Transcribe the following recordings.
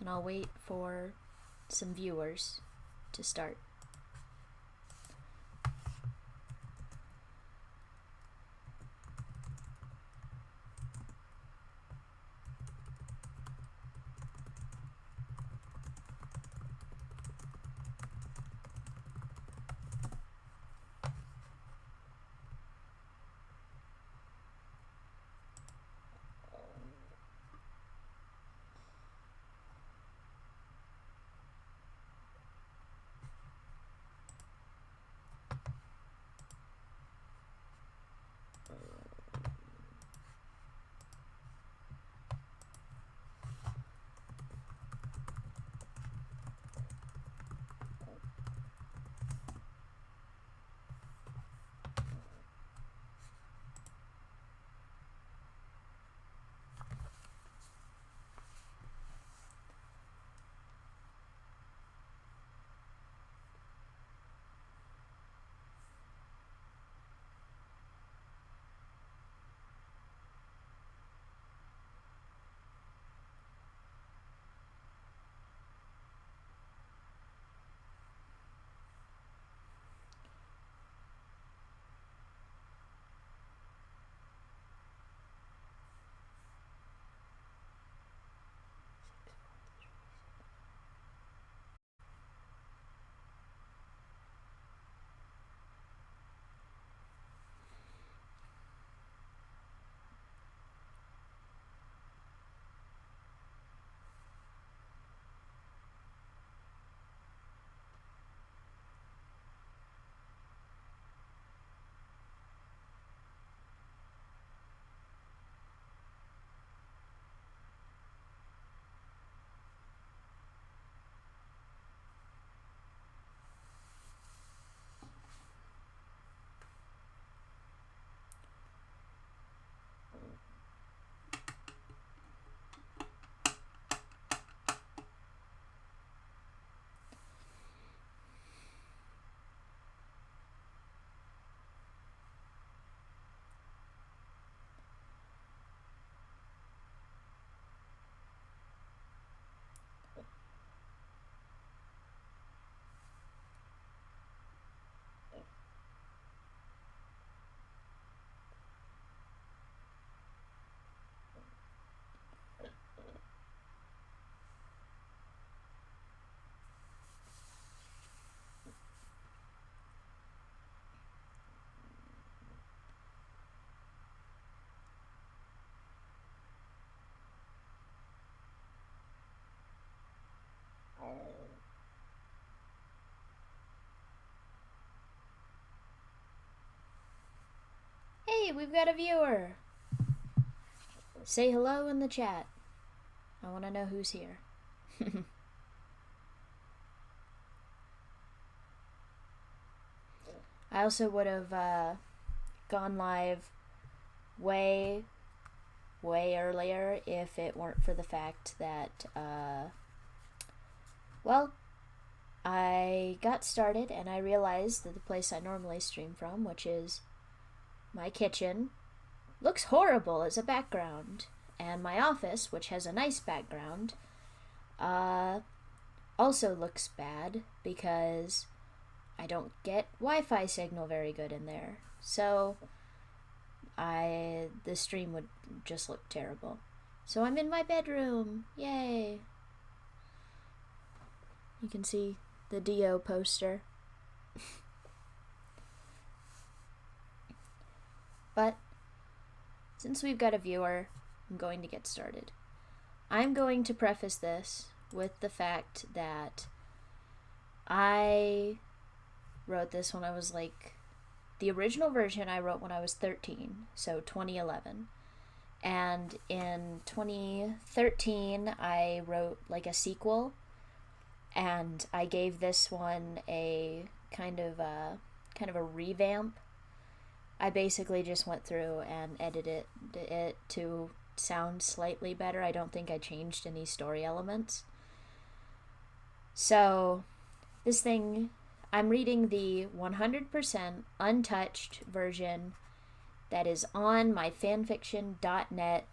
and I'll wait for some viewers to start. Hey, we've got a viewer! Say hello in the chat. I want to know who's here. I also would have gone live way earlier if it weren't for the fact that, well, I got started and I realized that the place I normally stream from, which is my kitchen, looks horrible as a background, and my office, which has a nice background, also looks bad because I don't get Wi-Fi signal very good in there. So the stream would just look terrible. So I'm in my bedroom. Yay. You can see the Dio poster. But since we've got a viewer, I'm going to get started. I'm going to preface this with the fact that I wrote this when I was the original version I wrote when I was 13, so 2011. And in 2013, I wrote a sequel, and I gave this one a kind of a revamp. I basically just went through and edited it to sound slightly better. I don't think I changed any story elements. So, this thing, I'm reading the 100% untouched version that is on my fanfiction.net.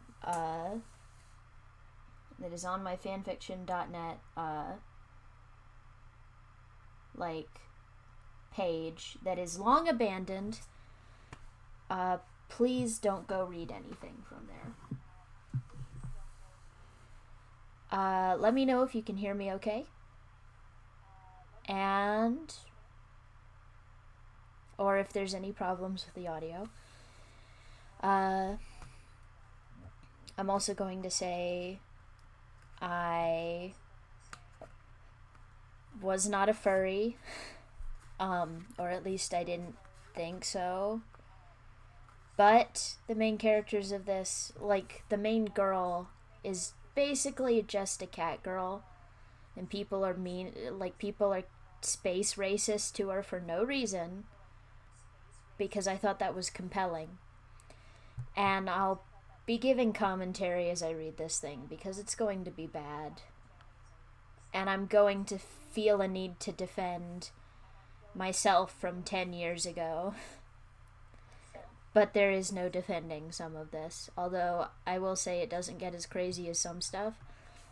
that is on my fanfiction.net page that is long abandoned. Please don't go read anything from there. Let me know if you can hear me okay. Or if there's any problems with the audio. I'm also going to say I was not a furry, or at least I didn't think so. But the main characters of this, the main girl is basically just a cat girl, and people are space racist to her for no reason, because I thought that was compelling. And I'll be giving commentary as I read this thing, because it's going to be bad. And I'm going to feel a need to defend myself from 10 years ago. But there is no defending some of this. Although I will say it doesn't get as crazy as some stuff.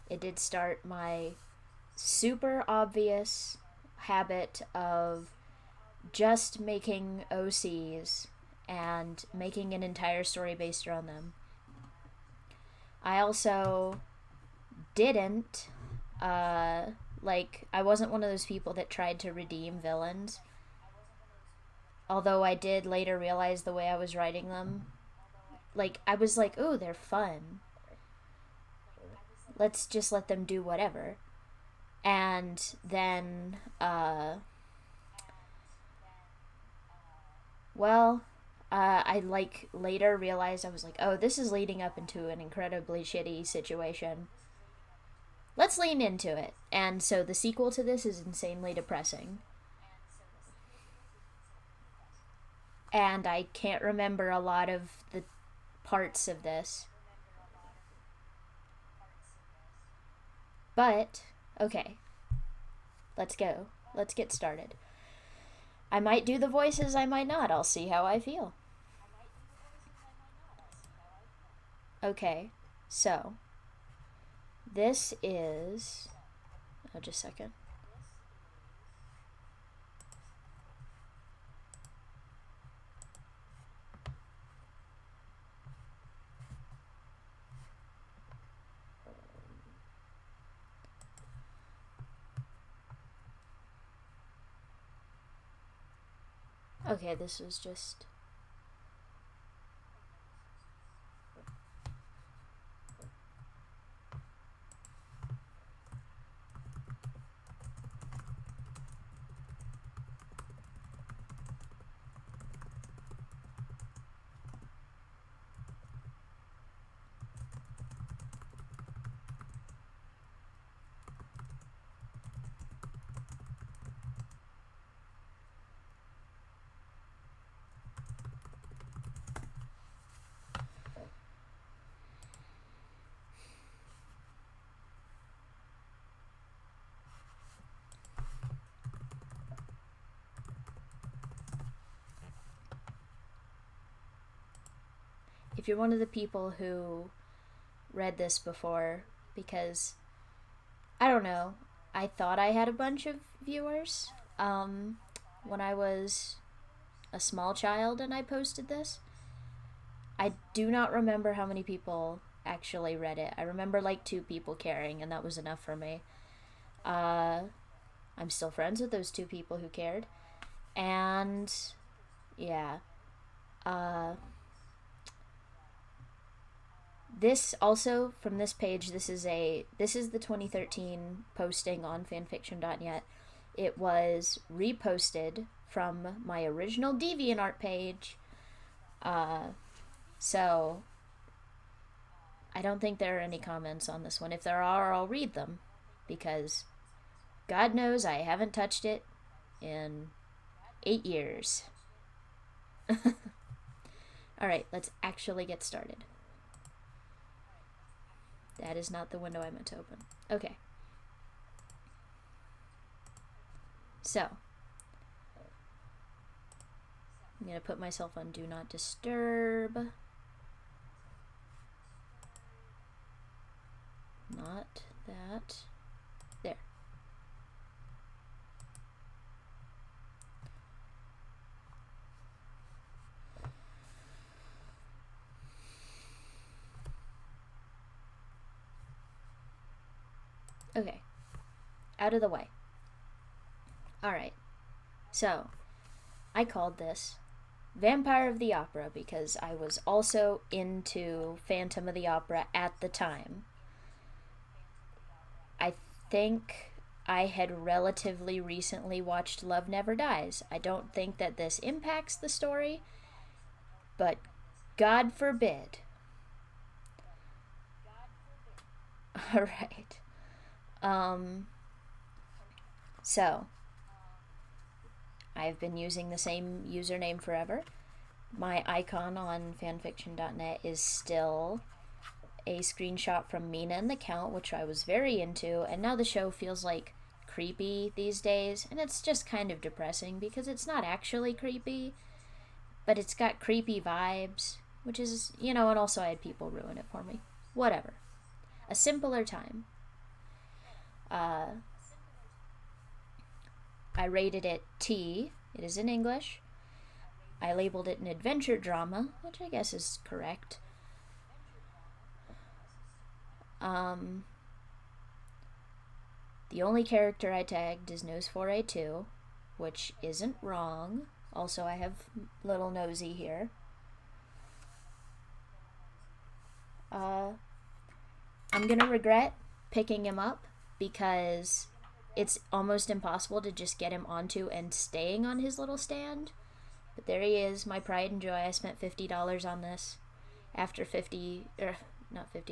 It did start my super obvious habit of just making OCs and making an entire story based around them. I also didn't, I wasn't one of those people that tried to redeem villains. Although I did later realize the way I was writing them. I was like, oh, they're fun. Let's just let them do whatever. And then, I later realized I was like, oh, this is leading up into an incredibly shitty situation. Let's lean into it. And so the sequel to this is insanely depressing. And I can't remember a lot of the parts of this. But, okay. Let's go. Let's get started. I might do the voices, I might not. I'll see how I feel. Okay, so this is... Oh, just a second. Okay, this was just... If you're one of the people who read this before, because, I don't know, I thought I had a bunch of viewers when I was a small child and I posted this. I do not remember how many people actually read it. I remember 2 people caring, and that was enough for me. I'm still friends with those 2 people who cared. And, yeah. This also, from this page, this is the 2013 posting on fanfiction.net. It was reposted from my original DeviantArt page. So I don't think there are any comments on this one. If there are, I'll read them, because God knows I haven't touched it in 8 years. Alright, let's actually get started. That is not the window I meant to open. Okay. So, I'm going to put myself on Do Not Disturb. Not that. There. Okay. Out of the way. Alright. So, I called this Vampire of the Opera because I was also into Phantom of the Opera at the time. I think I had relatively recently watched Love Never Dies. I don't think that this impacts the story, but God forbid. Alright. So, I've been using the same username forever. My icon on fanfiction.net is still a screenshot from Mina and the Count, which I was very into, and now the show feels like creepy these days, and it's just kind of depressing because it's not actually creepy, but it's got creepy vibes, which is, and also I had people ruin it for me. Whatever. A simpler time. I rated it T. It is in English. I labeled it an adventure drama, which I guess is correct. The only character I tagged is Nose4A2, which isn't wrong. Also, I have little Nosy here. I'm gonna regret picking him up because it's almost impossible to just get him onto and staying on his little stand. But there he is, my pride and joy. I spent $50 on this after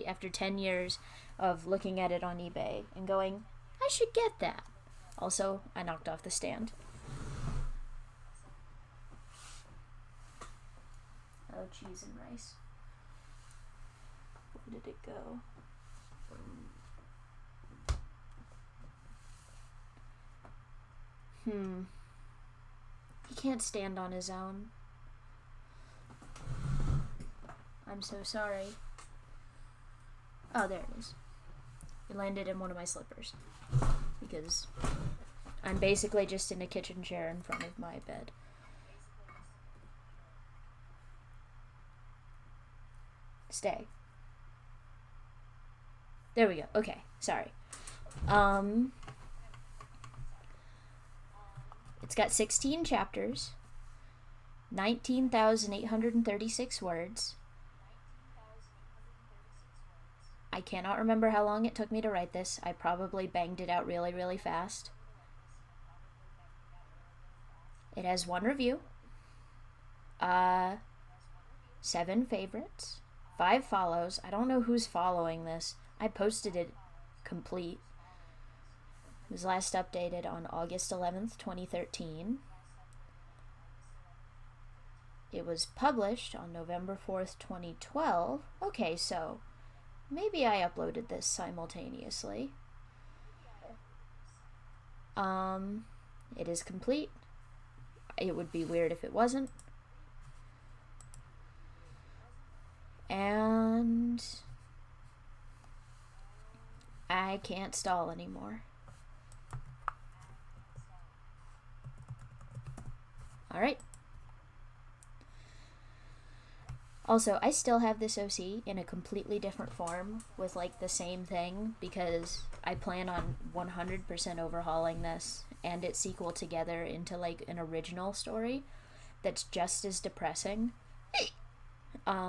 after 10 years of looking at it on eBay and going, I should get that. Also, I knocked off the stand. Oh, cheese and rice. Where did it go? He can't stand on his own. I'm so sorry. Oh, there it is. It landed in one of my slippers. Because I'm basically just in a kitchen chair in front of my bed. Stay. There we go. Okay, sorry. It's got 16 chapters, 19,836 words. I cannot remember how long it took me to write this. I probably banged it out really, really fast. It has 1 review, 7 favorites, 5 follows. I don't know who's following this. I posted it complete. It was last updated on August 11th, 2013. It was published on November 4th, 2012. Okay, so maybe I uploaded this simultaneously. It is complete. It would be weird if it wasn't. And I can't stall anymore. Alright. Also, I still have this OC in a completely different form with like the same thing because I plan on 100% overhauling this and its sequel together into like an original story that's just as depressing. I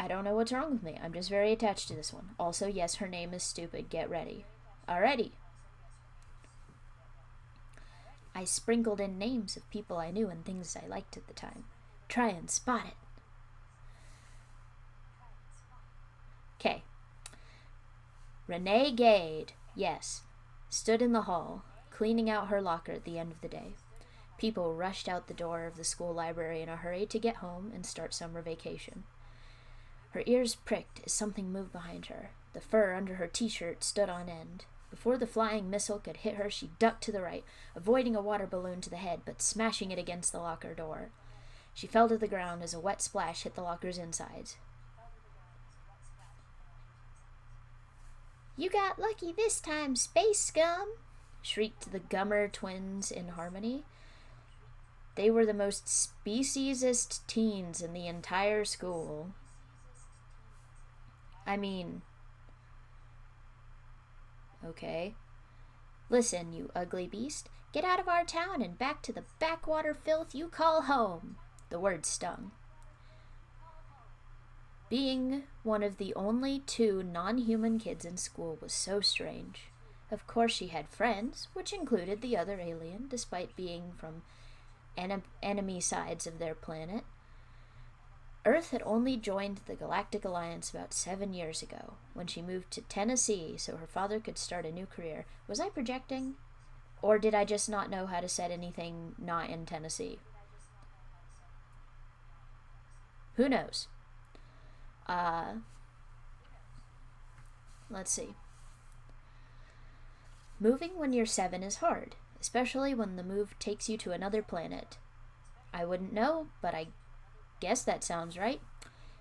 don't know what's wrong with me. I'm just very attached to this one. Also, yes, her name is stupid. Get ready. Alrighty. I sprinkled in names of people I knew and things I liked at the time. Try and spot it. Okay. Renee Gade, yes, stood in the hall, cleaning out her locker at the end of the day. People rushed out the door of the school library in a hurry to get home and start summer vacation. Her ears pricked as something moved behind her. The fur under her t-shirt stood on end. Before the flying missile could hit her, she ducked to the right, avoiding a water balloon to the head, but smashing it against the locker door. She fell to the ground as a wet splash hit the locker's insides. You got lucky this time, space scum! Shrieked the Gummer twins in harmony. They were the most speciesist teens in the entire school. I mean... Okay. Listen, you ugly beast. Get out of our town and back to the backwater filth you call home. The word stung. Being one of the only 2 non-human kids in school was so strange. Of course she had friends, which included the other alien, despite being from enemy sides of their planet. Earth had only joined the Galactic Alliance about 7 years ago, when she moved to Tennessee so her father could start a new career. Was I projecting? Or did I just not know how to set anything not in Tennessee? Who knows? Let's see. Moving when you're 7 is hard, especially when the move takes you to another planet. I wouldn't know, but I guess that sounds right.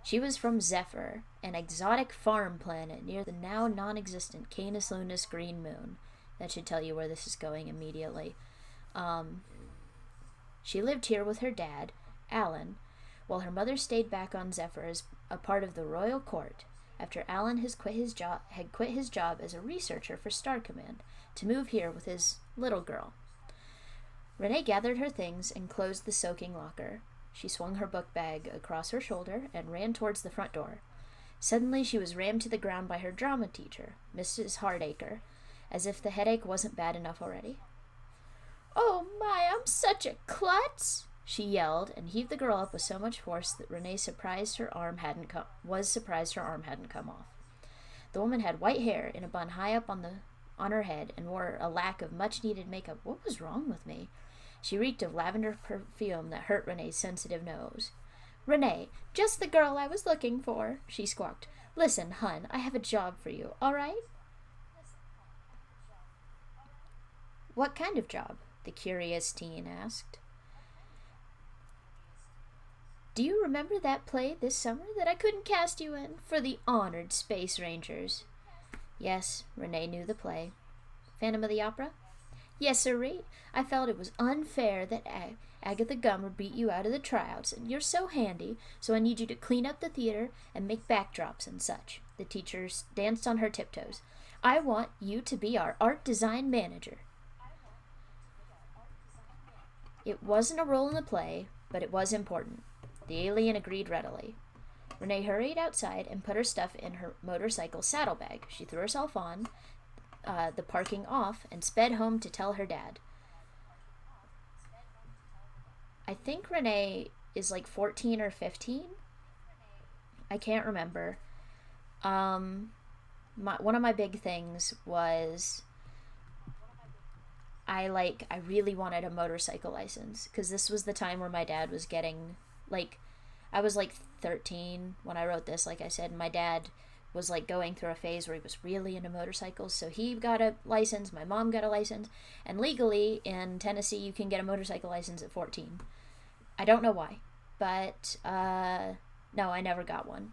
She was from Zephyr, an exotic farm planet near the now non-existent Canis Lunis green moon. That should tell you where this is going immediately. She lived here with her dad, Alan, while her mother stayed back on Zephyr as a part of the royal court after Alan had quit his job as a researcher for Star Command to move here with his little girl. Renee gathered her things and closed the soaking locker. She swung her book bag across her shoulder and ran towards the front door. Suddenly she was rammed to the ground by her drama teacher, Mrs. Hardacre, as if the headache wasn't bad enough already. "Oh my, I'm such a klutz!" she yelled, and heaved the girl up with so much force that Renee was surprised her arm hadn't come off. The woman had white hair in a bun high up on her head and wore a lack of much-needed makeup. What was wrong with me? She reeked of lavender perfume that hurt Renee's sensitive nose. "Renee, just the girl I was looking for," she squawked. "Listen, hun, I have a job for you, all right?" "What kind of job?" the curious teen asked. "Do you remember that play this summer that I couldn't cast you in for the Honored Space Rangers?" Yes, Renee knew the play. "Phantom of the Opera?" "Yes, sirree. I felt it was unfair that Agatha Gummer beat you out of the tryouts, and you're so handy, so I need you to clean up the theater and make backdrops and such." The teacher danced on her tiptoes. "I want you to be our art design manager." It wasn't a role in the play, but it was important. The alien agreed readily. Renee hurried outside and put her stuff in her motorcycle saddlebag. She threw herself on, the parking off, and sped home to tell her dad. I think Renee is like 14 or 15. I can't remember. One of my big things was I really wanted a motorcycle license, because this was the time where my dad was getting, I was 13 when I wrote this, like I said, and my dad was going through a phase where he was really into motorcycles, so he got a license, my mom got a license, and legally in Tennessee you can get a motorcycle license at 14. I don't know why, but no, I never got one.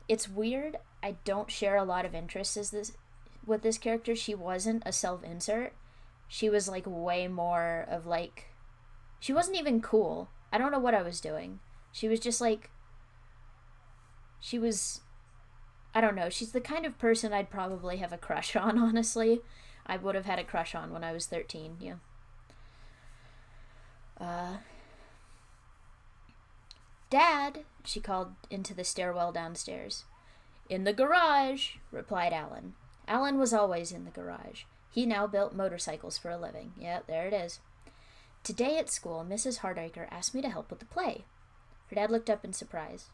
It's weird, I don't share a lot of interests with this character. She wasn't a self-insert. She was way more of she wasn't even cool. I don't know what I was doing. She was just she was, I don't know, she's the kind of person I'd probably have a crush on, honestly. I would have had a crush on when I was 13, yeah. "Dad," she called into the stairwell downstairs. "In the garage," replied Alan. Alan was always in the garage. He now built motorcycles for a living. Yeah, there it is. "Today at school, Mrs. Hardacre asked me to help with the play." Her dad looked up in surprise.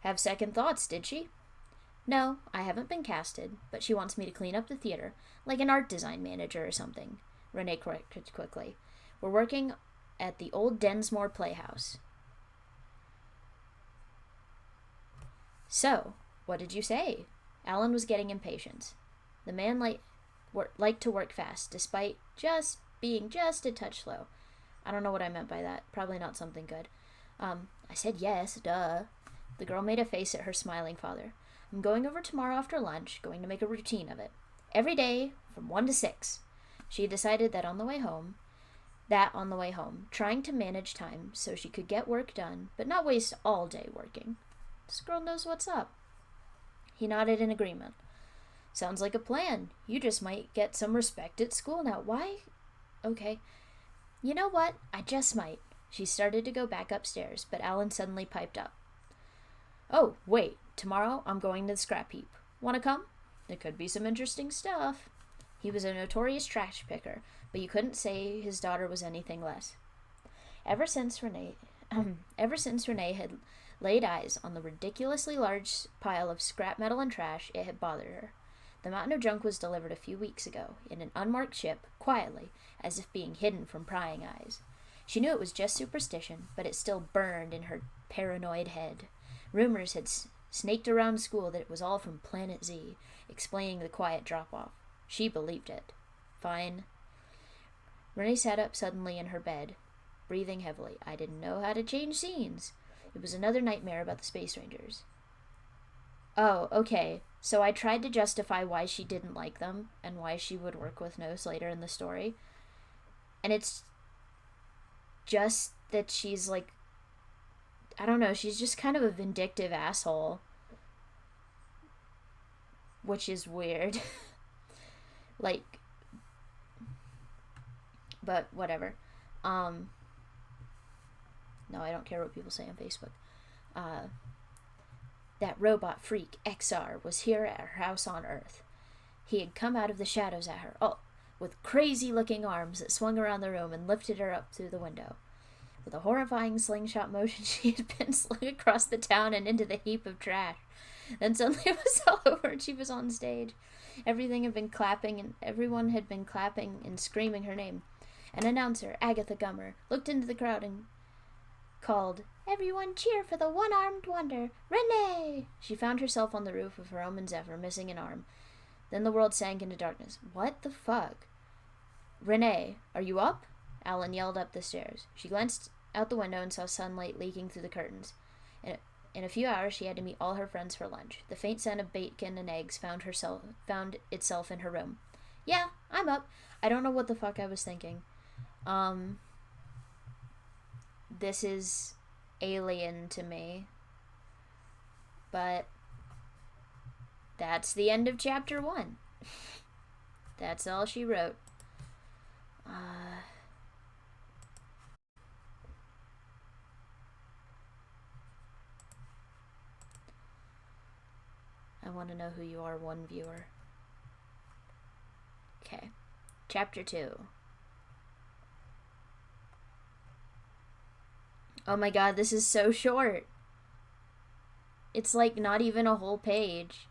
"Have second thoughts, did she?" "No, I haven't been casted, but she wants me to clean up the theater, like an art design manager or something," Renee corrected quickly. "We're working at the old Densmore Playhouse." "So, what did you say?" Alan was getting impatient. The man liked to work fast, despite being just a touch slow. I don't know what I meant by that. Probably not something good. "I said yes, duh." The girl made a face at her smiling father. I'm going over tomorrow after lunch, going to make a routine of it. Every day, from 1 to 6. She had decided that on the way home, trying to manage time so she could get work done, but not waste all day working. This girl knows what's up. He nodded in agreement. Sounds like a plan. You just might get some respect at school now. Why? Okay. You know what? I just might. She started to go back upstairs, but Alan suddenly piped up. Oh, wait. Tomorrow I'm going to the scrap heap. Want to come? There could be some interesting stuff. He was a notorious trash picker, but you couldn't say his daughter was anything less. Ever since Renee had laid eyes on the ridiculously large pile of scrap metal and trash, it had bothered her. The mountain of junk was delivered a few weeks ago, in an unmarked ship, quietly, as if being hidden from prying eyes. She knew it was just superstition, but it still burned in her paranoid head. Rumors had snaked around school that it was all from Planet Z, explaining the quiet drop-off. She believed it. Fine. Renee sat up suddenly in her bed, breathing heavily. I didn't know how to change scenes. It was another nightmare about the Space Rangers. Oh, okay. So I tried to justify why she didn't like them and why she would work with Nos later in the story. And it's just that she's like, I don't know, she's just kind of a vindictive asshole. Which is weird. Like, but whatever. No, I don't care what people say on Facebook. That robot freak, XR, was here at her house on Earth. He had come out of the shadows at her, with crazy-looking arms that swung around the room and lifted her up through the window. With a horrifying slingshot motion, she had been slung across the town and into the heap of trash. Then suddenly it was all over and she was on stage. Everyone had been clapping and screaming her name. An announcer, Agatha Gummer, looked into the crowd and called, "Everyone cheer for the one-armed wonder, Renee!" She found herself on the roof of her Omen Zephyr, missing an arm. Then the world sank into darkness. What the fuck? Renee, are you up? Alan yelled up the stairs. She glanced out the window and saw sunlight leaking through the curtains. In a few hours, she had to meet all her friends for lunch. The faint scent of bacon and eggs found itself in her room. Yeah, I'm up. I don't know what the fuck I was thinking. This is alien to me. But that's the end of chapter 1. That's all she wrote. I want to know who you are, one viewer. Okay. Chapter 2. Oh my god, this is so short. It's like not even a whole page.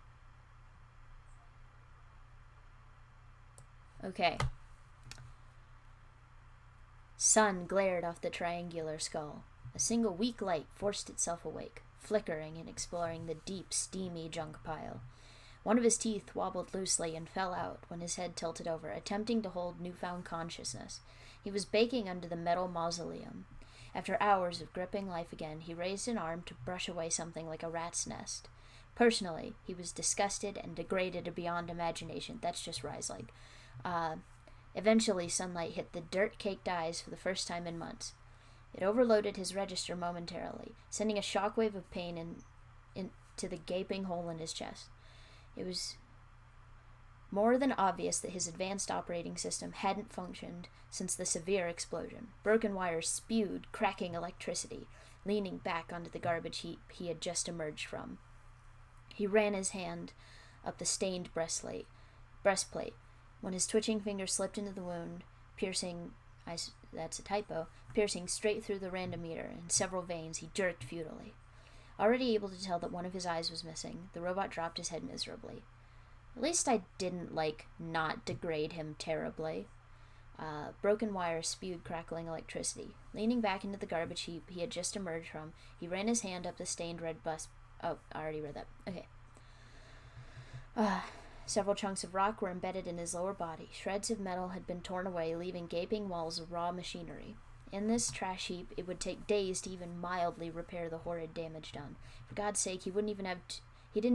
Okay. Sun glared off the triangular skull. A single weak light forced itself awake, flickering and exploring the deep, steamy junk pile. One of his teeth wobbled loosely and fell out when his head tilted over, attempting to hold newfound consciousness. He was baking under the metal mausoleum. After hours of gripping life again, he raised an arm to brush away something like a rat's nest. Personally, he was disgusted and degraded beyond imagination. That's just Rise-like. Eventually, sunlight hit the dirt-caked eyes for the first time in months. It overloaded his register momentarily, sending a shockwave of pain into the gaping hole in his chest. It was more than obvious that his advanced operating system hadn't functioned since the severe explosion. Broken wires spewed cracking electricity, leaning back onto the garbage heap he had just emerged from. He ran his hand up the stained breastplate, when his twitching finger slipped into the wound, piercing straight through the randometer and several veins. He jerked futilely. Already able to tell that one of his eyes was missing, the robot dropped his head miserably. At least I didn't, not degrade him terribly. Broken wires spewed crackling electricity. Leaning back into the garbage heap he had just emerged from, he ran his hand up the stained red bus. Oh, I already read that. Okay. Several chunks of rock were embedded in his lower body. Shreds of metal had been torn away, leaving gaping walls of raw machinery. In this trash heap, it would take days to even mildly repair the horrid damage done. For God's sake, he didn't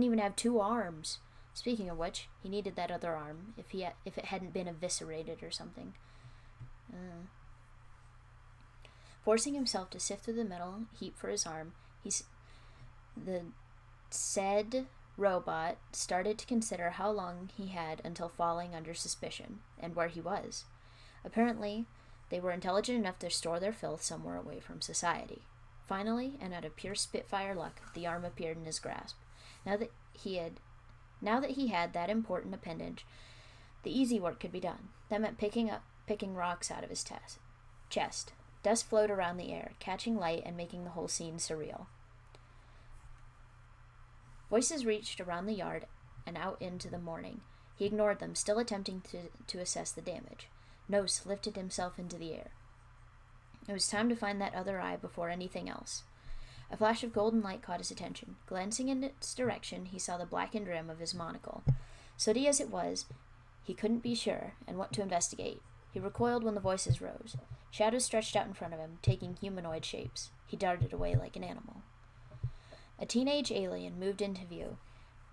even have 2 arms. Speaking of which, he needed that other arm if it hadn't been eviscerated or something. Forcing himself to sift through the metal heap for his arm, the said robot started to consider how long he had until falling under suspicion, and where he was. Apparently, they were intelligent enough to store their filth somewhere away from society. Finally, and out of pure Spitfire luck, the arm appeared in his grasp. Now that he had that important appendage, the easy work could be done. That meant picking rocks out of his chest. Dust flowed around the air, catching light and making the whole scene surreal. Voices reached around the yard and out into the morning. He ignored them, still attempting to assess the damage. Nos lifted himself into the air. It was time to find that other eye before anything else. A flash of golden light caught his attention. Glancing in its direction, he saw the blackened rim of his monocle. Sooty as it was, he couldn't be sure, and went to investigate. He recoiled when the voices rose. Shadows stretched out in front of him, taking humanoid shapes. He darted away like an animal. A teenage alien moved into view,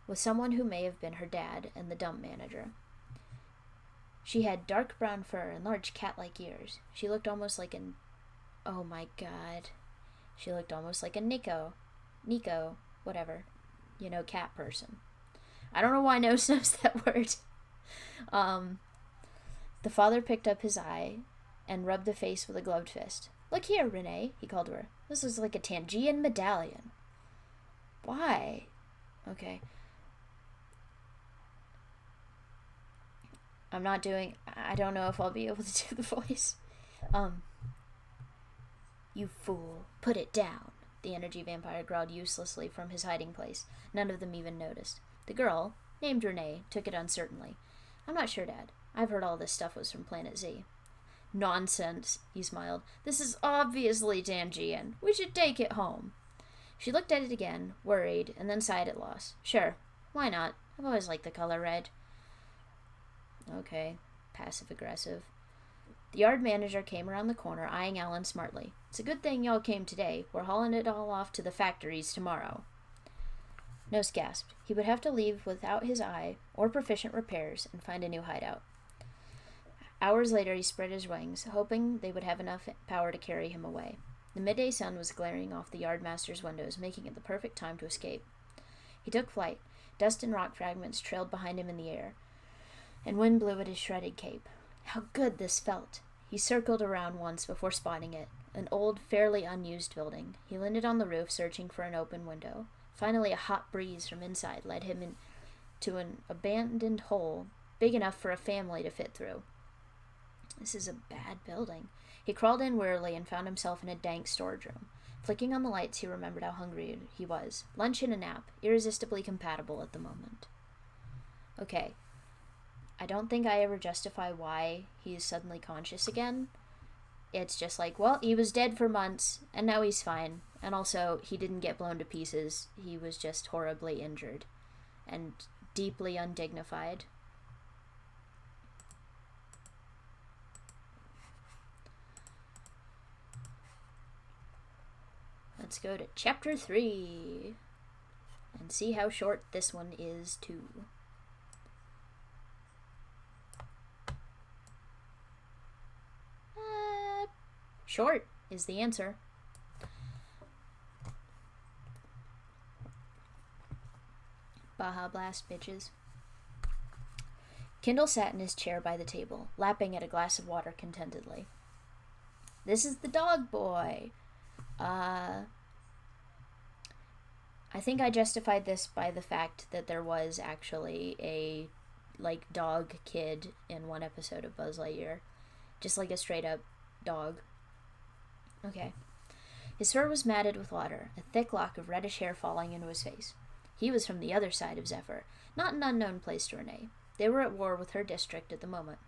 with someone who may have been her dad and the dump manager. She had dark brown fur and large cat-like ears. She looked almost like an... Oh my god. She looked almost like a Nico, whatever. Cat person. I don't know why Nose knows that word. The father picked up his eye and rubbed the face with a gloved fist. "Look here, Renee," he called to her. "This looks like a Tangean medallion." "Why?" Okay. I don't know if I'll be able to do the voice. "You fool, put it down," the energy vampire growled uselessly from his hiding place. None of them even noticed. The girl, named Renee, took it uncertainly. "I'm not sure, Dad. I've heard all this stuff was from Planet Z." "Nonsense," he smiled. "This is obviously Tangean. We should take it home." She looked at it again, worried, and then sighed at loss. "Sure, why not? I've always liked the color red." Okay, passive-aggressive. The yard manager came around the corner, eyeing Alan smartly. "It's a good thing y'all came today. We're hauling it all off to the factories tomorrow." Nose gasped. He would have to leave without his eye, or proficient repairs, and find a new hideout. Hours later, he spread his wings, hoping they would have enough power to carry him away. The midday sun was glaring off the yardmaster's windows, making it the perfect time to escape. He took flight. Dust and rock fragments trailed behind him in the air, and wind blew at his shredded cape. How good this felt! He circled around once before spotting it, an old, fairly unused building. He landed on the roof, searching for an open window. Finally, a hot breeze from inside led him into an abandoned hole, big enough for a family to fit through. This is a bad building. He crawled in wearily and found himself in a dank storage room. Flicking on the lights, he remembered how hungry he was. Lunch and a nap, irresistibly compatible at the moment. Okay. I don't think I ever justify why he is suddenly conscious again. It's just like, well, he was dead for months, and now he's fine. And also, he didn't get blown to pieces. He was just horribly injured. And deeply undignified. Let's go to Chapter 3. And see how short this one is, too. Short is the answer. Baja Blast, bitches. Kendall sat in his chair by the table, lapping at a glass of water contentedly. "This is the dog boy. I think I justified this by the fact that there was actually a, dog kid in one episode of Buzz Lightyear. Just like a straight-up dog. Okay. His fur was matted with water, a thick lock of reddish hair falling into his face. He was from the other side of Zephyr, not an unknown place to Renee. They were at war with her district at the moment.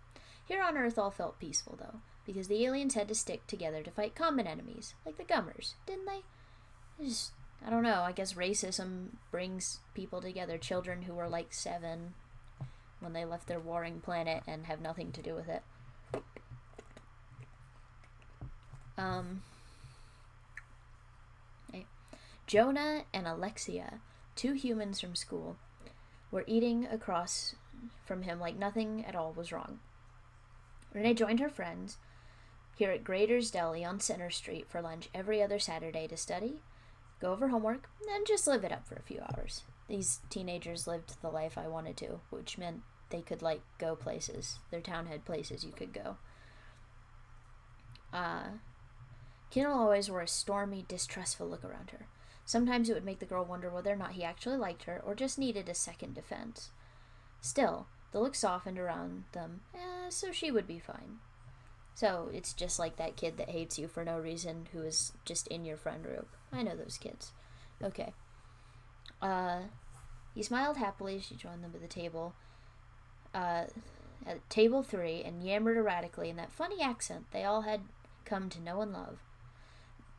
Here on Earth all felt peaceful, though, because the aliens had to stick together to fight common enemies, like the Gummers, didn't they? I don't know, I guess racism brings people together, children who were 7 when they left their warring planet and have nothing to do with it. Um, Jonah and Alexia, 2 humans from school, were eating across from him like nothing at all was wrong. Renee joined her friends here at Grader's Deli on Center Street for lunch every other Saturday to study, go over homework, and just live it up for a few hours. These teenagers lived the life I wanted to, which meant they could, go places. Their town had places you could go. Kendall always wore a stormy, distrustful look around her. Sometimes it would make the girl wonder whether or not he actually liked her or just needed a second defense. Still, the look softened around them, so she would be fine. So, it's just like that kid that hates you for no reason who is just in your friend group. I know those kids. Okay. He smiled happily as she joined them at the table. At table 3 and yammered erratically in that funny accent they all had come to know and love.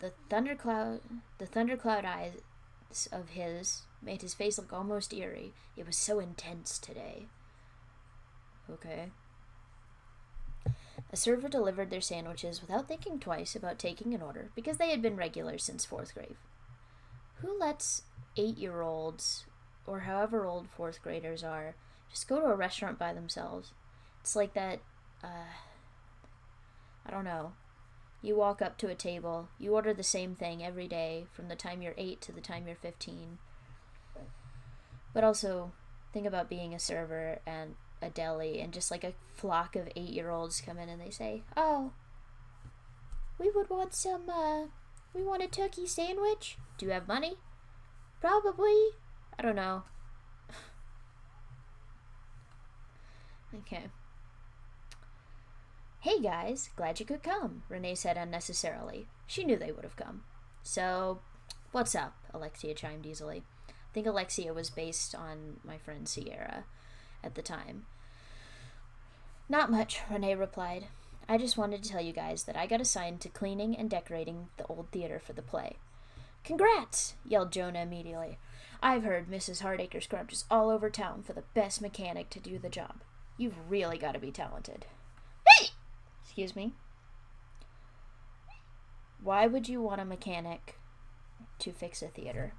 The thundercloud eyes of his made his face look almost eerie. It was so intense today. Okay. A server delivered their sandwiches without thinking twice about taking an order because they had been regulars since 4th grade. Who lets 8-year-olds, or however old 4th graders are, just go to a restaurant by themselves? It's like that, I don't know. You walk up to a table, you order the same thing every day from the time you're 8 to the time you're 15. But also, think about being a server and a deli and just like a flock of 8-year-olds come in and they say, "Oh, we would want we want a turkey sandwich. Do you have money?" "Probably." I don't know. Okay. "Hey guys, glad you could come," Renee said unnecessarily. She knew they would have come. "So, what's up?" Alexia chimed easily. I think Alexia was based on my friend Sierra at the time. "Not much," Renee replied. "I just wanted to tell you guys that I got assigned to cleaning and decorating the old theater for the play." "Congrats!" yelled Jonah immediately. "I've heard Mrs. Hardacre scrubs all over town for the best mechanic to do the job. You've really got to be talented." Excuse me? Why would you want a mechanic to fix a theater?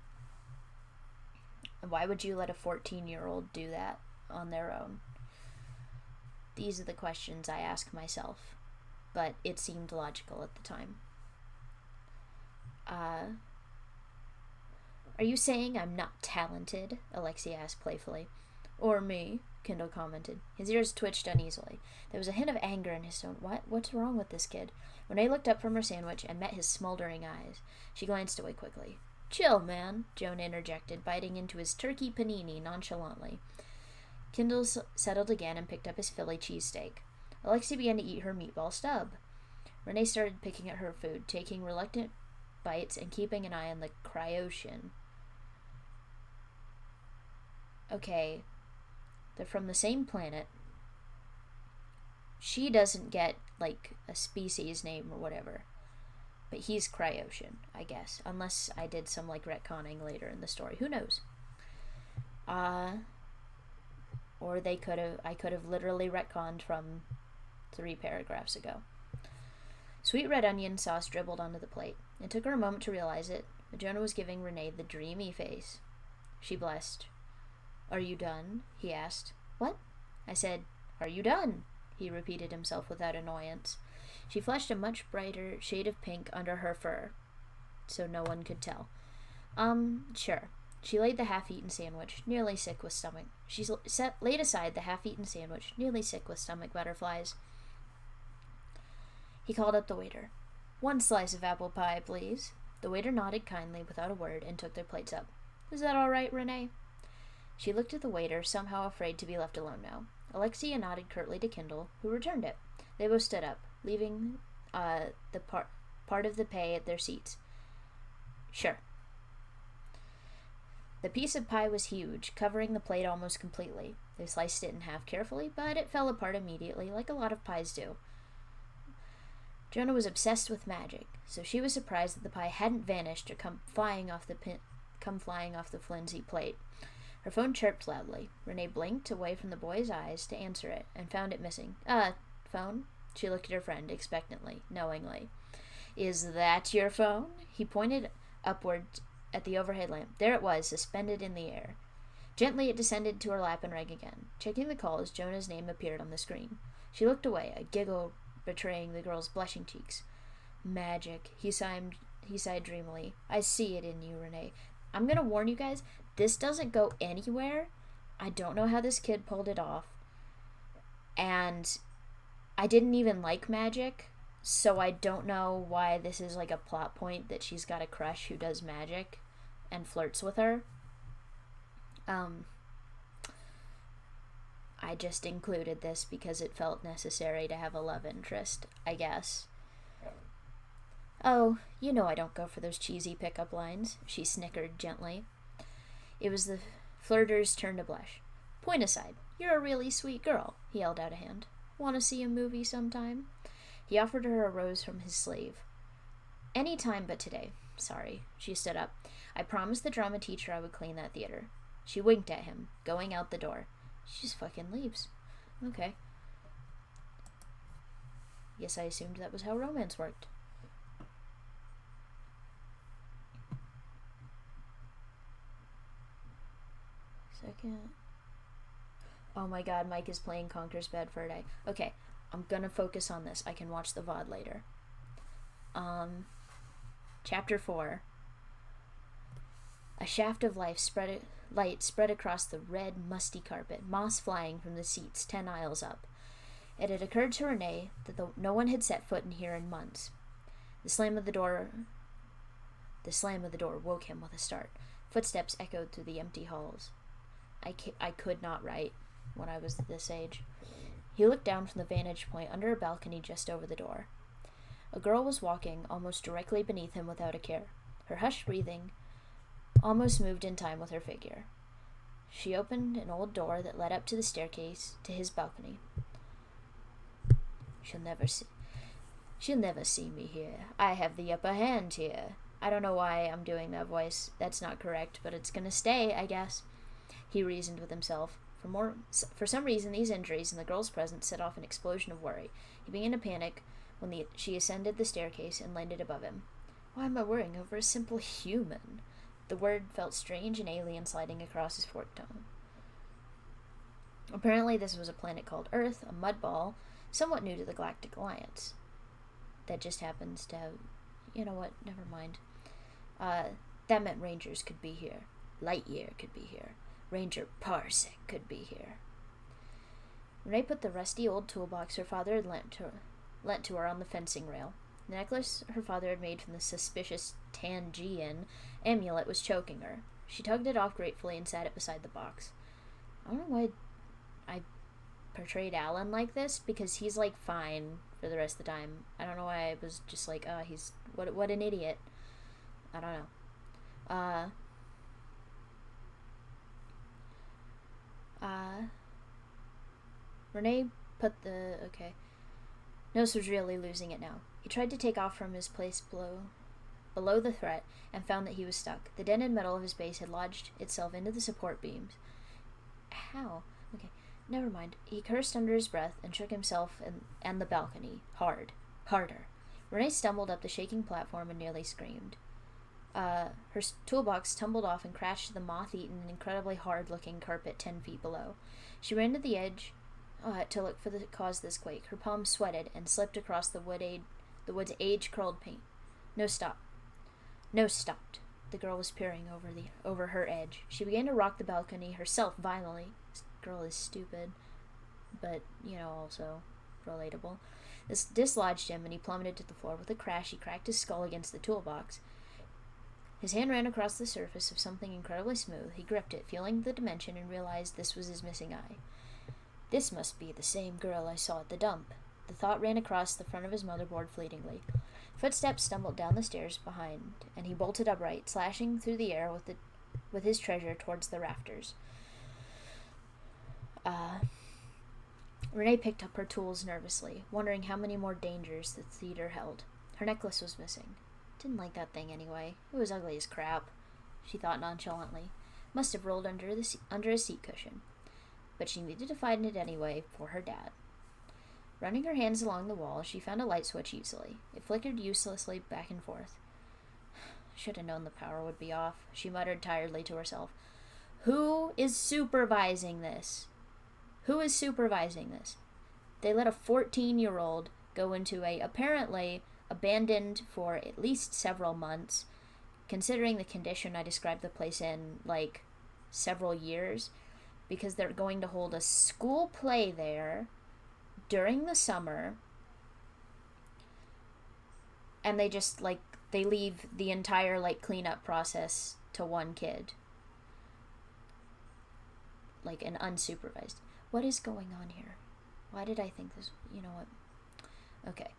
Why would you let a 14-year-old do that on their own? These are the questions I ask myself, but it seemed logical at the time. Are you saying I'm not talented?" Alexia asked playfully. "Or me," Kendall commented. His ears twitched uneasily. There was a hint of anger in his tone. What's wrong with this kid? Renee looked up from her sandwich and met his smoldering eyes. She glanced away quickly. "Chill, man," Joan interjected, biting into his turkey panini nonchalantly. Kendall settled again and picked up his Philly cheesesteak. Alexia began to eat her meatball stub. Renee started picking at her food, taking reluctant bites and keeping an eye on the cryocean. Okay, they're from the same planet. She doesn't get, a species name or whatever. But he's Cryocean, I guess. Unless I did some, retconning later in the story. Who knows? Or I could have literally retconned from 3 paragraphs ago. Sweet red onion sauce dribbled onto the plate. It took her a moment to realize it, but Jonah was giving Renee the dreamy face. She blessed. "Are you done?" he asked. "What?" I said, "Are you done?" He repeated himself without annoyance. She flushed a much brighter shade of pink under her fur, so no one could tell. Sure." She laid the half-eaten sandwich, nearly sick with stomach. She laid aside the half-eaten sandwich, nearly sick with stomach butterflies. He called up the waiter. "1 slice of apple pie, please." The waiter nodded kindly without a word and took their plates up. "Is that all right, Renee?" She looked at the waiter, somehow afraid to be left alone now. Alexia nodded curtly to Kendall, who returned it. They both stood up, leaving the part of the pay at their seats. "Sure." The piece of pie was huge, covering the plate almost completely. They sliced it in half carefully, but it fell apart immediately, like a lot of pies do. Jonah was obsessed with magic, so she was surprised that the pie hadn't vanished or come flying off the flimsy plate. Her phone chirped loudly. Renee blinked away from the boy's eyes to answer it, and found it missing. Phone?" She looked at her friend expectantly, knowingly. Is that your phone? He pointed upward at the overhead lamp. There it was, suspended in the air. Gently it descended to her lap and rang again. Checking the call as Jonah's name appeared on the screen. She looked away, a giggle betraying the girl's blushing cheeks. Magic, he sighed dreamily. I see it in you, Renee. I'm gonna warn you guys, this doesn't go anywhere. I don't know how this kid pulled it off. And I didn't even like magic, so I don't know why this is like a plot point that she's got a crush who does magic and flirts with her. I just included this because it felt necessary to have a love interest, I guess. Oh, you know I don't go for those cheesy pickup lines, she snickered gently. It was the flirter's turn to blush. Point aside, you're a really sweet girl, he held out a hand. Want to see a movie sometime? He offered her a rose from his sleeve. Any time but today. Sorry. She stood up. I promised the drama teacher I would clean that theater. She winked at him, going out the door. She just fucking leaves. Okay. Guess I assumed that was how romance worked. Second. Oh my god, Mike is playing Conker's Bad Fur Day. Okay, I'm gonna focus on this. I can watch the VOD later. Chapter 4. A shaft of light spread across the red, musty carpet, moss flying from the seats 10 aisles up. It had occurred to Renee that no one had set foot in here in months. The slam of the door woke him with a start. Footsteps echoed through the empty halls. I could not write when I was this age. He looked down from the vantage point under a balcony just over the door. A girl was walking almost directly beneath him without a care. Her hushed breathing almost moved in time with her figure. She opened an old door that led up to the staircase to his balcony. She'll never see me here. I have the upper hand here. I don't know why I'm doing that voice. That's not correct, but it's gonna stay, I guess. He reasoned with himself. For some reason, these injuries and the girl's presence set off an explosion of worry. He began to panic when she ascended the staircase and landed above him. Why am I worrying over a simple human? The word felt strange and alien sliding across his forked tongue. Apparently this was a planet called Earth, a mud ball, somewhat new to the Galactic Alliance. That just happens to have... You know what? Never mind. That meant Rangers could be here. Lightyear could be here. Ranger Parsec could be here. Renee put the rusty old toolbox her father had lent to her on the fencing rail. The necklace her father had made from the suspicious Tangian amulet was choking her. She tugged it off gratefully and sat it beside the box. I don't know why I portrayed Alan like this, because he's like fine for the rest of the time. I don't know why I was just like, he's what an idiot. I don't know. Renee put the... Okay. Nose was really losing it now. He tried to take off from his place below the threat and found that he was stuck. The dented metal of his base had lodged itself into the support beams. How? Okay, never mind. He cursed under his breath and shook himself and the balcony. Harder. Renee stumbled up the shaking platform and nearly screamed. Her toolbox tumbled off and crashed to the moth-eaten and incredibly hard-looking carpet 10 feet below. She ran to the edge to look for the cause of this quake. Her palms sweated and slipped across the wood's age-curled paint. No, stopped. The girl was peering over her edge. She began to rock the balcony herself violently. This girl is stupid, but, also relatable. This dislodged him, and he plummeted to the floor. With a crash, he cracked his skull against the toolbox. His hand ran across the surface of something incredibly smooth. He gripped it, feeling the dimension, and realized this was his missing eye. This must be the same girl I saw at the dump. The thought ran across the front of his motherboard fleetingly. Footsteps stumbled down the stairs behind, and he bolted upright, slashing through the air with his treasure towards the rafters. Renee picked up her tools nervously, wondering how many more dangers the theater held. Her necklace was missing. Didn't like that thing anyway. It was ugly as crap, she thought nonchalantly. Must have rolled under a seat cushion. But she needed to find it anyway for her dad. Running her hands along the wall, she found a light switch easily. It flickered uselessly back and forth. Should have known the power would be off, she muttered tiredly to herself. Who is supervising this? Who is supervising this? They let a 14-year-old go into a apparently abandoned for at least several months, considering the condition I described the place in, like, several years, because they're going to hold a school play there during the summer, and they just, like, they leave the entire, like, cleanup process to one kid. Like, an unsupervised. What is going on here? Why did I think this? You know what? Okay.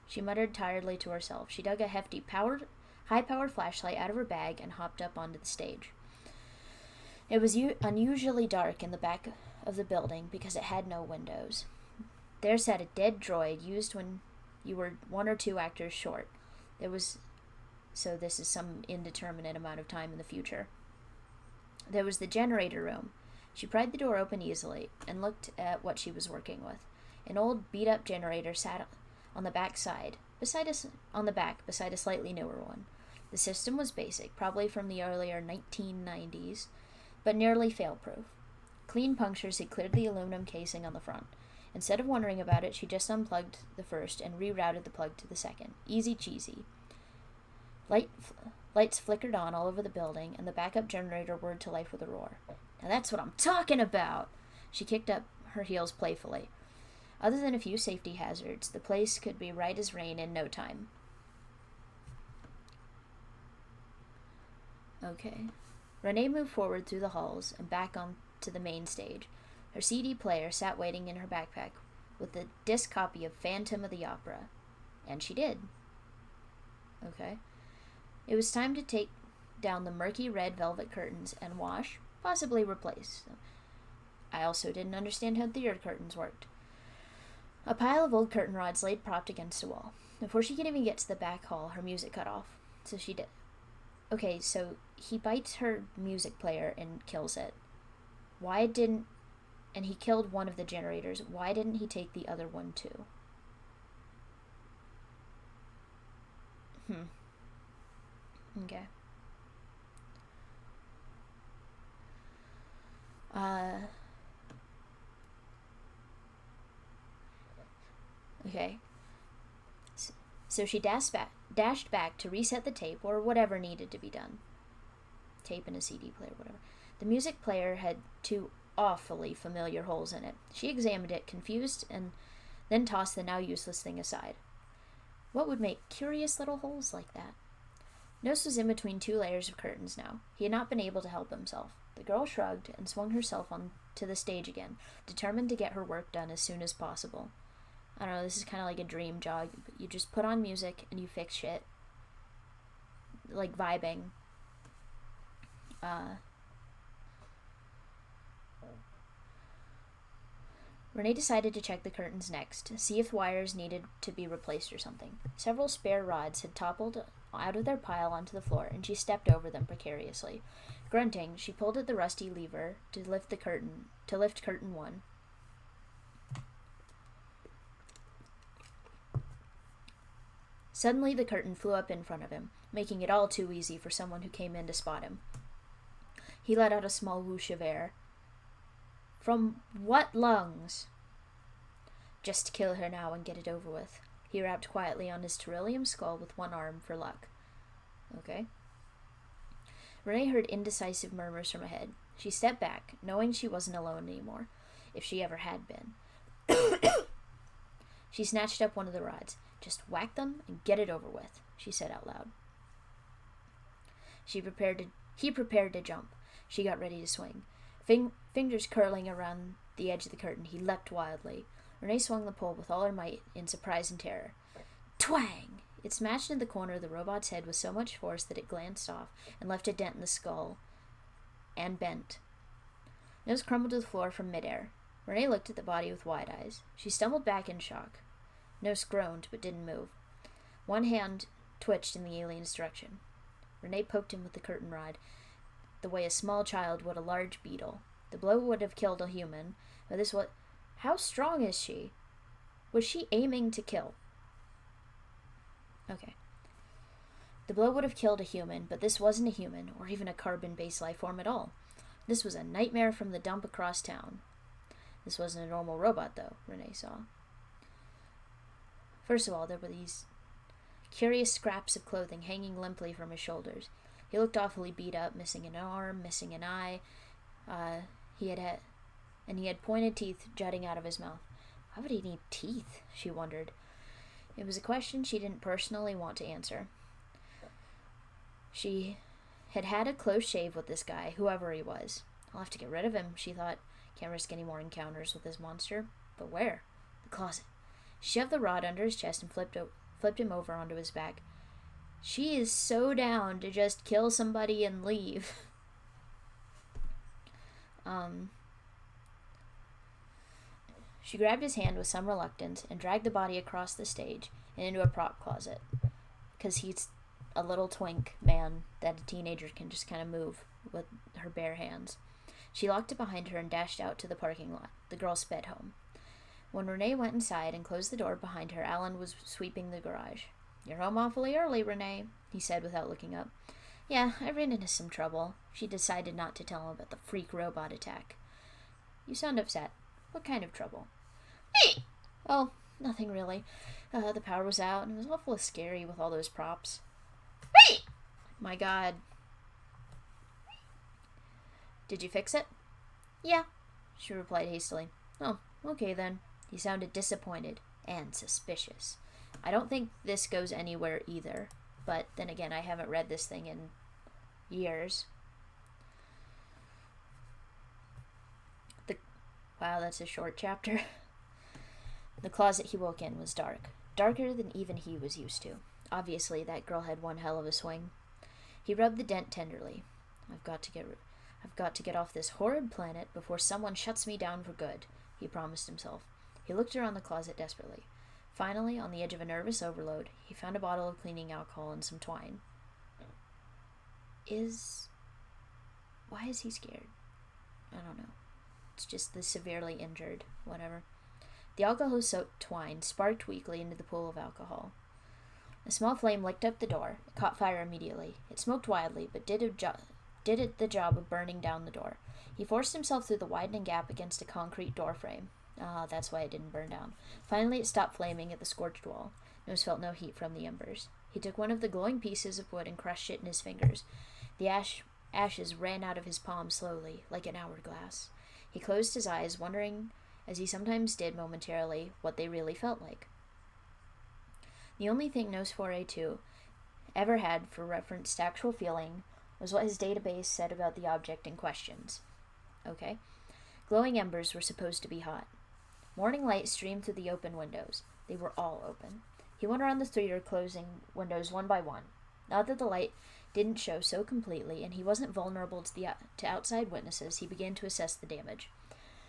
She muttered tiredly to herself. She dug a hefty, high-powered flashlight out of her bag and hopped up onto the stage. It was unusually dark in the back of the building because it had no windows. There sat a dead droid used when you were 1 or 2 actors short. So this is some indeterminate amount of time in the future. There was the generator room. She pried the door open easily and looked at what she was working with. An old, beat-up generator sat on the back beside a slightly newer one. The system was basic, probably from the earlier 1990s, but nearly fail-proof. Clean punctures had cleared the aluminum casing on the front. Instead of wondering about it, she just unplugged the first and rerouted the plug to the second. Easy cheesy. Lights flickered on all over the building, and the backup generator whirred to life with a roar. Now that's what I'm talking about! She kicked up her heels playfully. Other than a few safety hazards, the place could be right as rain in no time. Okay. Renee moved forward through the halls and back onto the main stage. Her CD player sat waiting in her backpack with a disc copy of Phantom of the Opera. And she did. Okay. It was time to take down the murky red velvet curtains and wash, possibly replace them. I also didn't understand how theater curtains worked. A pile of old curtain rods laid propped against a wall. Before she could even get to the back hall, her music cut off. So she did. Okay, so he bites her music player and kills it. And he killed one of the generators. Why didn't he take the other one too? Okay. Okay. So she dashed back to reset the tape or whatever needed to be done. Tape in a CD player, whatever. The music player had 2 awfully familiar holes in it. She examined it, confused, and then tossed the now useless thing aside. What would make curious little holes like that? Nose was in between 2 layers of curtains now. He had not been able to help himself. The girl shrugged and swung herself onto the stage again, determined to get her work done as soon as possible. I don't know, this is kind of like a dream job. You just put on music and you fix shit. Like vibing. Renee decided to check the curtains next, see if wires needed to be replaced or something. Several spare rods had toppled out of their pile onto the floor, and she stepped over them precariously. Grunting, she pulled at the rusty lever to lift curtain 1. Suddenly, the curtain flew up in front of him, making it all too easy for someone who came in to spot him. He let out a small whoosh of air. From what lungs? Just to kill her now and get it over with. He rapped quietly on his beryllium skull with one arm for luck. Okay. Renee heard indecisive murmurs from ahead. She stepped back, knowing she wasn't alone anymore, if she ever had been. She snatched up one of the rods. Just whack them and get it over with, she said out loud. He prepared to jump. She got ready to swing. Fingers curling around the edge of the curtain, he leapt wildly. Renee swung the pole with all her might in surprise and terror. Twang! It smashed into the corner of the robot's head with so much force that it glanced off and left a dent in the skull and bent. Nose crumbled to the floor from midair. Renee looked at the body with wide eyes. She stumbled back in shock. Nose groaned but didn't move. One hand twitched in the alien's direction. Renee poked him with the curtain rod. the way a small child would a large beetle. The blow would have killed a human, but this was... How strong is she? Was she aiming to kill? Okay. The blow would have killed a human, but this wasn't a human, or even a carbon-based life form at all. This was a nightmare from the dump across town. This wasn't a normal robot, though, Renee saw. First of all, there were these curious scraps of clothing hanging limply from his shoulders. He looked awfully beat up, missing an arm, missing an eye. He had pointed teeth jutting out of his mouth. Why would he need teeth? She wondered. It was a question she didn't personally want to answer. She had had a close shave with this guy, whoever he was. I'll have to get rid of him, she thought. Can't risk any more encounters with this monster. But where? The closet. She shoved the rod under his chest and flipped him over onto his back. She is so down to just kill somebody and leave. She grabbed his hand with some reluctance and dragged the body across the stage and into a prop closet. Because he's a little twink man that a teenager can just kind of move with her bare hands. She locked it behind her and dashed out to the parking lot. The girl sped home. When Renee went inside and closed the door behind her, Alan was sweeping the garage. You're home awfully early, Renee, he said without looking up. Yeah, I ran into some trouble. She decided not to tell him about the freak robot attack. You sound upset. What kind of trouble? Oh, nothing really. The power was out and it was awfully scary with all those props. My God. Did you fix it? Yeah, she replied hastily. Oh, okay then. He sounded disappointed and suspicious. I don't think this goes anywhere either, but then again, I haven't read this thing in years. Wow, that's a short chapter. The closet he woke in was dark. Darker than even he was used to. Obviously, that girl had one hell of a swing. He rubbed the dent tenderly. I've got to get off this horrid planet before someone shuts me down for good, he promised himself. He looked around the closet desperately. Finally, on the edge of a nervous overload, he found a bottle of cleaning alcohol and some twine. Why is he scared? I don't know. It's just the severely injured, whatever. The alcohol-soaked twine sparked weakly into the pool of alcohol. A small flame licked up the door. It caught fire immediately. It smoked wildly, but did it the job of burning down the door. He forced himself through the widening gap against a concrete door frame. That's why it didn't burn down. Finally, it stopped flaming at the scorched wall. Nose felt no heat from the embers. He took one of the glowing pieces of wood and crushed it in his fingers. The ashes ran out of his palm slowly, like an hourglass. He closed his eyes, wondering, as he sometimes did momentarily, what they really felt like. The only thing Nose 4A2 ever had for reference to actual feeling was what his database said about the object in questions. Okay. Glowing embers were supposed to be hot. Morning light streamed through the open windows. They were all open. He went around the theater, closing windows one by one. Now that the light didn't show so completely, and he wasn't vulnerable to outside witnesses, he began to assess the damage.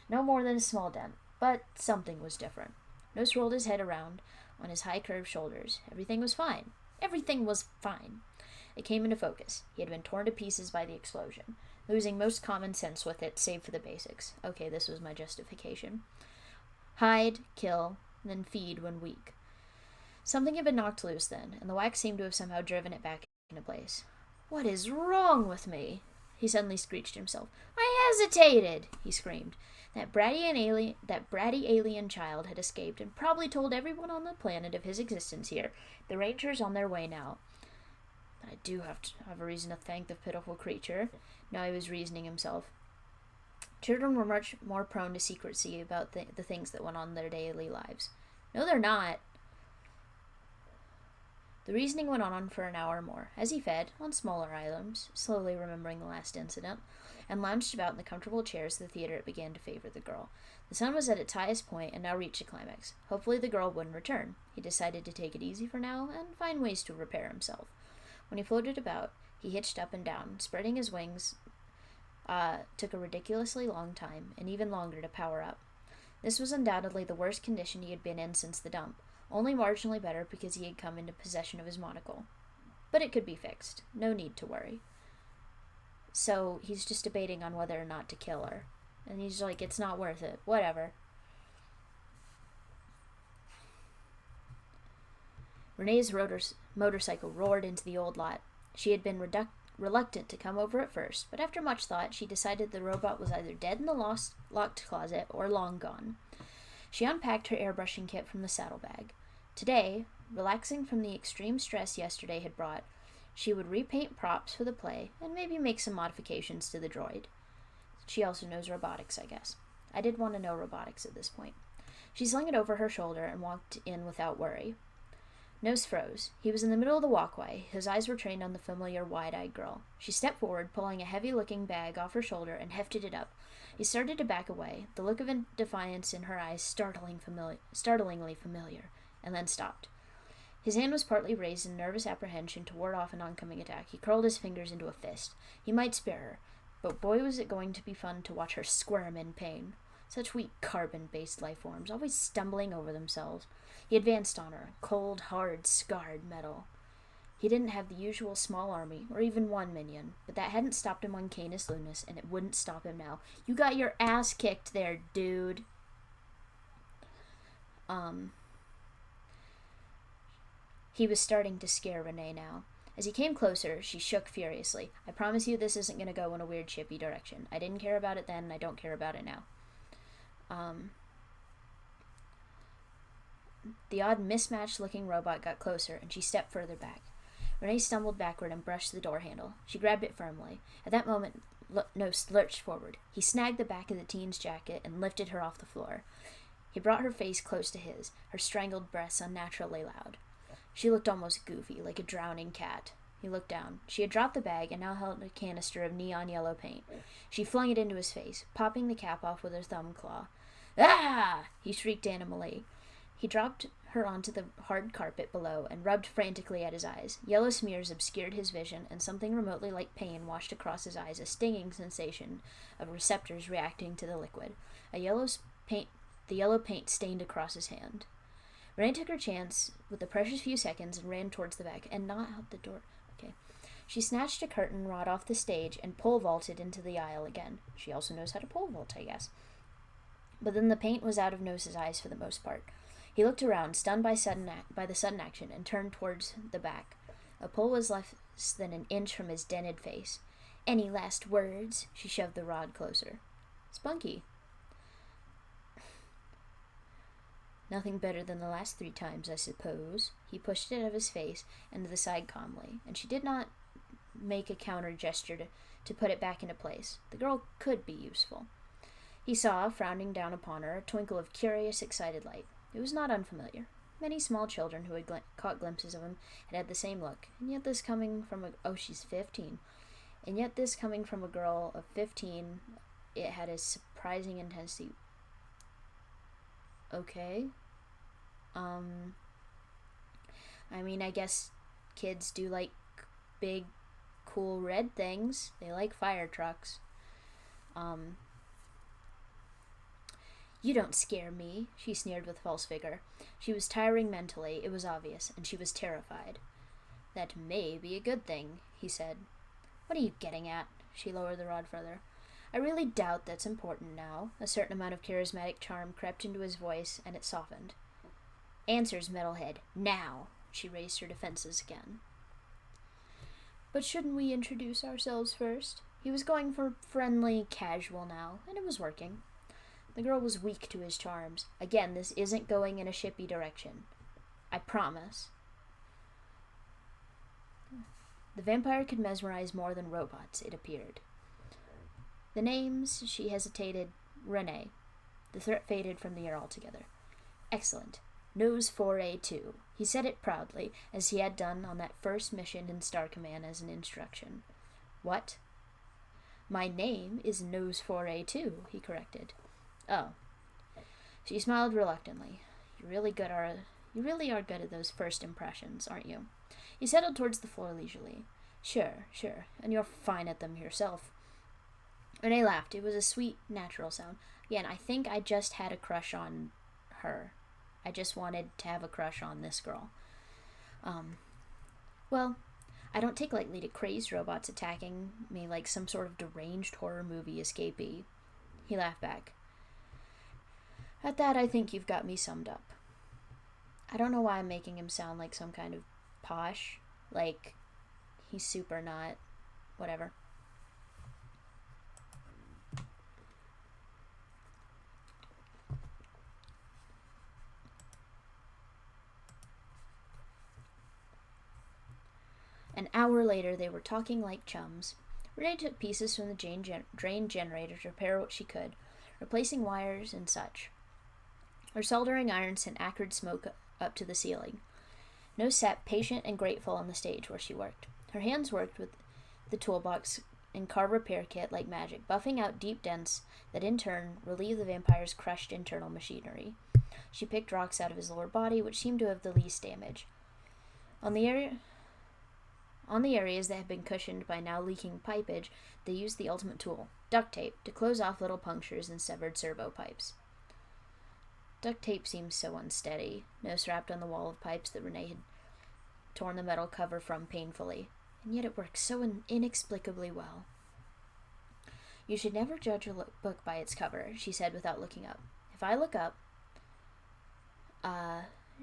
No more than a small dent, but something was different. Nose rolled his head around on his high curved shoulders. Everything was fine. Everything was fine. It came into focus. He had been torn to pieces by the explosion, losing most common sense with it, save for the basics. Okay, this was my justification. Hide, kill, then feed when weak. Something had been knocked loose then, and the wax seemed to have somehow driven it back into place. What is wrong with me? He suddenly screeched himself. I hesitated, he screamed. That bratty alien child had escaped and probably told everyone on the planet of his existence here. The Rangers on their way now. I do have to have a reason to thank the pitiful creature. Now he was reasoning himself. Children were much more prone to secrecy about the things that went on in their daily lives. No, they're not. The reasoning went on for an hour or more, as he fed, on smaller items, slowly remembering the last incident, and lounged about in the comfortable chairs of the theater. It began to favor the girl. The sun was at its highest point and now reached a climax. Hopefully the girl wouldn't return. He decided to take it easy for now and find ways to repair himself. When he floated about, he hitched up and down. Spreading his wings took a ridiculously long time, and even longer to power up. This was undoubtedly the worst condition he had been in since the dump, only marginally better because he had come into possession of his monocle. But it could be fixed. No need to worry. So he's just debating on whether or not to kill her. And he's like, it's not worth it. Whatever. Renee's motorcycle roared into the old lot. She had been reluctant to come over at first, but after much thought, she decided the robot was either dead in the locked closet or long gone. She unpacked her airbrushing kit from the saddlebag. Today, relaxing from the extreme stress yesterday had brought, she would repaint props for the play and maybe make some modifications to the droid. She also knows robotics, I guess. I did want to know robotics at this point. She slung it over her shoulder and walked in without worry. Nose froze. He was in the middle of the walkway. His eyes were trained on the familiar wide-eyed girl. She stepped forward, pulling a heavy-looking bag off her shoulder and hefted it up. He started to back away, the look of defiance in her eyes startlingly familiar, and then stopped. His hand was partly raised in nervous apprehension to ward off an oncoming attack. He curled his fingers into a fist. He might spare her, but boy was it going to be fun to watch her squirm in pain. Such weak carbon-based life forms, always stumbling over themselves. He advanced on her, cold, hard, scarred metal. He didn't have the usual small army, or even one minion, but that hadn't stopped him on Canis Lunis, and it wouldn't stop him now. You got your ass kicked there, dude. He was starting to scare Renee now. As he came closer, she shook furiously. I promise you this isn't going to go in a weird chippy direction. I didn't care about it then, and I don't care about it now. The odd mismatched-looking robot got closer, and she stepped further back. Renee stumbled backward and brushed the door handle. She grabbed it firmly. At that moment, Nose lurched forward. He snagged the back of the teen's jacket and lifted her off the floor. He brought her face close to his, her strangled breaths unnaturally loud. She looked almost goofy, like a drowning cat. He looked down. She had dropped the bag and now held a canister of neon yellow paint. She flung it into his face, popping the cap off with her thumb claw. Ah! He shrieked animally. He dropped her onto the hard carpet below and rubbed frantically at his eyes. Yellow smears obscured his vision, and something remotely like pain washed across his eyes, a stinging sensation of receptors reacting to the liquid. The yellow paint stained across his hand. Renee took her chance with the precious few seconds and ran towards the back, and not out the door. Okay. She snatched a curtain rod off the stage and pole vaulted into the aisle again. She also knows how to pole vault, I guess. But then the paint was out of Nose's eyes for the most part. He looked around, stunned by the sudden action, and turned towards the back. A pole was less than an inch from his dented face. Any last words? She shoved the rod closer. Spunky. Nothing better than the last 3 times, I suppose. He pushed it out of his face and to the side calmly, and she did not make a counter gesture to put it back into place. The girl could be useful. He saw, frowning down upon her, a twinkle of curious, excited light. It was not unfamiliar. Many small children who had caught glimpses of him had the same look, and yet this coming from she's 15. And yet this coming from a girl of 15, it had a surprising intensity. Okay. I mean, I guess kids do like big, cool red things. They like fire trucks. You don't scare me, she sneered with false vigor. She was tiring mentally, it was obvious, and she was terrified. That may be a good thing, he said. What are you getting at? She lowered the rod further. I really doubt that's important now. A certain amount of charismatic charm crept into his voice, and it softened. Answers, metalhead. Now! She raised her defenses again. But shouldn't we introduce ourselves first? He was going for friendly, casual now, and it was working. The girl was weak to his charms. Again, this isn't going in a shippy direction. I promise. The vampire could mesmerize more than robots, it appeared. The names, she hesitated, Renee. The threat faded from the air altogether. Excellent. Nose 4A2. He said it proudly, as he had done on that first mission in Star Command as an instruction. What? My name is Nose 4A2, he corrected. Oh. She smiled reluctantly. You really are good at those first impressions, aren't you? He settled towards the floor leisurely. Sure, and you're fine at them yourself. Renee laughed. It was a sweet, natural sound. Again, I think I just had a crush on her. I just wanted to have a crush on this girl. Well, I don't take lightly to crazed robots attacking me like some sort of deranged horror movie escapee. He laughed back. At that, I think you've got me summed up. I don't know why I'm making him sound like some kind of posh. Like, he's super not. Whatever. An hour later, they were talking like chums. Renee took pieces from the drain generator to repair what she could, replacing wires and such. Her soldering iron sent acrid smoke up to the ceiling. No sat patient and grateful on the stage where she worked. Her hands worked with the toolbox and car repair kit like magic, buffing out deep dents that in turn relieved the vampire's crushed internal machinery. She picked rocks out of his lower body, which seemed to have the least damage. On the areas that had been cushioned by now leaking pipage, they used the ultimate tool, duct tape, to close off little punctures and severed servo pipes. Duct tape seemed so unsteady, nose wrapped on the wall of pipes that Renee had torn the metal cover from painfully, and yet it worked so inexplicably well. You should never judge a book by its cover, she said without looking up. If I look up,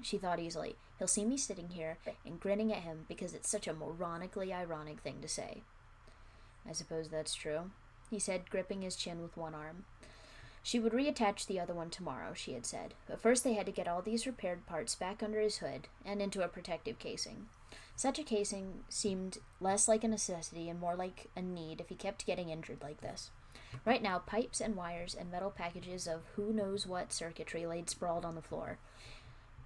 she thought easily, he'll see me sitting here and grinning at him because it's such a moronically ironic thing to say. I suppose that's true, he said, gripping his chin with one arm. She would reattach the other one tomorrow, she had said, but first they had to get all these repaired parts back under his hood and into a protective casing. Such a casing seemed less like a necessity and more like a need if he kept getting injured like this. Right now, pipes and wires and metal packages of who knows what circuitry laid sprawled on the floor,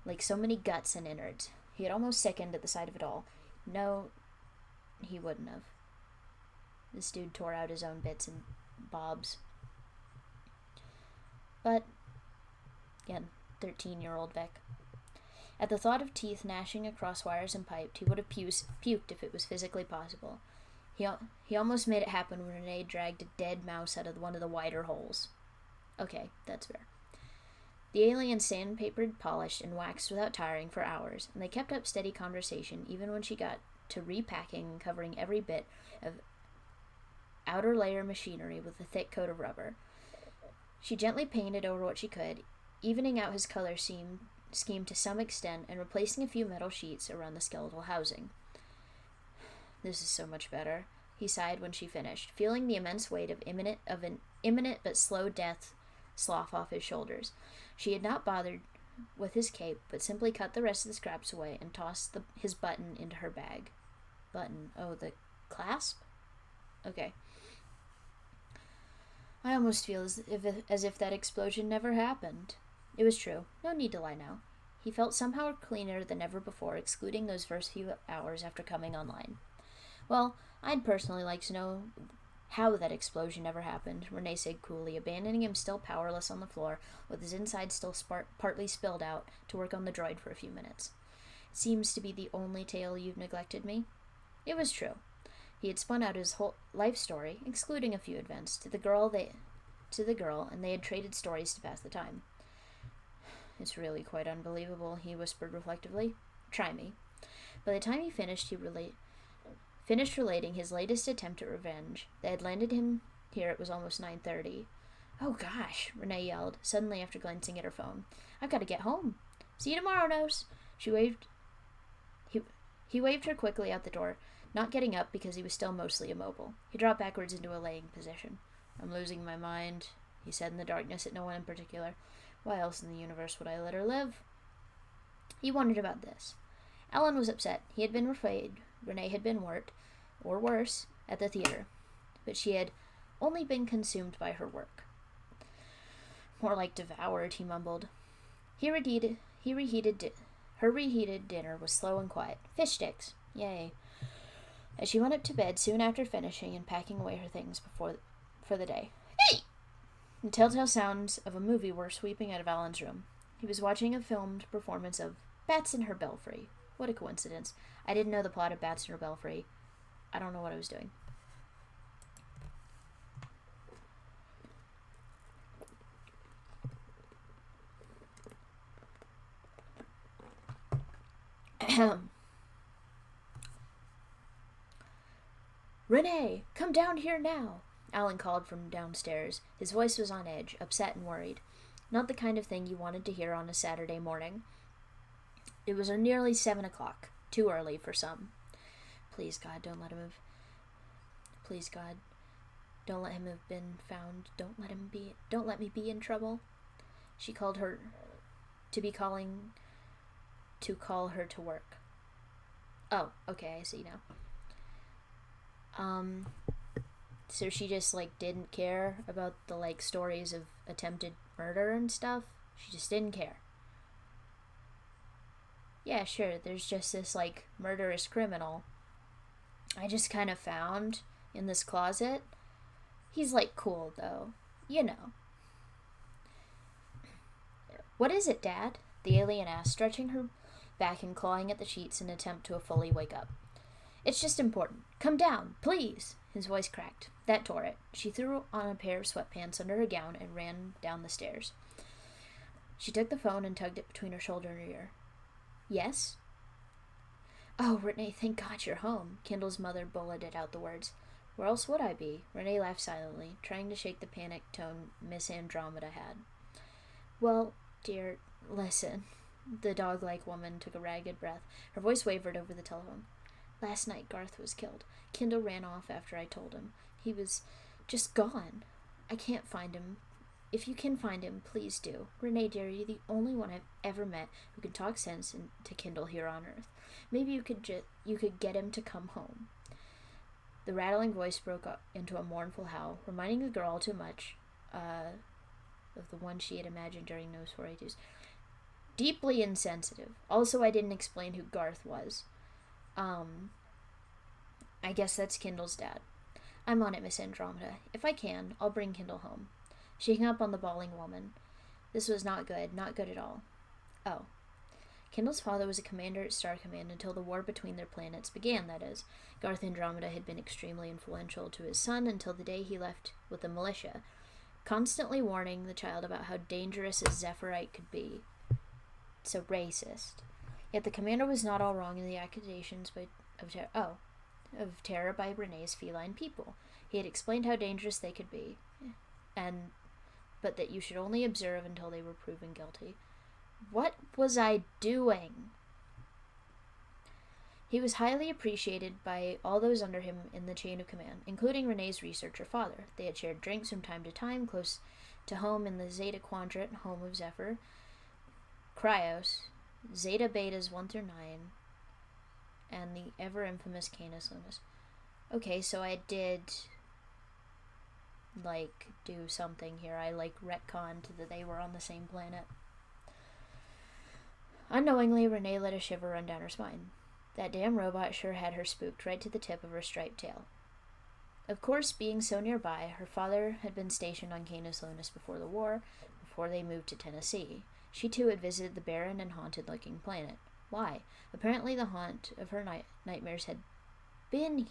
like so many guts and innards. He had almost sickened at the sight of it all. No, he wouldn't have. This dude tore out his own bits and bobs. But, again, 13-year-old Vic. At the thought of teeth gnashing across wires and pipes, he would have puked if it was physically possible. He almost made it happen when Renee dragged a dead mouse out of one of the wider holes. Okay, that's fair. The alien sandpapered, polished, and waxed without tiring for hours, and they kept up steady conversation even when she got to repacking and covering every bit of outer layer machinery with a thick coat of rubber. She gently painted over what she could, evening out his color scheme to some extent and replacing a few metal sheets around the skeletal housing. This is so much better, he sighed when she finished, feeling the immense weight of an imminent but slow death slough off his shoulders. She had not bothered with his cape, but simply cut the rest of the scraps away and tossed his button into her bag. Button? Oh, the clasp? Okay. I almost feel as if that explosion never happened. It was true. No need to lie now. He felt somehow cleaner than ever before, excluding those first few hours after coming online. Well, I'd personally like to know how that explosion never happened, Renee said coolly, abandoning him still powerless on the floor, with his inside still partly spilled out, to work on the droid for a few minutes. It seems to be the only tale you've neglected me. It was true. He had spun out his whole life story, excluding a few events, to the girl, and they had traded stories to pass the time. It's really quite unbelievable, he whispered reflectively. Try me. By the time he finished, finished relating his latest attempt at revenge. They had landed him here. It was almost 9:30. Oh gosh, Renee yelled, suddenly after glancing at her phone. I've got to get home. See you tomorrow, Nose. She waved. He waved her quickly out the door, not getting up because he was still mostly immobile. He dropped backwards into a laying position. I'm losing my mind, he said in the darkness at no one in particular. Why else in the universe would I let her live? He wondered about this. Ellen was upset. He had been afraid Renee had been or worse, at the theater, but she had only been consumed by her work. More like devoured, he mumbled. Her reheated dinner was slow and quiet. Fish sticks. Yay. As she went up to bed soon after finishing and packing away her things for the day. Hey! The telltale sounds of a movie were sweeping out of Alan's room. He was watching a filmed performance of Bats in Her Belfry. What a coincidence. I didn't know the plot of Bats in Her Belfry. I don't know what I was doing. "Renee, come down here now!" Alan called from downstairs. His voice was on edge, upset and worried. Not the kind of thing you wanted to hear on a Saturday morning. It was nearly 7 o'clock. Too early for some. Please, God, don't let him have... Please, God, don't let him have been found. Don't let me be in trouble. She called her to call her to work. Oh, okay, I see now. So she just, didn't care about the, stories of attempted murder and stuff? She just didn't care. Yeah, sure, there's just this, murderous criminal I just kind of found in this closet. He's, cool, though. You know. What is it, Dad? The alien asked, stretching her back and clawing at the sheets in an attempt to fully wake up. It's just important. Come down, please. His voice cracked. That tore it. She threw on a pair of sweatpants under her gown and ran down the stairs. She took the phone and tugged it between her shoulder and her ear. Yes? Oh, Renee, thank God you're home. Kendall's mother bulleted out the words. Where else would I be? Renee laughed silently, trying to shake the panicked tone Miss Andromeda had. Well, dear, listen. The dog-like woman took a ragged breath. Her voice wavered over the telephone. Last night Garth was killed. Kendall ran off after I told him. He was just gone. I can't find him. If you can find him, please do. Renee, dear, you're the only one I've ever met who can talk sense into Kendall here on Earth. Maybe you could get him to come home. The rattling voice broke up into a mournful howl, reminding the girl all too much of the one she had imagined during those 482s. Deeply insensitive. Also, I didn't explain who Garth was. I guess that's Kendall's dad. I'm on it, Miss Andromeda. If I can, I'll bring Kendall home. She hung up on the bawling woman. This was not good at all. Oh. Kendall's father was a commander at Star Command until the war between their planets began, that is. Garth Andromeda had been extremely influential to his son until the day he left with the militia, constantly warning the child about how dangerous a Zephyrite could be. So racist. Yet the commander was not all wrong in the accusations of terror by Renee's feline people. He had explained how dangerous they could be, but that you should only observe until they were proven guilty. What was I doing? He was highly appreciated by all those under him in the chain of command, including Renee's researcher father. They had shared drinks from time to time, close to home in the Zeta Quadrant, home of Zephyr, Cryos, Zeta Betas 1 through 9, and the ever-infamous Canis Lunius. Okay, so I did, do something here. I, retconned that they were on the same planet. Unknowingly, Renee let a shiver run down her spine. That damn robot sure had her spooked right to the tip of her striped tail. Of course, being so nearby, her father had been stationed on Canis Lunius before the war, before they moved to Tennessee. She, too, had visited the barren and haunted-looking planet. Why? Apparently the haunt of her nightmares had been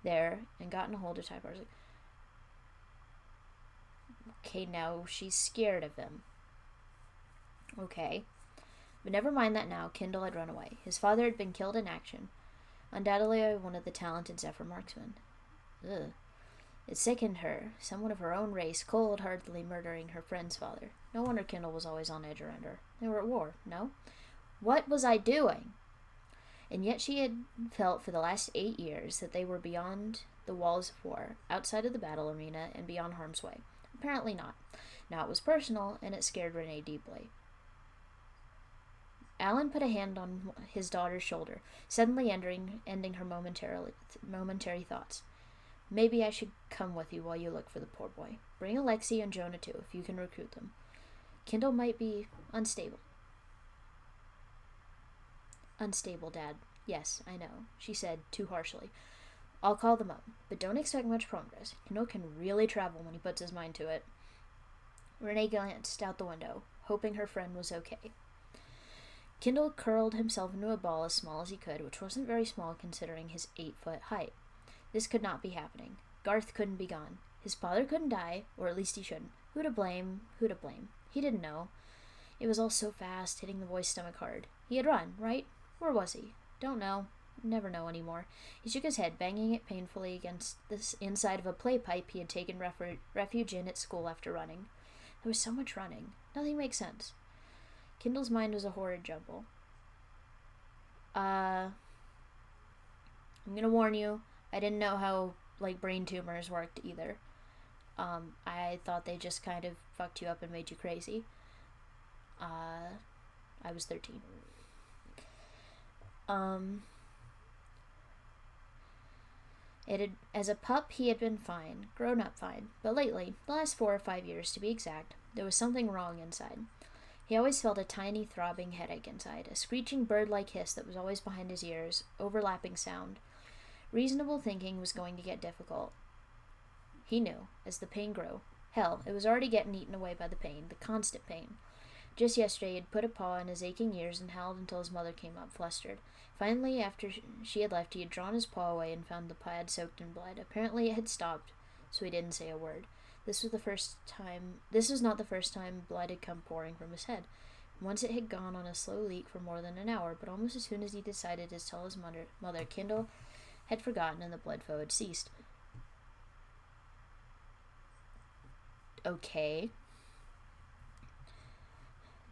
there, and gotten a hold of Type. Okay, now she's scared of him. Okay. But never mind that now. Kendall had run away. His father had been killed in action. Undoubtedly one of the talented Zephyr marksmen. Ugh. It sickened her. Someone of her own race cold-heartedly murdering her friend's father. No wonder Kendall was always on edge around her. They were at war, no? What was I doing? And yet she had felt for the last 8 years that they were beyond the walls of war, outside of the battle arena, and beyond harm's way. Apparently not. Now it was personal, and it scared Renee deeply. Alan put a hand on his daughter's shoulder, suddenly ending her momentary thoughts. Maybe I should come with you while you look for the poor boy. Bring Alexei and Jonah too, if you can recruit them. Kendall might be unstable. Unstable, Dad. Yes, I know, she said, too harshly. I'll call them up, but don't expect much progress. Kendall can really travel when he puts his mind to it. Renee glanced out the window, hoping her friend was okay. Kendall curled himself into a ball as small as he could, which wasn't very small considering his 8-foot height. This could not be happening. Garth couldn't be gone. His father couldn't die, or at least he shouldn't. Who to blame? Who to blame? He didn't know. It was all so fast, hitting the boy's stomach hard. He had run, right? Where was he? Don't know. Never know anymore. He shook his head, banging it painfully against the inside of a play pipe he had taken refuge in at school after running. There was so much running. Nothing makes sense. Kendall's mind was a horrid jumble. I'm gonna warn you, I didn't know how, brain tumors worked either. I thought they just kind of fucked you up and made you crazy. I was 13. As a pup, he had been fine, grown up fine, but lately, the last 4 or 5 years to be exact, there was something wrong inside. He always felt a tiny throbbing headache inside, a screeching bird-like hiss that was always behind his ears, overlapping sound. Reasonable thinking was going to get difficult. He knew, as the pain grew. Hell, it was already getting eaten away by the pain, the constant pain. Just yesterday he had put a paw in his aching ears and howled until his mother came up, flustered. Finally, after she had left, he had drawn his paw away and found the pad soaked in blood. Apparently it had stopped, so he didn't say a word. This was not the first time blood had come pouring from his head. Once it had gone on a slow leak for more than an hour, but almost as soon as he decided to tell his mother, Kendall had forgotten and the blood flow had ceased. Okay.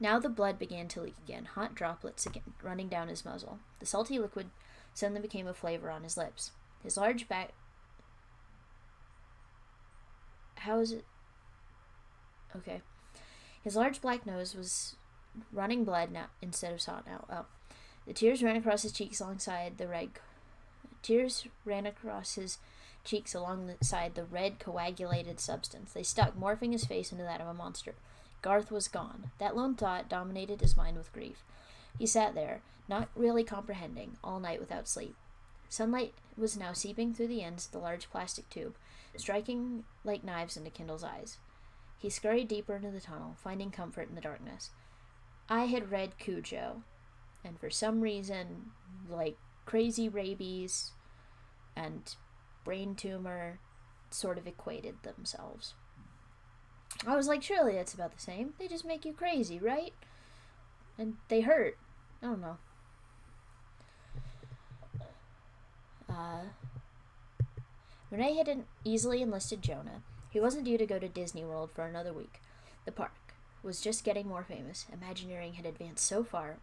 Now the blood began to leak again, hot droplets again running down his muzzle. The salty liquid suddenly became a flavor on his lips. His large back... How is it? Okay. His large black nose was running blood now instead of snot now. Oh. The tears ran across his cheeks alongside the red coagulated substance. They stuck, morphing his face into that of a monster. Garth was gone. That lone thought dominated his mind with grief. He sat there, not really comprehending, all night without sleep. Sunlight was now seeping through the ends of the large plastic tube, striking like knives into Kendall's eyes. He scurried deeper into the tunnel, finding comfort in the darkness. I had read Cujo, and for some reason, crazy rabies and brain tumor sort of equated themselves. I was like, surely that's about the same. They just make you crazy, right? And they hurt. I don't know. Renee had easily enlisted Jonah. He wasn't due to go to Disney World for another week. The park was just getting more famous. Imagineering had advanced so far.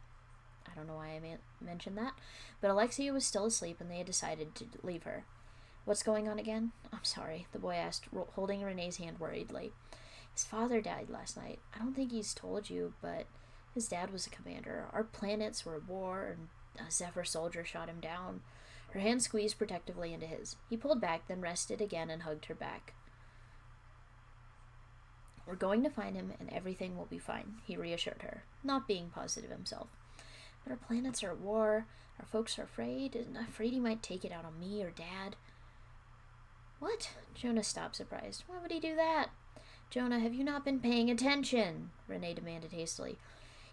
I don't know why I mentioned that. But Alexia was still asleep and they had decided to leave her. What's going on again? I'm sorry, the boy asked, holding Renee's hand worriedly. His father died last night. I don't think he's told you, but his dad was a commander. Our planets were at war, and a Zephyr soldier shot him down. Her hand squeezed protectively into his. He pulled back, then rested again and hugged her back. We're going to find him, and everything will be fine, he reassured her, not being positive himself. But our planets are at war. Our folks are afraid, and afraid he might take it out on me or Dad. What? Jonah stopped, surprised. Why would he do that? Jonah, have you not been paying attention? Renee demanded hastily.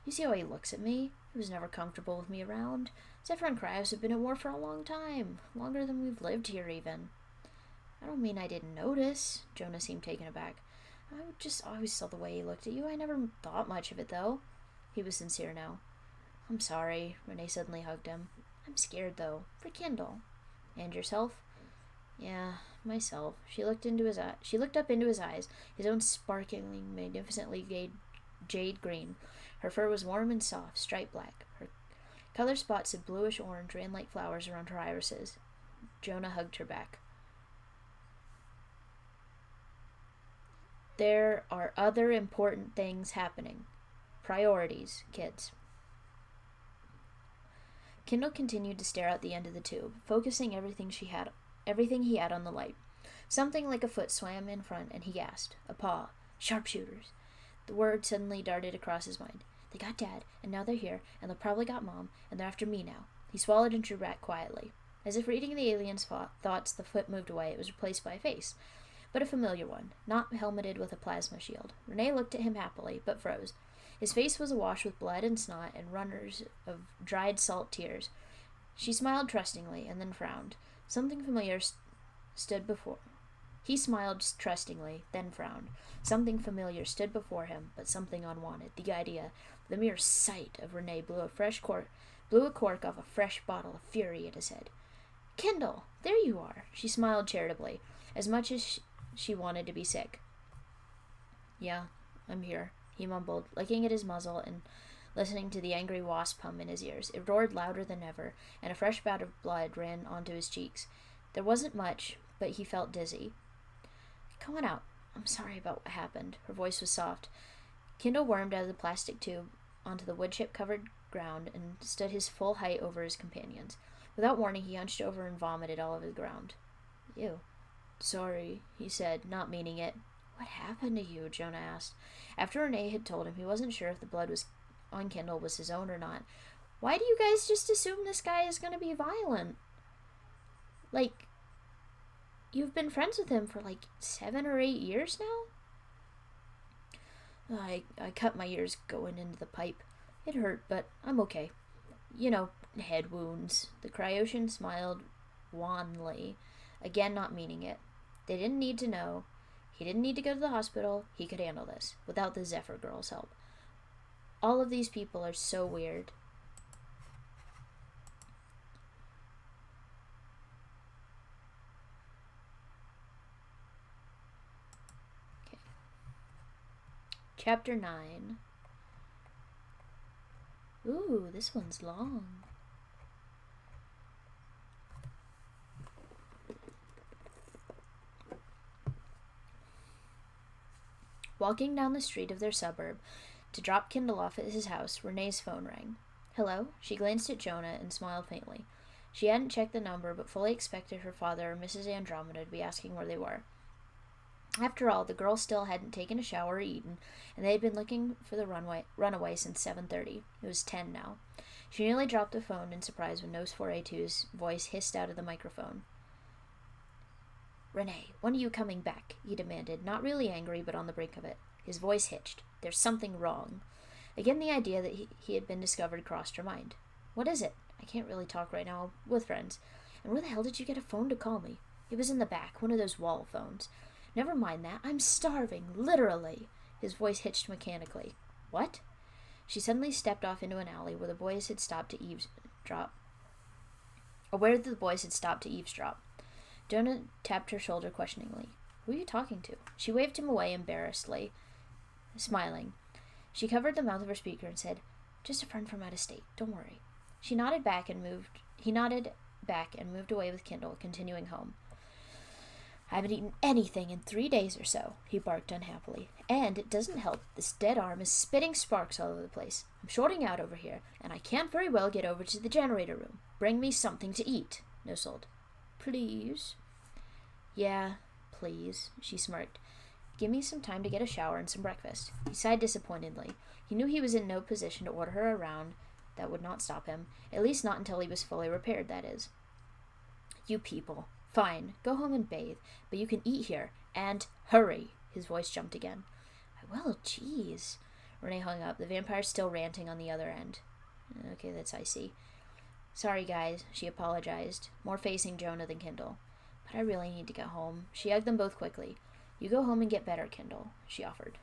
You see how he looks at me? He was never comfortable with me around. Zephyr and Kryos have been at war for a long time. Longer than we've lived here, even. I don't mean I didn't notice. Jonah seemed taken aback. I just always saw the way he looked at you. I never thought much of it, though. He was sincere now. I'm sorry. Renee suddenly hugged him. I'm scared, though. For Kendall. And yourself? Yeah, myself. She looked up into his eyes, his own sparkling, magnificently jade green. Her fur was warm and soft, striped black. Her color spots of bluish-orange ran like flowers around her irises. Jonah hugged her back. There are other important things happening. Priorities, kids. Kendall continued to stare out the end of the tube, focusing everything he had on the light. Something like a foot swam in front, and he gasped. A paw. Sharpshooters. The word suddenly darted across his mind. They got Dad, and now they're here, and they'll probably got Mom, and they're after me now. He swallowed and drew back quietly. As if reading the alien's thoughts, the foot moved away. It was replaced by a face, but a familiar one, not helmeted with a plasma shield. Renee looked at him happily, but froze. His face was awash with blood and snot and runners of dried salt tears. She smiled trustingly, and then frowned. Something familiar stood before. He smiled trustingly, then frowned. Something familiar stood before him, but something unwanted. The idea, the mere sight of Renee blew a fresh blew a cork off a fresh bottle of fury at his head. "Kendall, there you are." She smiled charitably, as much as she wanted to be sick. "Yeah, I'm here," he mumbled, licking at his muzzle and listening to the angry wasp hum in his ears. It roared louder than ever, and a fresh bout of blood ran onto his cheeks. There wasn't much, but he felt dizzy. "Come on out. I'm sorry about what happened." Her voice was soft. Kendall wormed out of the plastic tube onto the wood-chip-covered ground and stood his full height over his companions. Without warning, he hunched over and vomited all over the ground. "Ew." "Sorry," he said, not meaning it. "What happened to you?" Jonah asked. After Renee had told him he wasn't sure if the blood was on Kendall was his own or not. "Why do you guys just assume this guy is going to be violent? Like, you've been friends with him for 7 or 8 years now?" I cut my ears going into the pipe. It hurt, but I'm okay. Head wounds." The Cryosian smiled wanly, again not meaning it. They didn't need to know. He didn't need to go to the hospital. He could handle this, without the Zephyr girl's help. All of these people are so weird. Okay. Chapter 9. Ooh, this one's long. Walking down the street of their suburb to drop Kendall off at his house, Renee's phone rang. "Hello?" She glanced at Jonah and smiled faintly. She hadn't checked the number, but fully expected her father or Mrs. Andromeda to be asking where they were. After all, the girl still hadn't taken a shower or eaten, and they had been looking for the runaway since 7:30. It was 10 now. She nearly dropped the phone in surprise when Nose 4A2's voice hissed out of the microphone. "Renee, when are you coming back?" he demanded, not really angry, but on the brink of it. His voice hitched. There's something wrong. Again, the idea that he had been discovered crossed her mind. "What is it? I can't really talk right now. With friends. And where the hell did you get a phone to call me?" "It was in the back, one of those wall phones." "Never mind that. I'm starving, literally." His voice hitched mechanically. "What?" She suddenly stepped off into an alley where the boys had stopped to eavesdrop. Jonah tapped her shoulder questioningly. "Who are you talking to?" She waved him away embarrassedly, smiling. She covered the mouth of her speaker and said, "Just a friend from out of state. Don't worry." He nodded back and moved away with Kendall, continuing home. "I haven't eaten anything in 3 days or so," he barked unhappily. "And it doesn't help. This dead arm is spitting sparks all over the place. I'm shorting out over here, and I can't very well get over to the generator room. Bring me something to eat." No sold. "Please?" "Yeah, please," she smirked. "Give me some time to get a shower and some breakfast." He sighed disappointedly. He knew he was in no position to order her around. That would not stop him. At least not until he was fully repaired, that is. "You people. Fine, go home and bathe. But you can eat here. And hurry." His voice jumped again. "I will, jeez." Renee hung up, the vampire still ranting on the other end. "Okay, that's icy." "Sorry, guys," she apologized, more facing Jonah than Kendall. "But I really need to get home." She hugged them both quickly. "You go home and get better, Kendall," she offered.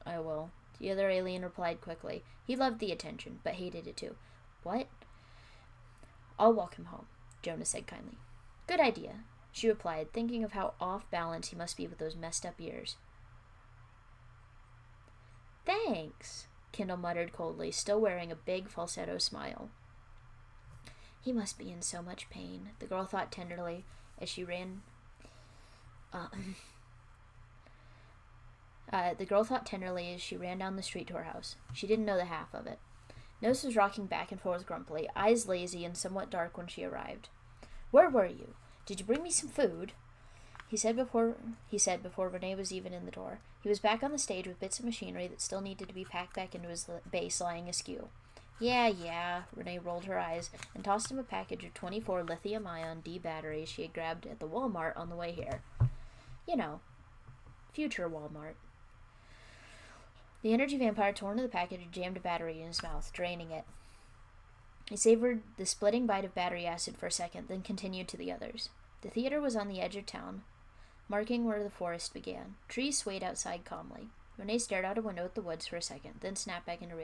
"I will." The other alien replied quickly. He loved the attention, but hated it too. "What?" "I'll walk him home," Jonah said kindly. "Good idea," she replied, thinking of how off balance he must be with those messed up ears. "Thanks," Kendall muttered coldly, still wearing a big falsetto smile. "He must be in so much pain," the girl thought tenderly as she ran down the street to her house. She didn't know the half of it. Nose was rocking back and forth grumpily, eyes lazy and somewhat dark when she arrived. "Where were you? Did you bring me some food?" He said before Renee was even in the door. He was back on the stage with bits of machinery that still needed to be packed back into his base lying askew. Yeah, Renee rolled her eyes and tossed him a package of 24 lithium-ion D batteries she had grabbed at the Walmart on the way here. Future Walmart. The energy vampire tore into the package and jammed a battery in his mouth, draining it. He savored the splitting bite of battery acid for a second, then continued to the others. The theater was on the edge of town, marking where the forest began. Trees swayed outside calmly. Renee stared out a window at the woods for a second, then snapped back into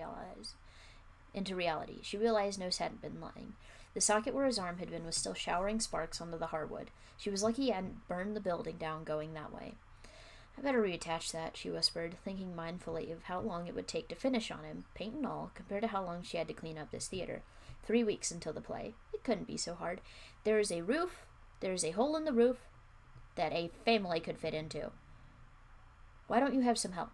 into reality. She realized Nose hadn't been lying. The socket where his arm had been was still showering sparks onto the hardwood. She was lucky he hadn't burned the building down going that way. I better reattach that, she whispered, thinking mindfully of how long it would take to finish on him, paint and all, compared to how long she had to clean up this theater. 3 weeks until the play. It couldn't be so hard. There is a roof, there is a hole in the roof that a family could fit into. Why don't you have some help?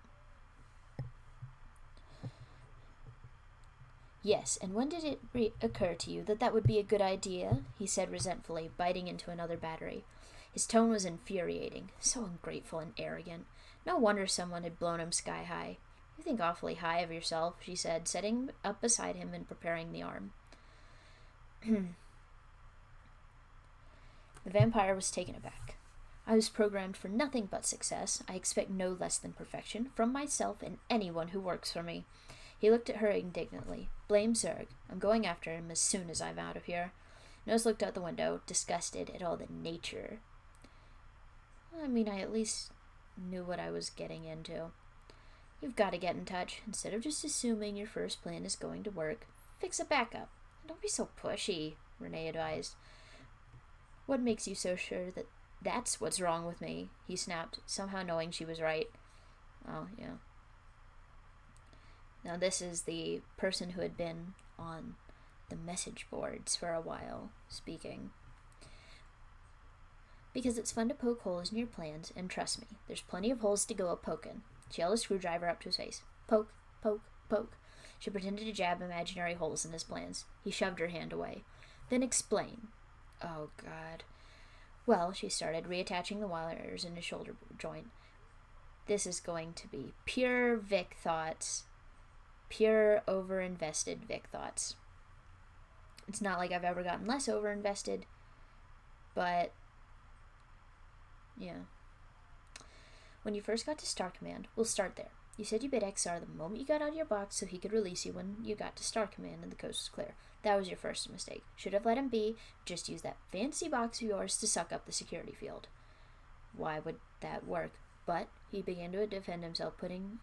Yes, and when did it occur to you that that would be a good idea? He said resentfully, biting into another battery. His tone was infuriating, so ungrateful and arrogant. No wonder someone had blown him sky high. You think awfully high of yourself, she said, setting up beside him and preparing the arm. The vampire was taken aback. I was programmed for nothing but success. I expect no less than perfection from myself and anyone who works for me. He looked at her indignantly. Blame Zurg. I'm going after him as soon as I'm out of here. Nose looked out the window, disgusted at all the nature. I mean, I at least knew what I was getting into. You've got to get in touch. Instead of just assuming your first plan is going to work, fix a backup. Don't be so pushy, Renee advised. What makes you so sure that that's what's wrong with me? He snapped, somehow knowing she was right. Oh, yeah. Now this is the person who had been on the message boards for a while, speaking. Because it's fun to poke holes in your plans, and trust me, there's plenty of holes to go a pokin'. She held a screwdriver up to his face. Poke, poke, poke. She pretended to jab imaginary holes in his plans. He shoved her hand away. Then explain. Oh, God. Well, she started, reattaching the wires in his shoulder joint. This is going to be pure Vic thoughts. Pure over-invested Vic thoughts. It's not like I've ever gotten less over-invested, but yeah. When you first got to Star Command, we'll start there. You said you bit XR the moment you got out of your box so he could release you when you got to Star Command and the coast was clear. That was your first mistake. Should have let him be. Just use that fancy box of yours to suck up the security field. Why would that work? But he began to defend himself, putting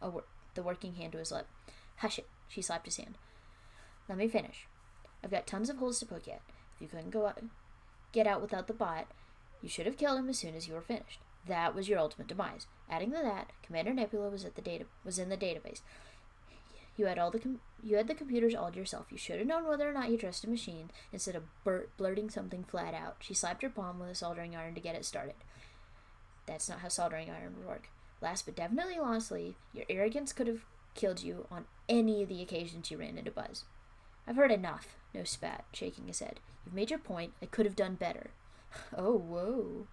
the working hand to his lip. Hush it, she slapped his hand. Let me finish. I've got tons of holes to poke yet. If you couldn't get out without the bot, you should have killed him as soon as you were finished. That was your ultimate demise. Adding to that, Commander Nebula was in the database. You had the computers all to yourself. You should have known whether or not you trusted a machine instead of blurting something flat out. She slapped her palm with a soldering iron to get it started. That's not how soldering iron would work. Last but definitely lastly, your arrogance could have killed you on any of the occasions you ran into Buzz. I've heard enough, No spat, shaking his head. You've made your point. I could have done better. Oh, whoa.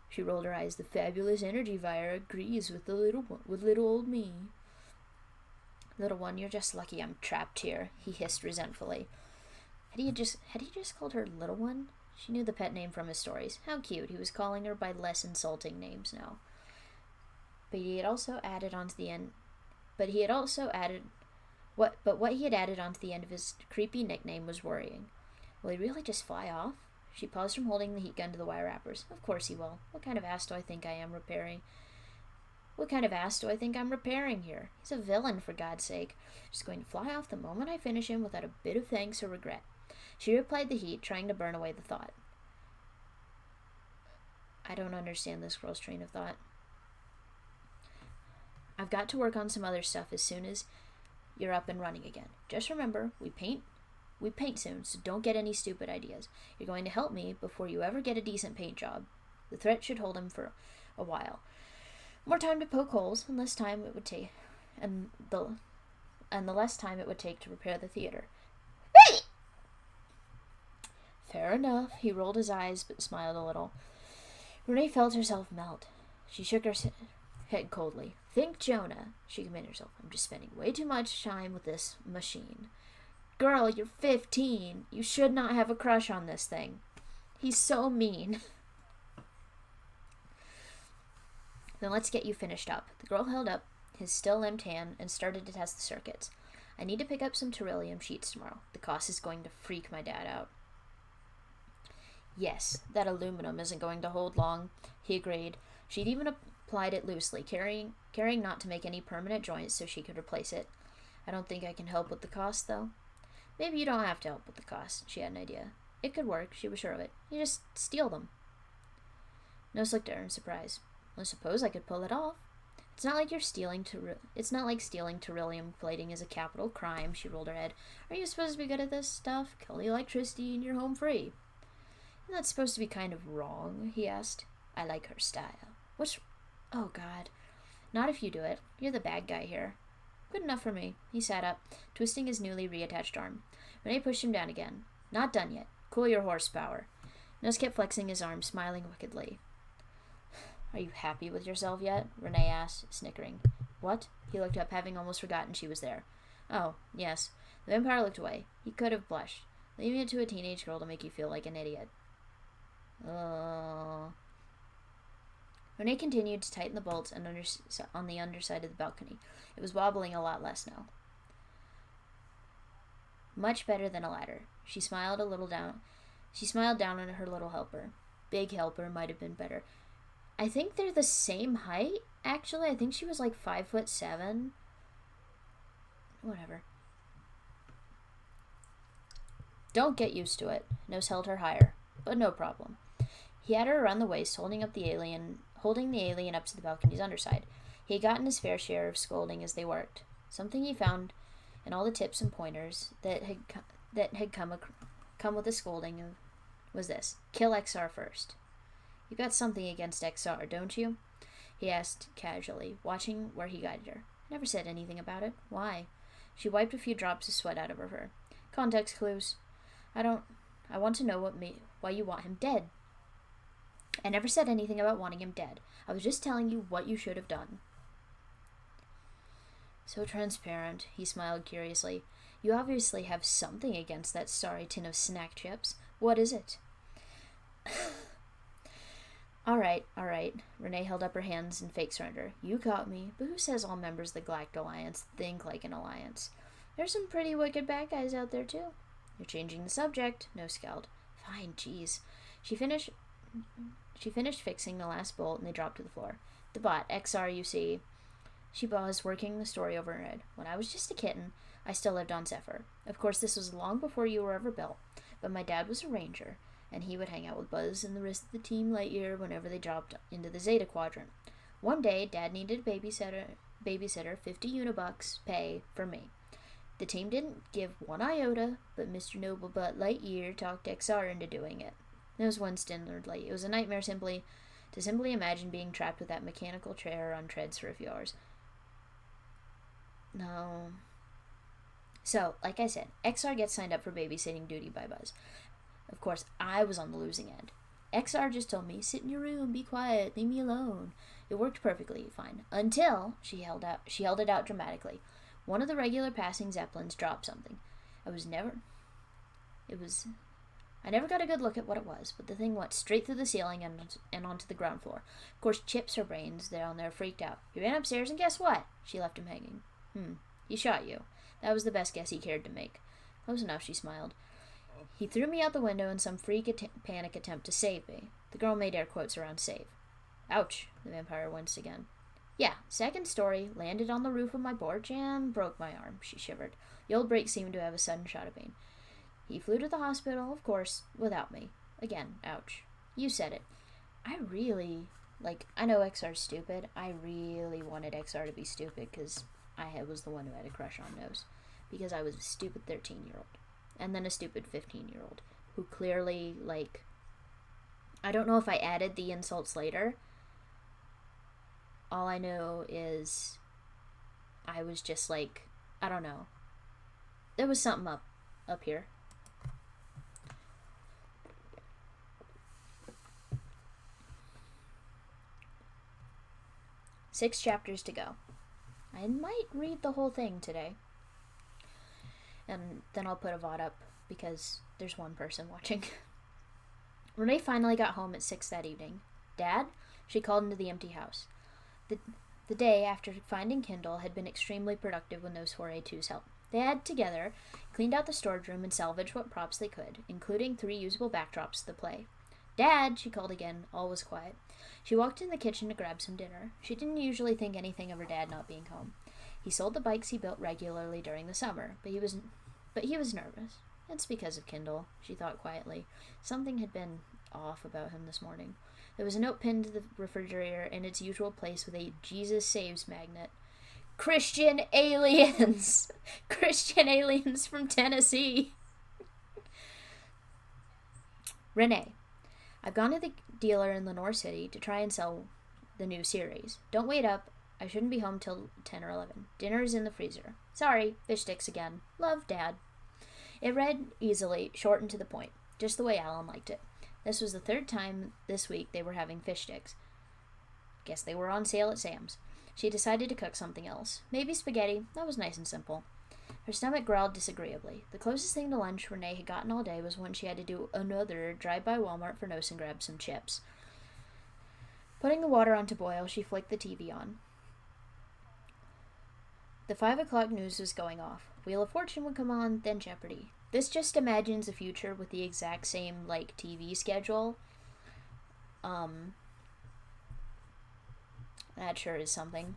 She rolled her eyes. The fabulous energy Vira agrees with little old me. Little one, you're just lucky I'm trapped here, he hissed resentfully. Had he just called her Little One? She knew the pet name from his stories. How cute. He was calling her by less insulting names now. But what he had added onto the end of his creepy nickname was worrying. Will he really just fly off? She paused from holding the heat gun to the wire wrappers. Of course he will. What kind of ass do I think I'm repairing here? He's a villain, for God's sake. Just going to fly off the moment I finish him without a bit of thanks or regret. She reapplied the heat, trying to burn away the thought. I don't understand this girl's train of thought. I've got to work on some other stuff as soon as you're up and running again. Just remember, we paint soon, so don't get any stupid ideas. You're going to help me before you ever get a decent paint job. The threat should hold him for a while. More time to poke holes, and less time it would take, and the less time it would take to repair the theater. Fair enough. He rolled his eyes but smiled a little. Renee felt herself melt. She shook her head coldly. Think Jonah, she commended herself. I'm just spending way too much time with this machine. Girl, you're 15. You should not have a crush on this thing. He's so mean. Then let's get you finished up. The girl held up his still-limbed hand and started to test the circuits. I need to pick up some beryllium sheets tomorrow. The cost is going to freak my dad out. Yes, that aluminum isn't going to hold long, he agreed. She'd even applied it loosely, caring not to make any permanent joints so she could replace it. I don't think I can help with the cost, though. Maybe you don't have to help with the cost. She had an idea. It could work, she was sure of it. You just steal them. Nose looked at her in surprise. I suppose I could pull it off. It's not like stealing beryllium plating is a capital crime, she rolled her head. Are you supposed to be good at this stuff? Kill the electricity and you're home free. Isn't that supposed to be kind of wrong? He asked. I like her style. Oh, God. Not if you do it. You're the bad guy here. Good enough for me. He sat up, twisting his newly reattached arm. Renee pushed him down again. Not done yet. Cool your horsepower. Nose kept flexing his arm, smiling wickedly. Are you happy with yourself yet? Renee asked, snickering. What? He looked up, having almost forgotten she was there. Oh, yes. The vampire looked away. He could have blushed. Leaving it to a teenage girl to make you feel like an idiot. Renee continued to tighten the bolts on the underside of the balcony. It was wobbling a lot less now. Much better than a ladder. She smiled down on her little helper. Big helper might have been better. I think they're the same height, actually. I think she was like 5'7". Whatever. Don't get used to it. Nose held her higher, but no problem. He had her around the waist, holding the alien up to the balcony's underside. He had gotten his fair share of scolding as they worked. Something he found in all the tips and pointers that had come with the scolding was this: kill XR first. You got something against XR, don't you? He asked casually, watching where he guided her. Never said anything about it. Why? She wiped a few drops of sweat out of her hair. Context clues. I want to know why you want him dead. I never said anything about wanting him dead. I was just telling you what you should have done. So transparent, he smiled curiously. You obviously have something against that sorry tin of snack chips. What is it? All right. Renee held up her hands in fake surrender. You got me, but who says all members of the Galactic Alliance think like an alliance? There's some pretty wicked bad guys out there, too. You're changing the subject, No scowled. Fine, jeez. She finished fixing the last bolt, and they dropped to the floor. The bot, XR, you see. She paused, working the story over her head. When I was just a kitten, I still lived on Zephyr. Of course, this was long before you were ever built, but my dad was a ranger, and he would hang out with Buzz and the rest of the team Lightyear whenever they dropped into the Zeta Quadrant. One day, Dad needed a babysitter, 50 unibucks pay for me. The team didn't give one iota, but Mr. Noble-Butt Lightyear talked XR into doing it. It was Winston Lordley. It was a nightmare to simply imagine being trapped with that mechanical chair on treads for a few hours. No. So, like I said, XR gets signed up for babysitting duty by Buzz. Of course, I was on the losing end. XR just told me, sit in your room, be quiet, leave me alone. It worked perfectly fine. Until she held it out dramatically. One of the regular passing Zeppelins dropped something. I never got a good look at what it was, but the thing went straight through the ceiling and onto the ground floor. Of course, Chips, her brains down there, freaked out. He ran upstairs, and guess what? She left him hanging. He shot you. That was the best guess he cared to make. Close enough, she smiled. He threw me out the window in some panic attempt to save me. The girl made air quotes around save. Ouch, the vampire winced again. Yeah, second story, landed on the roof of my porch and broke my arm, she shivered. The old break seemed to have a sudden shot of pain. He flew to the hospital, of course, without me. Again, ouch. You said it. I know XR's stupid. I really wanted XR to be stupid because I was the one who had a crush on Nose. Because I was a stupid 13-year-old. And then a stupid 15-year-old. Who clearly, I don't know if I added the insults later. All I know is I was just I don't know. There was something up here. Six chapters to go. I might read the whole thing today. And then I'll put a VOD up because there's one person watching. Renee finally got home at 6 that evening. Dad? She called into the empty house. The day after finding Kindle had been extremely productive with those 4A2's help. They had together cleaned out the storage room and salvaged what props they could, including 3 usable backdrops to the play. Dad, she called again. All was quiet. She walked in the kitchen to grab some dinner. She didn't usually think anything of her dad not being home. He sold the bikes he built regularly during the summer, but he was nervous. It's because of Kindle, she thought quietly. Something had been off about him this morning. There was a note pinned to the refrigerator in its usual place with a Jesus Saves magnet. Christian aliens! Christian aliens from Tennessee! Renee, I've gone to the dealer in Lenore City to try and sell the new series. Don't wait up. I shouldn't be home till 10 or 11. Dinner is in the freezer. Sorry, fish sticks again. Love, Dad. It read easily, short and to the point, just the way Alan liked it. This was the third time this week they were having fish sticks. Guess they were on sale at Sam's. She decided to cook something else. Maybe spaghetti. That was nice and simple. Her stomach growled disagreeably. The closest thing to lunch Renee had gotten all day was when she had to do another drive-by Walmart for Nose and grab some chips. Putting the water on to boil, she flicked the TV on. The 5 o'clock news was going off. Wheel of Fortune would come on, then Jeopardy. This just imagines a future with the exact same, TV schedule. That sure is something.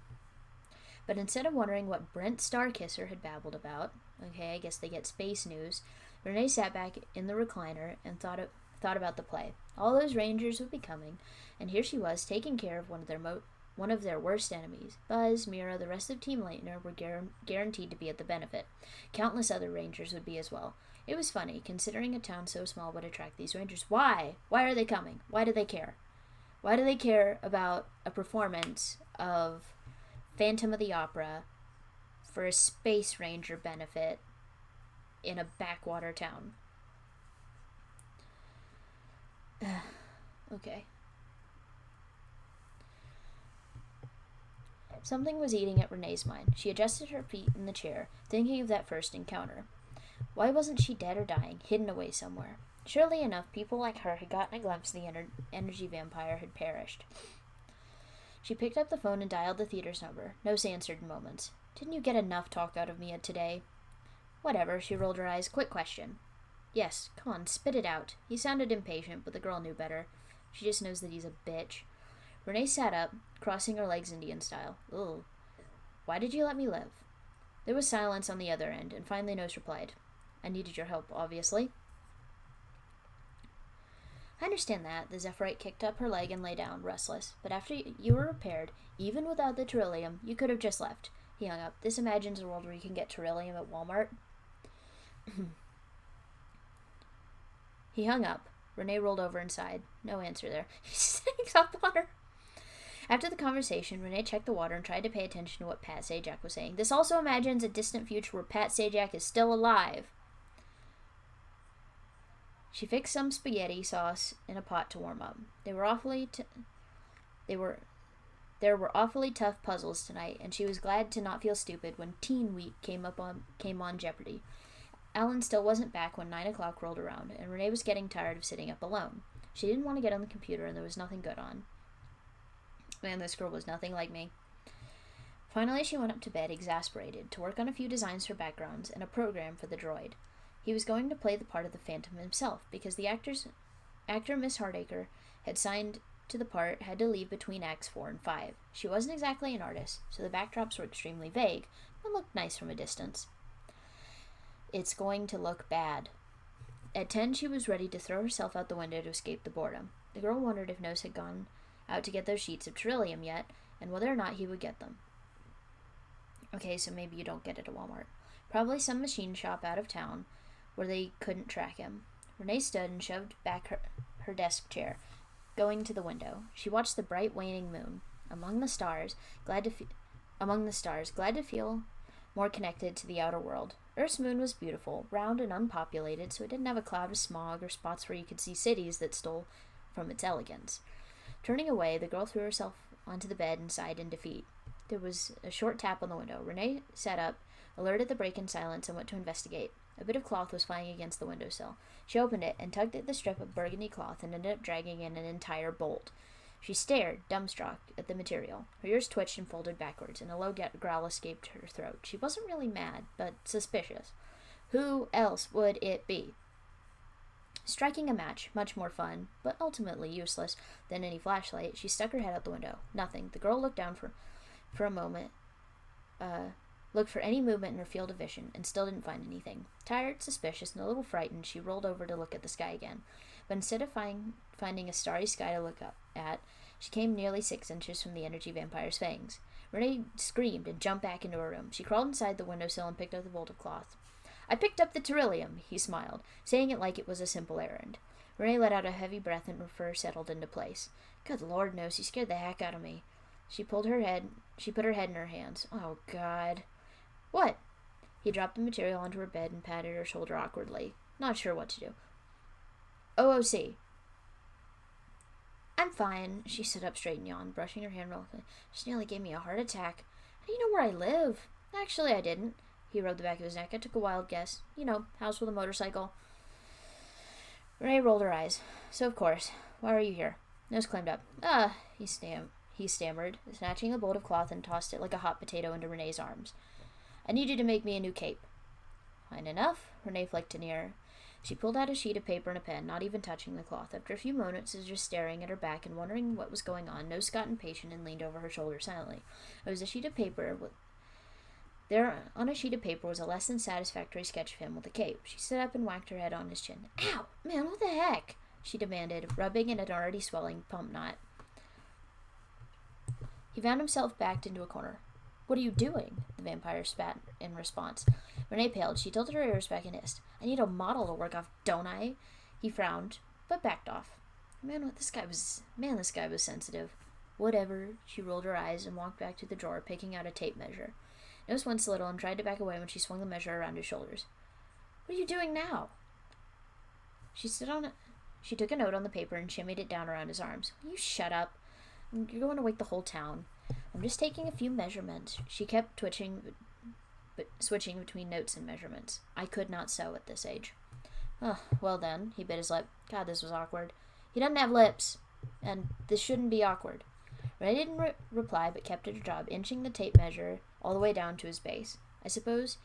But instead of wondering what Brent Starkisser had babbled about, okay, I guess they get space news, Renee sat back in the recliner and thought about the play. All those Rangers would be coming, and here she was taking care of one of their worst enemies. Buzz, Mira, the rest of Team Lightyear were guaranteed to be at the benefit. Countless other Rangers would be as well. It was funny, considering a town so small would attract these Rangers. Why? Why are they coming? Why do they care? Why do they care about a performance of Phantom of the Opera for a Space Ranger benefit in a backwater town? Okay. Something was eating at Renee's mind. She adjusted her feet in the chair, thinking of that first encounter. Why wasn't she dead or dying, hidden away somewhere? Surely enough, people like her had gotten a glimpse the energy vampire had perished. She picked up the phone and dialed the theater's number. Nose answered in moments. Didn't you get enough talk out of me today? Whatever, she rolled her eyes. Quick question. Yes, come on, spit it out. He sounded impatient, but the girl knew better. She just knows that he's a bitch. Renee sat up, crossing her legs Indian style. Ugh. Why did you let me live? There was silence on the other end, and finally Nose replied. I needed your help, obviously. I understand that. The Zephyrite kicked up her leg and lay down, restless. But after you were repaired, even without the Terrillium, you could have just left. He hung up. This imagines a world where you can get Terrillium at Walmart. He hung up. Renee rolled over and sighed. No answer there. He sings up on her. After the conversation, Renee checked the water and tried to pay attention to what Pat Sajak was saying. This also imagines a distant future where Pat Sajak is still alive. She fixed some spaghetti sauce in a pot to warm up. There were awfully tough puzzles tonight, and she was glad to not feel stupid when Teen Week came on Jeopardy. Alan still wasn't back when 9 o'clock rolled around, and Renee was getting tired of sitting up alone. She didn't want to get on the computer, and there was nothing good on. Man, this girl was nothing like me. Finally, she went up to bed, exasperated, to work on a few designs for backgrounds and a program for the droid. He was going to play the part of the Phantom himself, because the actor Miss Hardacre had signed to the part had to leave between Acts 4 and 5. She wasn't exactly an artist, so the backdrops were extremely vague, but looked nice from a distance. It's going to look bad. At 10, she was ready to throw herself out the window to escape the boredom. The girl wondered if Nose had gone out to get those sheets of Terrillium yet, and whether or not he would get them. Okay, so maybe you don't get it at Walmart. Probably some machine shop out of town, where they couldn't track him. Renee stood and shoved back her desk chair, going to the window. She watched the bright waning moon. Among the stars, glad to feel more connected to the outer world. Earth's moon was beautiful, round and unpopulated, so it didn't have a cloud of smog or spots where you could see cities that stole from its elegance. Turning away, the girl threw herself onto the bed and sighed in defeat. There was a short tap on the window. Renee sat up, alerted the break in silence, and went to investigate. A bit of cloth was flying against the windowsill. She opened it and tugged at the strip of burgundy cloth and ended up dragging in an entire bolt. She stared, dumbstruck, at the material. Her ears twitched and folded backwards, and a low growl escaped her throat. She wasn't really mad, but suspicious. Who else would it be? Striking a match, much more fun, but ultimately useless than any flashlight, she stuck her head out the window. Nothing. The girl looked down for a moment, looked for any movement in her field of vision, and still didn't find anything. Tired, suspicious, and a little frightened, she rolled over to look at the sky again. But instead of finding a starry sky to look up at, she came nearly 6 inches from the energy vampire's fangs. Renee screamed and jumped back into her room. She crawled inside the windowsill and picked up the bolt of cloth. "I picked up the beryllium," he smiled, saying it like it was a simple errand. Renee let out a heavy breath and her fur settled into place. "Good Lord knows, he scared the heck out of me." She put her head in her hands. "Oh, God." "What?" He dropped the material onto her bed and patted her shoulder awkwardly, not sure what to do. "OOC." "I'm fine." She stood up straight and yawned, brushing her hand reluctantly. "Just nearly gave me a heart attack." "How do you know where I live?" "Actually, I didn't." He rubbed the back of his neck. "I took a wild guess. House with a motorcycle." Renee rolled her eyes. "So, of course. Why are you here?" Nose climbed up. He stammered, snatching a bolt of cloth and tossed it like a hot potato into Renee's arms. "I need you to make me a new cape." "Fine enough." Renee flicked an ear. She pulled out a sheet of paper and a pen, not even touching the cloth. After a few moments of just staring at her back and wondering what was going on, Nose got impatient and leaned over her shoulder silently. There was a sheet of paper There on a sheet of paper was a less than satisfactory sketch of him with a cape. She stood up and whacked her head on his chin. "Ow! Man, what the heck?" she demanded, rubbing at an already swelling pump knot. He found himself backed into a corner. "What are you doing?" the vampire spat in response. Renee paled. She tilted her ears back and hissed. "I need a model to work off, don't I?" He frowned, but backed off. This guy was sensitive. "Whatever." She rolled her eyes and walked back to the drawer, picking out a tape measure. Nose winced a little and tried to back away when she swung the measure around his shoulders. "What are you doing now?" She took a note on the paper and shimmied it down around his arms. "Will you shut up? You're going to wake the whole town." "I'm just taking a few measurements." She kept switching between notes and measurements. "I could not sew at this age." "Oh, well then." He bit his lip. God, this was awkward. "He doesn't have lips, and this shouldn't be awkward." Renee didn't reply, but kept at her job, inching the tape measure all the way down to his base. "I suppose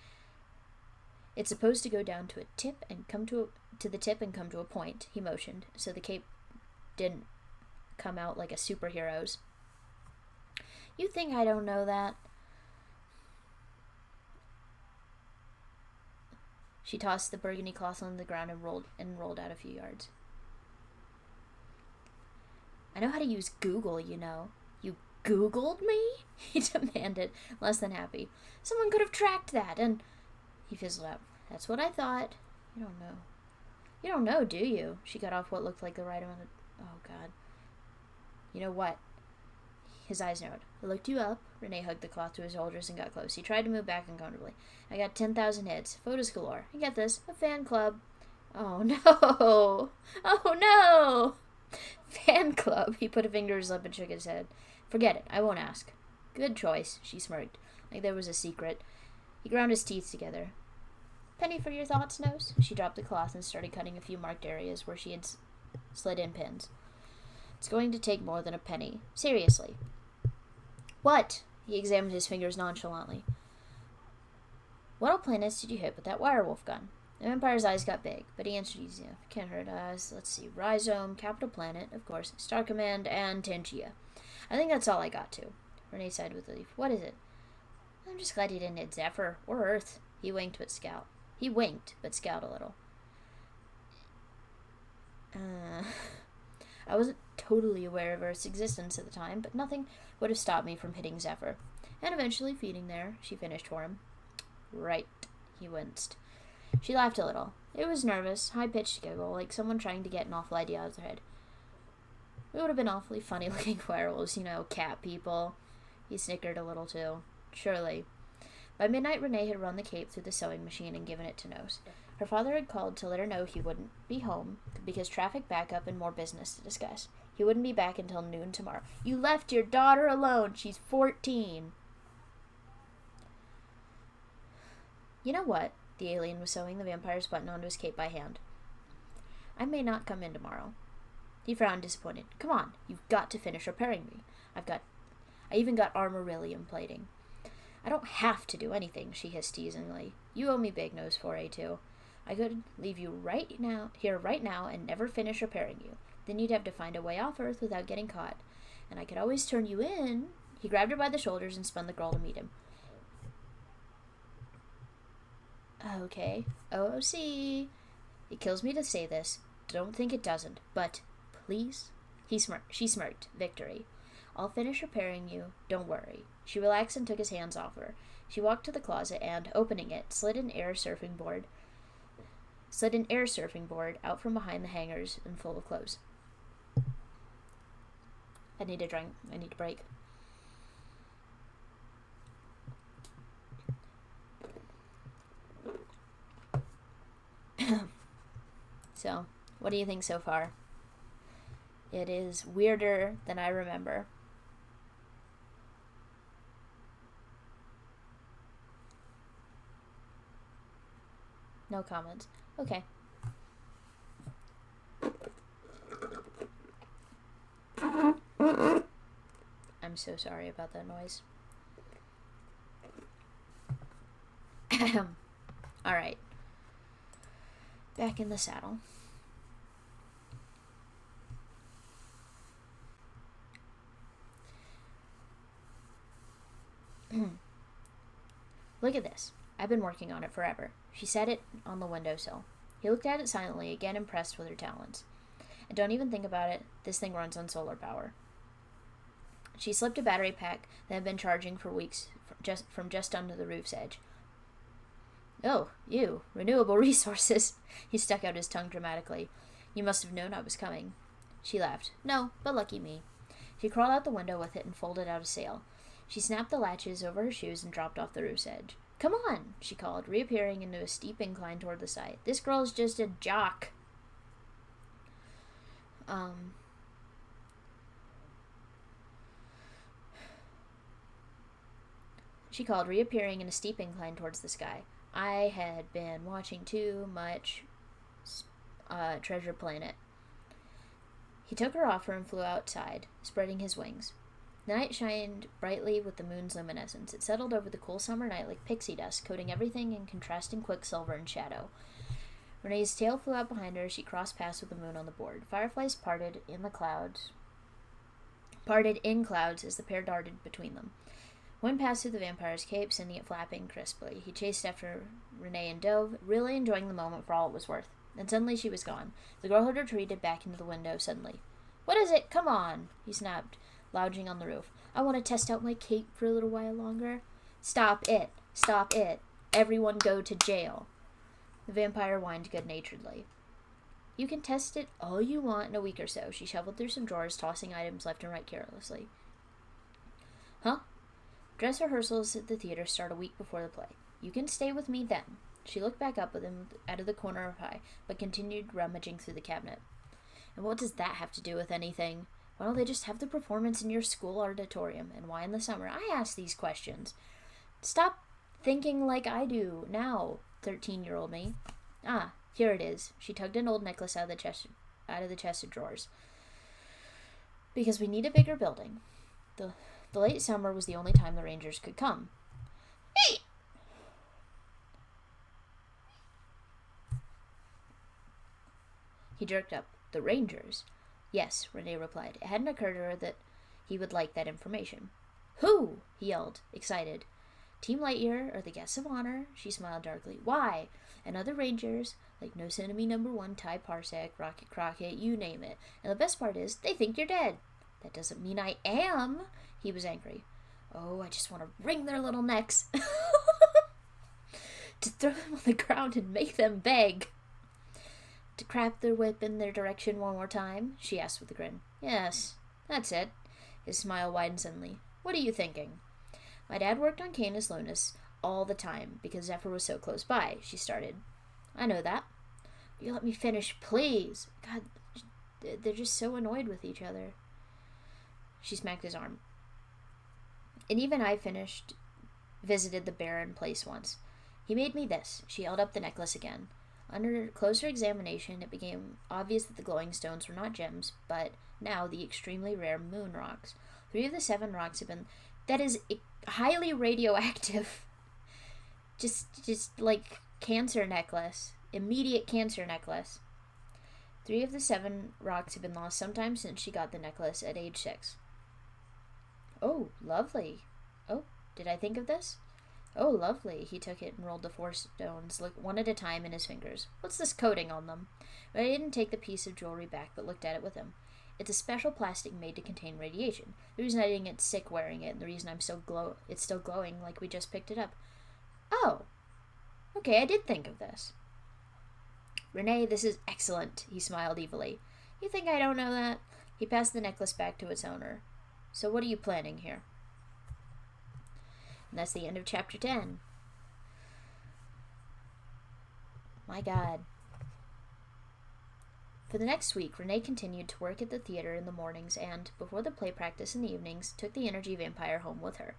it's supposed to go down to the tip and come to a point," he motioned, so the cape didn't come out like a superhero's. "You think I don't know that?" She tossed the burgundy cloth on the ground and rolled out a few yards. "I know how to use Google, you know." "You Googled me?" he demanded, less than happy. "Someone could have tracked that, and..." He fizzled out. "That's what I thought." "You don't know." "You don't know, do you?" She got off what looked like the right amount of... Oh, God. "You know what?" His eyes narrowed. "I looked you up." Renee hugged the cloth to his shoulders and got close. He tried to move back uncomfortably. "I got 10,000 hits. Photos galore. I get this. A fan club." "Oh, no. Oh, no." "Fan club." He put a finger to his lip and shook his head. "Forget it. I won't ask." "Good choice," she smirked, like there was a secret. He ground his teeth together. "Penny for your thoughts, Nose?" She dropped the cloth and started cutting a few marked areas where she had slid in pins. "It's going to take more than a penny. Seriously." "What?" He examined his fingers nonchalantly. "What all planets did you hit with that wirewolf gun?" The vampire's eyes got big, but he answered easily. "Can't hurt us. Let's see. Rhizome, Capital Planet, of course, Star Command, and Tangia. I think that's all I got to." Renee sighed with relief. "What is it?" "I'm just glad you didn't hit Zephyr or Earth." He winked, but scowled a little. I wasn't totally aware of Earth's existence at the time, but nothing would have stopped me from hitting Zephyr. And eventually feeding there," she finished for him. "Right." He winced. She laughed a little. It was nervous, high-pitched giggle, like someone trying to get an awful idea out of their head. "We would have been awfully funny-looking werewolves, cat people." He snickered a little, too. "Surely." By midnight, Renee had run the cape through the sewing machine and given it to Nose. Her father had called to let her know he wouldn't be home because traffic backup and more business to discuss. He wouldn't be back until noon tomorrow. "You left your daughter alone. She's 14. "You know what?" The alien was sewing the vampire's button onto his cape by hand. "I may not come in tomorrow." He frowned, disappointed. "Come on. You've got to finish repairing me. I even got armorilium plating." "I don't have to do anything," she hissed teasingly. "You owe me big nose for A2. I could leave you right now, and never finish repairing you. Then you'd have to find a way off Earth without getting caught. And I could always turn you in." He grabbed her by the shoulders and spun the girl to meet him. Okay. OOC. It kills me to say this. Don't think it doesn't. But, please? She smirked. Victory. I'll finish repairing you. Don't worry. She relaxed and took his hands off her. She walked to the closet and, opening it, slid an air surfing board out from behind the hangers and full of clothes. I need a drink. I need a break. So, what do you think so far? It is weirder than I remember. No comments. Okay. I'm so sorry about that noise. Alright. Back in the saddle. Look at this. I've been working on it forever. She set it on the windowsill. He looked at it silently, again impressed with her talents. And don't even think about it. This thing runs on solar power. She slipped a battery pack that had been charging for weeks from just under the roof's edge. Oh, you. Renewable resources. He stuck out his tongue dramatically. You must have known I was coming. She laughed. No, but lucky me. She crawled out the window with it and folded out a sail. She snapped the latches over her shoes and dropped off the roof's edge. Come on, she called, reappearing into a steep incline toward the side. This girl's just a jock. She called, reappearing in a steep incline towards the sky. I had been watching too much Treasure Planet. He took her offer and flew outside, spreading his wings. The night shined brightly with the moon's luminescence. It settled over the cool summer night like pixie dust, coating everything in contrasting quicksilver and shadow. Renee's tail flew out behind her as she crossed paths with the moon on the board. Fireflies parted in clouds as the pair darted between them. Wind passed through the vampire's cape, sending it flapping crisply. He chased after Renee and dove, really enjoying the moment for all it was worth. Then suddenly she was gone. The girl had retreated back into the window suddenly. What is it? Come on, he snapped, lounging on the roof. I want to test out my cape for a little while longer. Stop it. Stop it. Everyone go to jail. The vampire whined good-naturedly. You can test it all you want in a week or so. She shuffled through some drawers, tossing items left and right carelessly. Huh? Dress rehearsals at the theater start a week before the play. You can stay with me then. She looked back up at him out of the corner of her eye, but continued rummaging through the cabinet. And what does that have to do with anything? Why don't they just have the performance in your school auditorium? And why in the summer? I ask these questions. Stop thinking like I do now, 13-year-old me. Ah, here it is. She tugged an old necklace out of the chest of drawers. Because we need a bigger building. The late summer was the only time the Rangers could come. Hey! He jerked up. The Rangers? Yes, Renee replied. It hadn't occurred to her that he would like that information. Who? He yelled, excited. Team Lightyear are the guests of honor, she smiled darkly. Why? And other Rangers, like No Enemy Number 1, Ty Parsec, Rocket Crockett, you name it. And the best part is, they think you're dead. That doesn't mean I am. He was angry. Oh, I just want to wring their little necks. To throw them on the ground and make them beg. To crap their whip in their direction one more time? She asked with a grin. Yes, that's it. His smile widened suddenly. What are you thinking? My dad worked on Canis Lunis all the time because Zephyr was so close by, she started. I know that. You let me finish, please. God, they're just so annoyed with each other. She smacked his arm. And even I visited the barren place once. He made me this. She held up the necklace again. Under closer examination, it became obvious that the glowing stones were not gems, but now the extremely rare moon rocks. 3 of the 7 rocks have been... That is highly radioactive. Just like cancer necklace. Immediate cancer necklace. 3 of the 7 rocks have been lost sometime since she got the necklace at age 6. Oh, lovely. Oh, did I think of this? Oh, lovely. He took it and rolled the 4 stones, one at a time in his fingers. What's this coating on them? But I didn't take the piece of jewelry back, but looked at it with him. It's a special plastic made to contain radiation. The reason I didn't get sick wearing it, and the reason it's still glowing like we just picked it up. Oh. Okay, I did think of this. Renee, this is excellent, he smiled evilly. You think I don't know that? He passed the necklace back to its owner. So what are you planning here? And that's the end of chapter 10. My God. For the next week, Renee continued to work at the theater in the mornings and, before the play practice in the evenings, took the energy vampire home with her.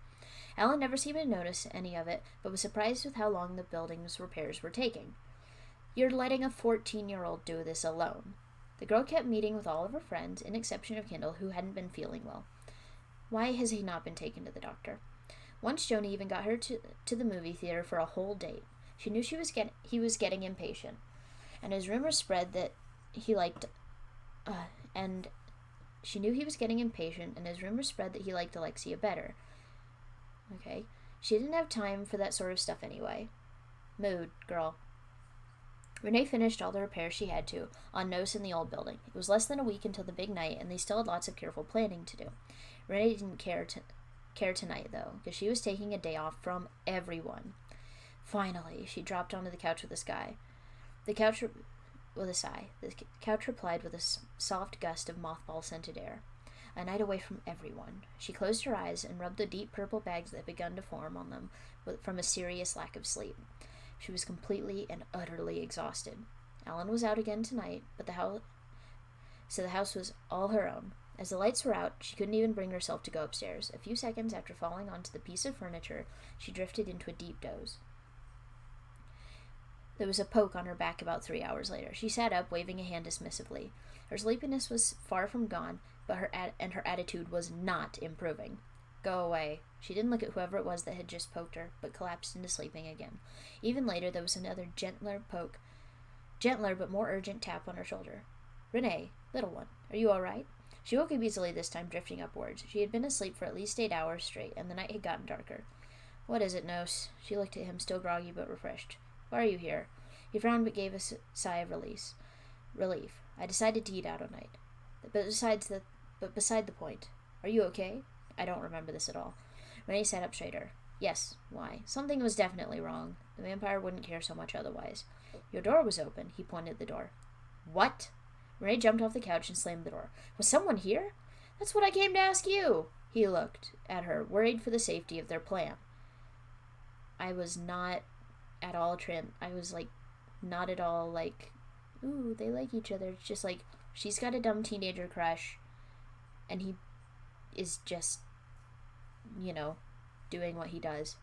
Alan never seemed to notice any of it, but was surprised with how long the building's repairs were taking. You're letting a 14-year-old do this alone. The girl kept meeting with all of her friends, in exception of Kendall, who hadn't been feeling well. Why has he not been taken to the doctor? Once Joni even got her to the movie theater for a whole date. She knew he was getting impatient, and as rumors spread that he liked Alexia better. Okay. She didn't have time for that sort of stuff anyway. Mood, girl. Renee finished all the repairs she had to, on notice in the old building. It was less than a week until the big night, and they still had lots of careful planning to do. Renee didn't care tonight, though, because she was taking a day off from everyone. Finally, she dropped onto the couch with a sigh. The couch replied with a soft gust of mothball-scented air. A night away from everyone. She closed her eyes and rubbed the deep purple bags that had begun to form on them from a serious lack of sleep. She was completely and utterly exhausted. Alan was out again tonight, so the house was all her own. As the lights were out, she couldn't even bring herself to go upstairs. A few seconds after falling onto the piece of furniture, she drifted into a deep doze. There was a poke on her back about 3 hours later. She sat up, waving a hand dismissively. Her sleepiness was far from gone, but her attitude was not improving. Go away. She didn't look at whoever it was that had just poked her, but collapsed into sleeping again. Even later, there was another gentler but more urgent tap on her shoulder. Renee, little one, are you all right? She woke up easily this time, drifting upwards. She had been asleep for at least 8 hours straight, and the night had gotten darker. What is it, Nose? She looked at him, still groggy but refreshed. Why are you here? He frowned but gave a sigh of relief. I decided to eat out all night. But beside the point. Are you okay? I don't remember this at all. Renee sat up straighter. Yes, why? Something was definitely wrong. The vampire wouldn't care so much otherwise. Your door was open. He pointed at the door. What? Renee jumped off the couch and slammed the door. Was someone here? That's what I came to ask you. He looked at her, worried for the safety of their plan. I was not at all not at all like, ooh, they like each other. It's just like, she's got a dumb teenager crush, and he is just, doing what he does,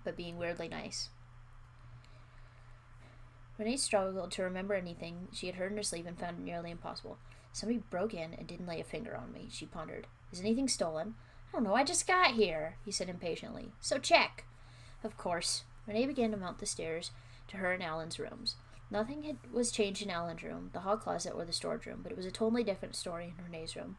but being weirdly nice. Renee struggled to remember anything she had heard in her sleep and found it nearly impossible. Somebody broke in and didn't lay a finger on me, she pondered. Is anything stolen? I don't know, I just got here, he said impatiently. So check. Of course. Renee began to mount the stairs to her and Alan's rooms. Nothing was changed in Alan's room, the hall closet, or the storage room, but it was a totally different story in Renee's room.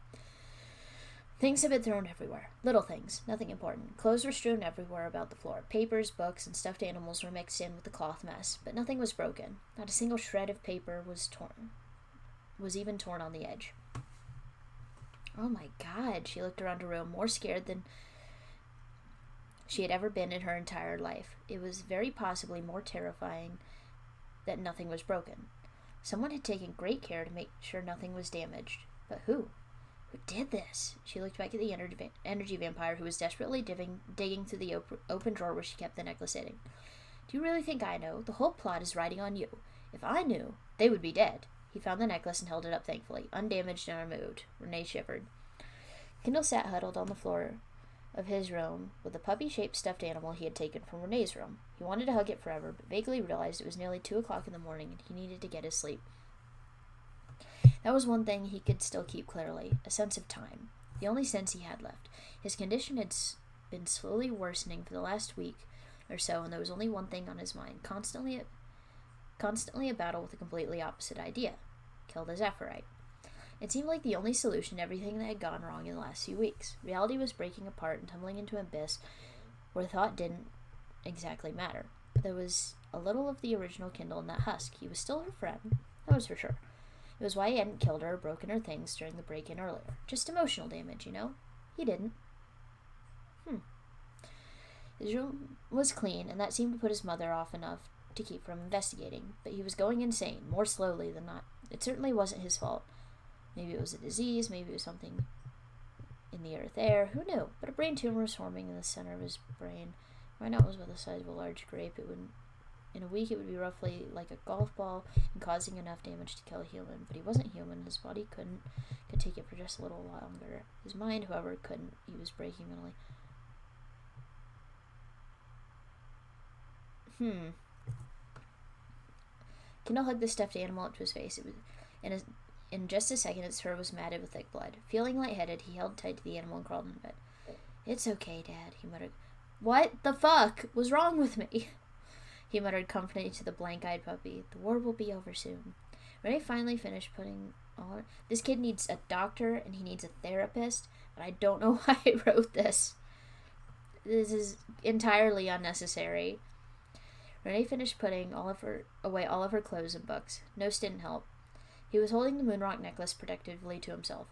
Things had been thrown everywhere. Little things, nothing important. Clothes were strewn everywhere about the floor. Papers, books, and stuffed animals were mixed in with the cloth mess, but nothing was broken. Not a single shred of paper was even torn on the edge. Oh my God, she looked around her room, more scared than she had ever been in her entire life. It was very possibly more terrifying that nothing was broken. Someone had taken great care to make sure nothing was damaged. But who? Who did this? She looked back at the energy vampire, who was desperately digging through the open drawer where she kept the necklace hidden. Do you really think I know? The whole plot is riding on you. If I knew, they would be dead. He found the necklace and held it up thankfully, undamaged and unmoved. Renee shivered. Kendall sat huddled on the floor of his room with the puppy-shaped stuffed animal he had taken from Renee's room. He wanted to hug it forever, but vaguely realized it was nearly 2 o'clock in the morning and he needed to get his sleep. That was one thing he could still keep clearly, a sense of time. The only sense he had left. His condition had been slowly worsening for the last week or so, and there was only one thing on his mind, constantly a battle with a completely opposite idea. Kill the Zephyrite. It seemed like the only solution to everything that had gone wrong in the last few weeks. Reality was breaking apart and tumbling into an abyss where thought didn't exactly matter. But there was a little of the original Kindle in that husk. He was still her friend, that was for sure. It was why he hadn't killed her or broken her things during the break-in earlier. Just emotional damage, you know? He didn't. His room was clean, and that seemed to put his mother off enough to keep from investigating, but he was going insane, more slowly than not. It certainly wasn't his fault. Maybe it was a disease, maybe it was something in the earth air, who knew? But a brain tumor was forming in the center of his brain. Right now it was about the size of a large grape. In a week it would be roughly like a golf ball and causing enough damage to kill a human. But he wasn't human. His body could take it for just a little longer. His mind, however, couldn't. He was breaking mentally. Kendall hugged the stuffed animal up to his face. It was in just a second its fur was matted with thick blood. Feeling lightheaded, he held tight to the animal and crawled into bed. "It's okay, Dad," he muttered. "What the fuck was wrong with me?" He muttered comfortingly to the blank-eyed puppy. "The war will be over soon." Renee finally finished putting all her... This kid needs a doctor and he needs a therapist, but I don't know why I wrote this. This is entirely unnecessary. Renee finished putting away all of her clothes and books. Nose didn't help. He was holding the moonrock necklace protectively to himself.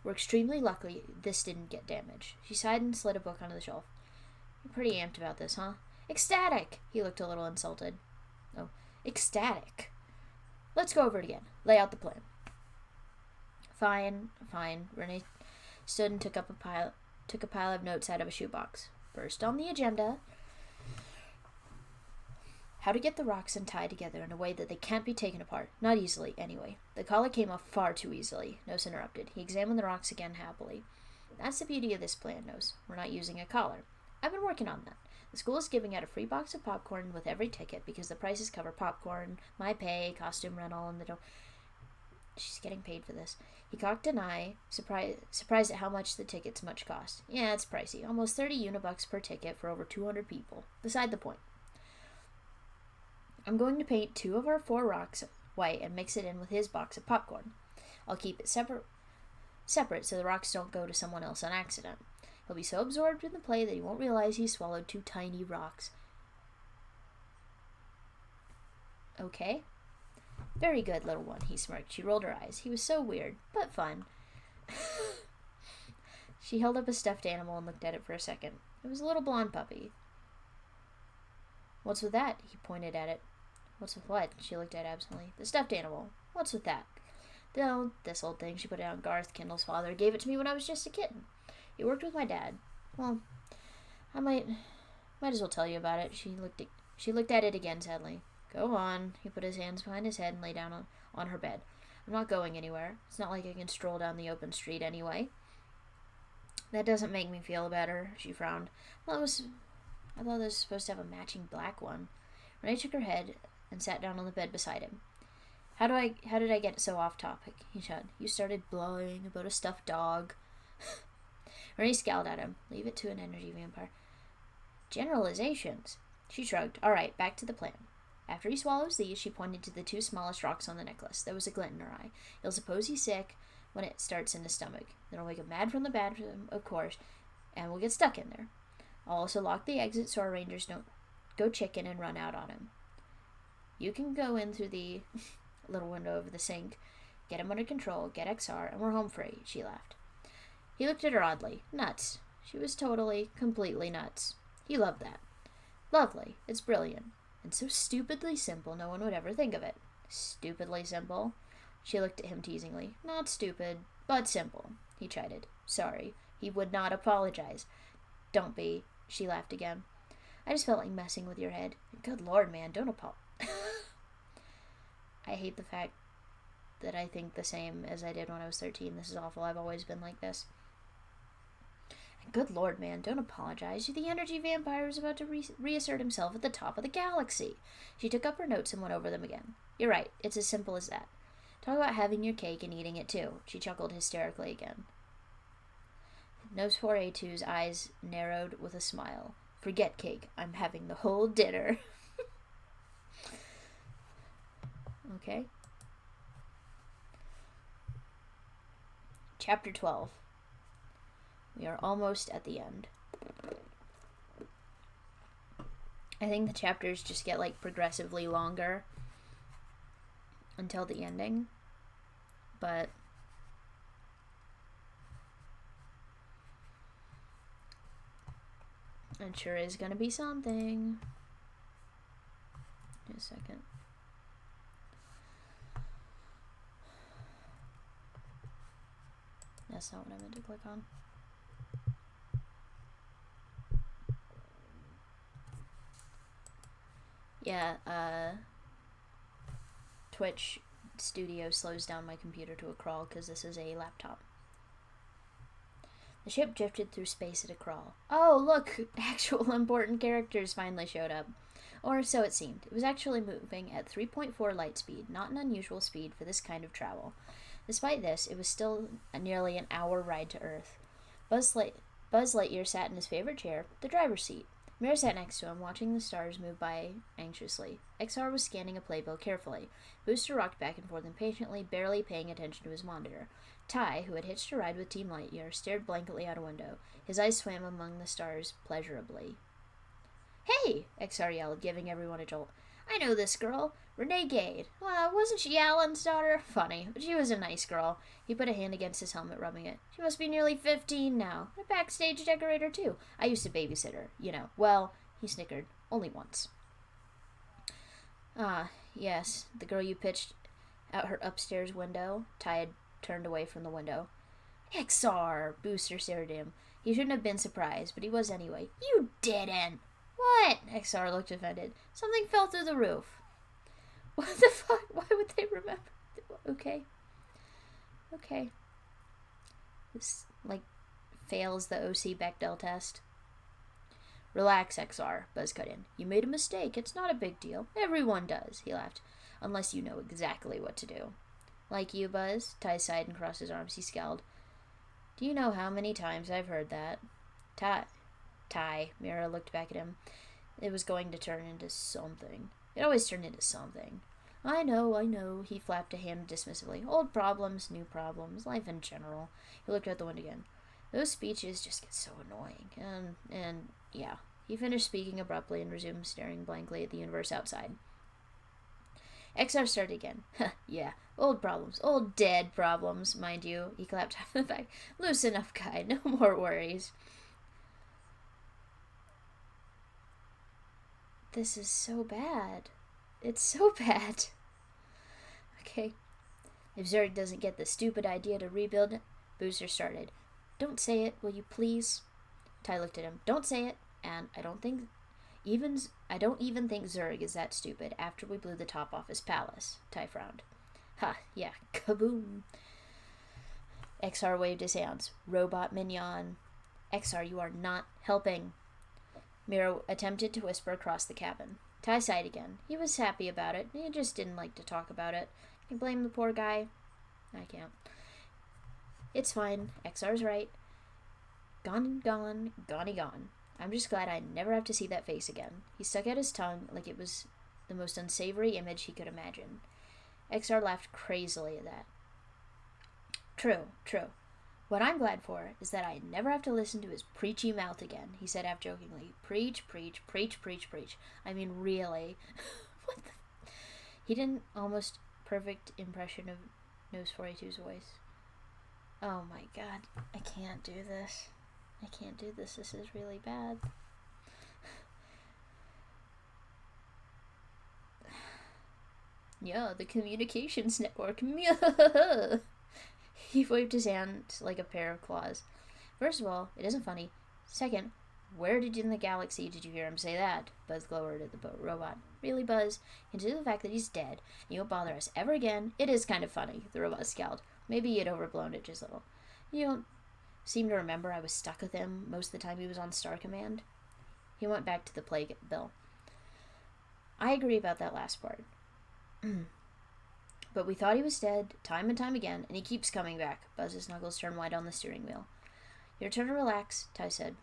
"We're extremely lucky this didn't get damaged." She sighed and slid a book onto the shelf. "You're pretty amped about this, huh?" "Ecstatic!" He looked a little insulted. "Oh, ecstatic. Let's go over it again. Lay out the plan." Fine. Renee stood and took a pile of notes out of a shoebox. First on the agenda, how to get the rocks untied together in a way that they can't be taken apart. Not easily, anyway. The collar came off far too easily, Nose interrupted. He examined the rocks again happily. "That's the beauty of this plan, Nose. We're not using a collar. I've been working on that. The school is giving out a free box of popcorn with every ticket because the prices cover popcorn, my pay, costume rental, and She's getting paid for this. He cocked an eye, surprised at how much the tickets much cost. Yeah, it's pricey. Almost 30 unibucks per ticket for over 200 people. Beside the point. I'm going to paint 2 of our 4 rocks white and mix it in with his box of popcorn. I'll keep it separate so the rocks don't go to someone else on accident. He'll be so absorbed in the play that he won't realize he swallowed 2 tiny rocks." "Okay." "Very good, little one," he smirked. She rolled her eyes. He was so weird, but fun. She held up a stuffed animal and looked at it for a second. It was a little blonde puppy. "What's with that?" He pointed at it. "What's with what?" She looked at it absently. "The stuffed animal. What's with that?" "No, this old thing." She put it on. "Garth, Kendall's father, gave it to me when I was just a kitten. He worked with my dad. Well, I might as well tell you about it." She looked at it again sadly. "Go on." He put his hands behind his head and lay down on her bed. "I'm not going anywhere. It's not like I can stroll down the open street anyway." "That doesn't make me feel better," she frowned. I thought it was supposed to have a matching black one. Renee shook her head and sat down on the bed beside him. How did I get so off topic?" he said. "You started blowing about a stuffed dog." Renee scowled at him. "Leave it to an energy vampire." "Generalizations." She shrugged. "All right, back to the plan. After he swallows these," she pointed to the 2 smallest rocks on the necklace. There was a glint in her eye. "He'll suppose he's sick when it starts in his stomach. Then he'll wake up mad from the bathroom, of course, and we'll get stuck in there. I'll also lock the exit so our rangers don't go chicken and run out on him. You can go in through the little window over the sink, get him under control, get XR, and we're home free," she laughed. He looked at her oddly. Nuts. She was totally, completely nuts. He loved that. Lovely. It's brilliant. And so stupidly simple no one would ever think of it. Stupidly simple? She looked at him teasingly. "Not stupid, but simple," he chided. "Sorry." He would not apologize. "Don't be." She laughed again. "I just felt like messing with your head. Good Lord, man, don't apologize." I hate the fact that I think the same as I did when I was 13. This is awful. I've always been like this. "Good Lord, man, don't apologize. The energy vampire is about to reassert himself at the top of the galaxy." She took up her notes and went over them again. "You're right. It's as simple as that. Talk about having your cake and eating it too." She chuckled hysterically again. Nose 4A2's eyes narrowed with a smile. "Forget cake. I'm having the whole dinner." Okay. Chapter 12. We are almost at the end. I think the chapters just get, like, progressively longer until the ending. But it sure is gonna be something. Just a second. That's not what I meant to click on. Yeah, Twitch Studio slows down my computer to a crawl because this is a laptop. The ship drifted through space at a crawl. Oh, look! Actual important characters finally showed up. Or so it seemed. It was actually moving at 3.4 light speed, not an unusual speed for this kind of travel. Despite this, it was still nearly an hour ride to Earth. Buzz Lightyear sat in his favorite chair, the driver's seat. Mira sat next to him, watching the stars move by anxiously. XR was scanning a playbill carefully. Booster rocked back and forth impatiently, barely paying attention to his monitor. Ty, who had hitched a ride with Team Lightyear, stared blankly out a window. His eyes swam among the stars pleasurably. "Hey!" XR yelled, giving everyone a jolt. "I know this girl. Renee Gade. Well, wasn't she Alan's daughter? Funny, but she was a nice girl." He put a hand against his helmet, rubbing it. "She must be nearly 15 now. A backstage decorator, too. I used to babysit her, you know. Well," he snickered, "only once." "Ah, yes, the girl you pitched out her upstairs window." Ty had turned away from the window. "XR!" Booster stared at him. He shouldn't have been surprised, but he was anyway. "You didn't!" "What?" XR looked offended. "Something fell through the roof." "What the fuck? Why would they remember?" Okay. This, like, fails the OC Bechdel test. "Relax, XR," Buzz cut in. "You made a mistake. It's not a big deal. Everyone does," he laughed. "Unless you know exactly what to do." "Like you, Buzz?" Ty sighed and crossed his arms. He scowled. "Do you know how many times I've heard that?" Ty, Mira looked back at him. It was going to turn into something. It always turned into something. I know, he flapped a hand dismissively. "Old problems, new problems, life in general." He looked out the window again. "Those speeches just get so annoying. And yeah." He finished speaking abruptly and resumed staring blankly at the universe outside. XR started again. "Yeah, old problems. Old dead problems, mind you." He clapped half the back. "Loosen up, guy. No more worries." This is so bad. It's so bad. Okay. "If Zurg doesn't get the stupid idea to rebuild," Booster started. "Don't say it, will you please?" Ty looked at him. "Don't say it, and I don't even think Zurg is that stupid after we blew the top off his palace." Ty frowned. "Ha, yeah, kaboom." XR waved his hands. "Robot mignon." "XR, you are not helping." Mira attempted to whisper across the cabin. Ty sighed again. He was happy about it. He just didn't like to talk about it. Can you blame the poor guy? I can't. "It's fine. XR's right. Gone, gone, goney gone. I'm just glad I never have to see that face again." He stuck out his tongue like it was the most unsavory image he could imagine. XR laughed crazily at that. True. What I'm glad for is that I never have to listen to his preachy mouth again," he said half jokingly. Preach. I mean, really." What the... He did an almost perfect impression of Nose 42's voice. Oh my god, I can't do this. This is really bad. "Yeah, the communications network." He waved his hand like a pair of claws. "First of all, it isn't funny. Second, where in the galaxy did you hear him say that?" Buzz glowered at the robot. "Really, Buzz? Consider the fact that he's dead, and you won't bother us ever again. It is kind of funny." The robot scowled. "Maybe you'd overblown it just a little. You don't seem to remember I was stuck with him most of the time he was on Star Command." He went back to the playbill. "I agree about that last part. But we thought he was dead, time and time again, and he keeps coming back." Buzz's knuckles turned wide on the steering wheel. "Your turn to relax," Ty said.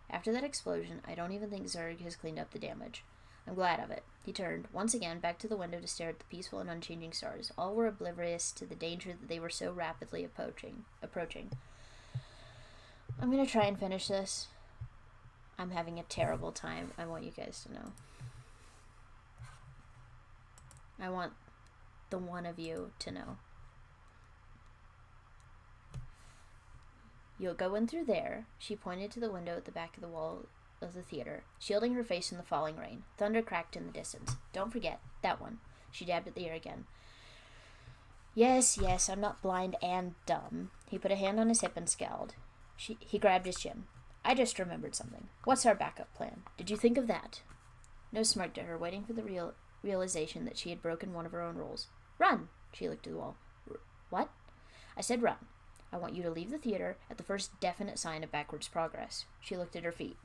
"After that explosion, I don't even think Zurg has cleaned up the damage. I'm glad of it." He turned, once again, back to the window to stare at the peaceful and unchanging stars. All were oblivious to the danger that they were so rapidly approaching. "I'm going to try and finish this. I'm having a terrible time. I want you guys to know." I want the one of you to know. You'll go in through there. She pointed to the window at the back of the wall of the theater, shielding her face from the falling rain. Thunder cracked in the distance. Don't forget, that one. She dabbed at the ear again. Yes, I'm not blind and dumb. He put a hand on his hip and scowled. He grabbed his chin. I just remembered something. What's our backup plan? Did you think of that? No smirked at her, waiting for the realization that she had broken one of her own rules. Run! She looked at the wall. What? I said run. I want you to leave the theater at the first definite sign of backwards progress. She looked at her feet.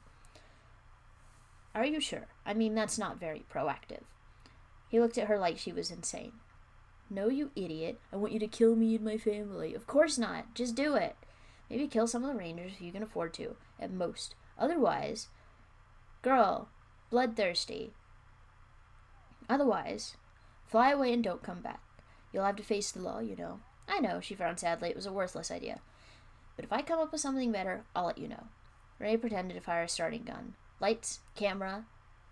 Are you sure? I mean, that's not very proactive. He looked at her like she was insane. No, you idiot. I want you to kill me and my family. Of course not. Just do it. Maybe kill some of the rangers if you can afford to, at most. Otherwise, girl, bloodthirsty. Otherwise, fly away and don't come back. You'll have to face the law, you know. I know, she frowned sadly. It was a worthless idea. But if I come up with something better, I'll let you know. Renee pretended to fire a starting gun. Lights, camera,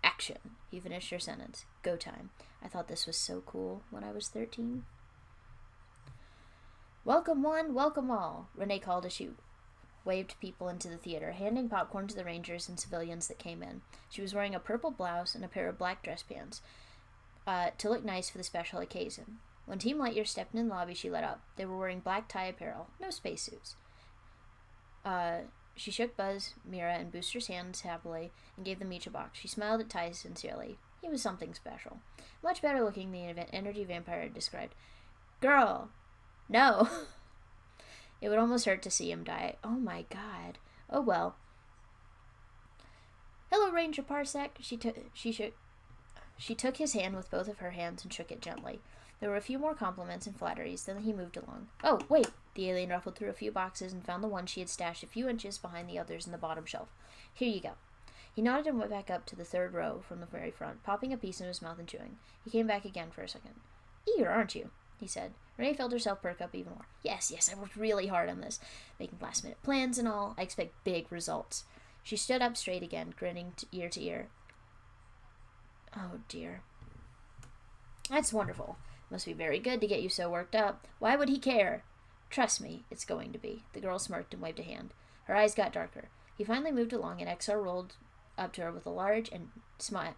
action. He finished her sentence. Go time. I thought this was so cool when I was 13. Welcome one, welcome all, Renee called as she waved people into the theater, handing popcorn to the rangers and civilians that came in. She was wearing a purple blouse and a pair of black dress pants to look nice for the special occasion. When Team Lightyear stepped in the lobby, she lit up. They were wearing black tie apparel, no spacesuits. She shook Buzz, Mira, and Booster's hands happily and gave them each a box. She smiled at Ty sincerely. He was something special. Much better looking than the energy vampire had described. Girl! No! It would almost hurt to see him die. Oh my god. Oh well. Hello, Ranger Parsec. She took his hand with both of her hands and shook it gently. There were a few more compliments and flatteries, then he moved along. Oh, wait! The alien ruffled through a few boxes and found the one she had stashed a few inches behind the others in the bottom shelf. Here you go. He nodded and went back up to the third row from the very front, popping a piece in his mouth and chewing. He came back again for a second. Eager, aren't you? He said. Renee felt herself perk up even more. Yes, I worked really hard on this. Making last-minute plans and all. I expect big results. She stood up straight again, grinning ear to ear. Oh, dear. That's wonderful. Must be very good to get you so worked up. Why would he care? Trust me, it's going to be. The girl smirked and waved a hand. Her eyes got darker. He finally moved along, and XR rolled up to her with a smile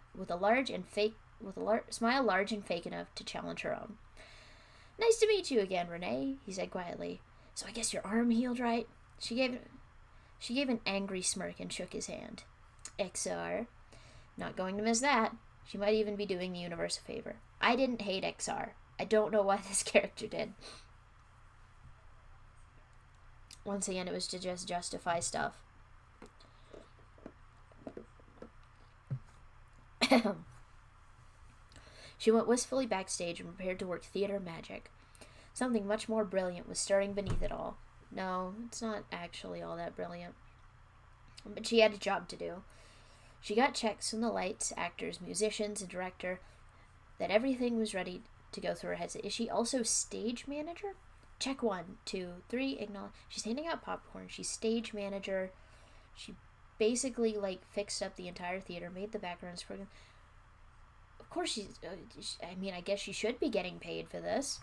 large and fake enough to challenge her own. Nice to meet you again, Renee, he said quietly. So I guess your arm healed, right? She gave an angry smirk and shook his hand. XR. Not going to miss that. She might even be doing the universe a favor. I didn't hate XR. I don't know why this character did. Once again, it was to just justify stuff. She went wistfully backstage and prepared to work theater magic. Something much more brilliant was stirring beneath it all. No, it's not actually all that brilliant. But she had a job to do. She got checks from the lights, actors, musicians, and director that everything was ready to go through her head. Is she also stage manager? Check 1, 2, 3, acknowledge. She's handing out popcorn. She's stage manager. She basically, fixed up the entire theater, made the backgrounds program. Of course I guess she should be getting paid for this.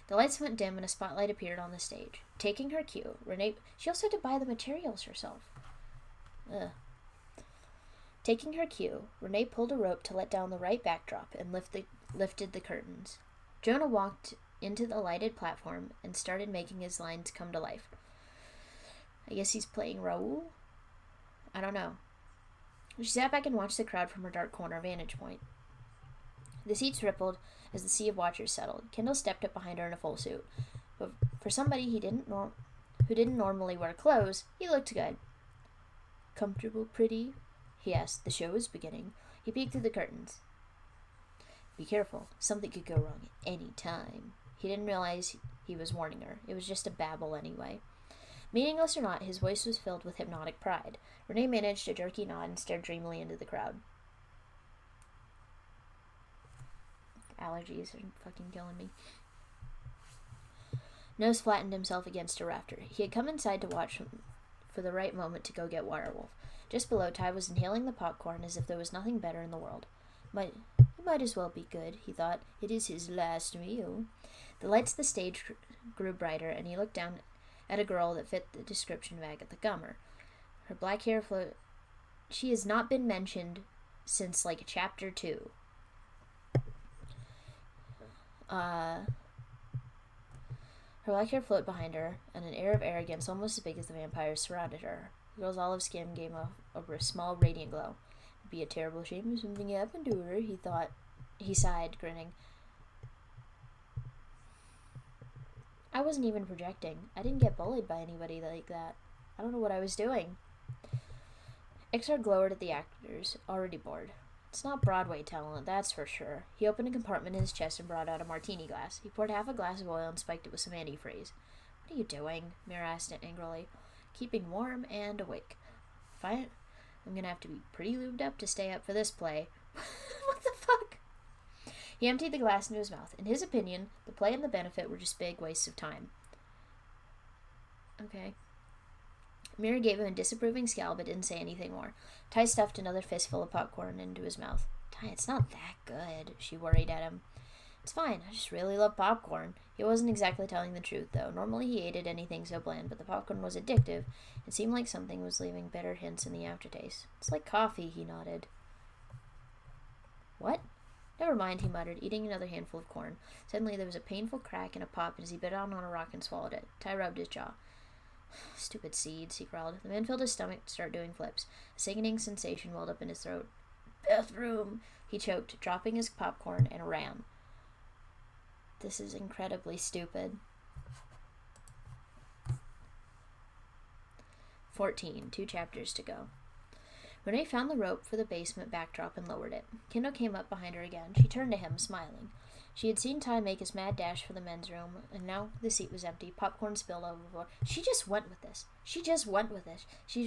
The lights went dim and a spotlight appeared on the stage. Taking her cue, Renee... She also had to buy the materials herself. Ugh. Taking her cue, Renee pulled a rope to let down the right backdrop and lifted the curtains. Jonah walked into the lighted platform and started making his lines come to life. I guess he's playing Raoul? I don't know. She sat back and watched the crowd from her dark corner vantage point. The seats rippled as the sea of watchers settled. Kendall stepped up behind her in a full suit. But for somebody who didn't normally wear clothes, he looked good. Comfortable, pretty? He asked. The show was beginning. He peeked through the curtains. Be careful. Something could go wrong at any time. He didn't realize he was warning her. It was just a babble anyway. Meaningless or not, his voice was filled with hypnotic pride. Renee managed a jerky nod and stared dreamily into the crowd. Allergies are fucking killing me. Nose flattened himself against a rafter. He had come inside to watch for the right moment to go get Wirewolf. Just below, Ty was inhaling the popcorn as if there was nothing better in the world. It Might as well be good, he thought. It is his last meal. The lights of the stage grew brighter, and he looked down at a girl that fit the description of Agatha Gummer. Her black hair She has not been mentioned since, like, chapter 2. Her black hair floated behind her, and an air of arrogance almost as big as the vampires surrounded her. The girl's olive skin gave a small, radiant glow. It'd be a terrible shame if something happened to her, he thought. He sighed, grinning. I wasn't even projecting. I didn't get bullied by anybody like that. I don't know what I was doing. XR glowered at the actors, already bored. It's not Broadway talent, that's for sure. He opened a compartment in his chest and brought out a martini glass. He poured half a glass of oil and spiked it with some antifreeze. What are you doing? Mira asked it angrily. Keeping warm and awake. Fine. I'm gonna have to be pretty lubed up to stay up for this play. What the fuck? He emptied the glass into his mouth. In his opinion, the play and the benefit were just big wastes of time. Okay. Mira gave him a disapproving scowl but didn't say anything more. Ty stuffed another fistful of popcorn into his mouth. Ty, it's not that good, she worried at him. It's fine, I just really love popcorn. He wasn't exactly telling the truth, though. Normally he hated anything so bland, but the popcorn was addictive. It seemed like something was leaving bitter hints in the aftertaste. It's like coffee, he nodded. What? Never mind, he muttered, eating another handful of corn. Suddenly there was a painful crack and a pop as he bit on a rock and swallowed it. Ty rubbed his jaw. Stupid seeds, he growled. The man filled his stomach to start doing flips. A sickening sensation welled up in his throat. Bathroom, he choked, dropping his popcorn, and ran. This is incredibly stupid. 14. 2 chapters to go. Renee found the rope for the basement backdrop and lowered it. Kendall came up behind her again. She turned to him, smiling. She had seen Ty make his mad dash for the men's room, and now the seat was empty. Popcorn spilled over the floor. She just went with this. She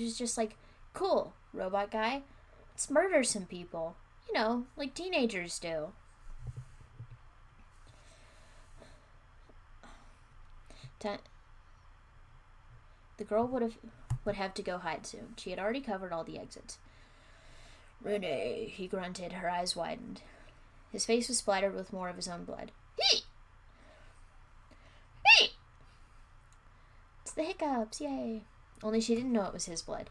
was just like, cool, robot guy. Let's murder some people. You know, like teenagers do. The girl would have to go hide soon. She had already covered all the exits. Renee, he grunted. Her eyes widened. His face was splattered with more of his own blood. Hey! Hey! It's the hiccups, yay. Only she didn't know it was his blood.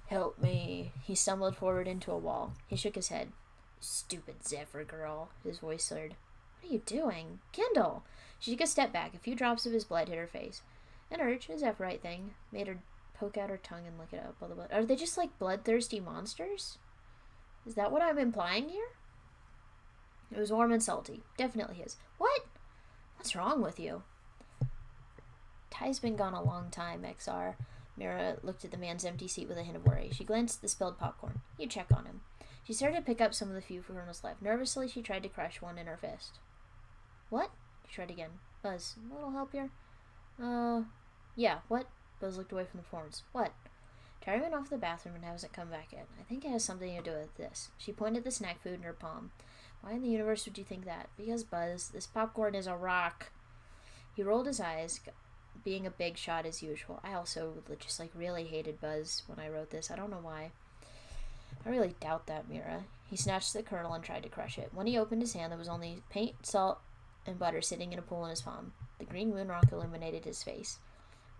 Help me. He stumbled forward into a wall. He shook his head. Stupid Zephyr girl, his voice slurred. What are you doing? Kendall! She took a step back. A few drops of his blood hit her face. An urge, a Zephyrite thing, made her poke out her tongue and lick it up all the blood. Are they just like bloodthirsty monsters? Is that what I'm implying here? It was warm and salty. Definitely his. What? What's wrong with you? Ty's been gone a long time, XR. Mira looked at the man's empty seat with a hint of worry. She glanced at the spilled popcorn. You check on him. She started to pick up some of the few kernels left. Nervously, she tried to crush one in her fist. What? She tried again. Buzz, a little help here? Yeah, what? Buzz looked away from the forms. What? Terry went off to the bathroom and hasn't come back yet. I think it has something to do with this. She pointed at the snack food in her palm. Why in the universe would you think that? Because, Buzz, this popcorn is a rock. He rolled his eyes, being a big shot as usual. I also just, really hated Buzz when I wrote this. I don't know why. I really doubt that, Mira. He snatched the kernel and tried to crush it. When he opened his hand, there was only paint, salt, and butter sitting in a pool in his palm. The green moon rock illuminated his face.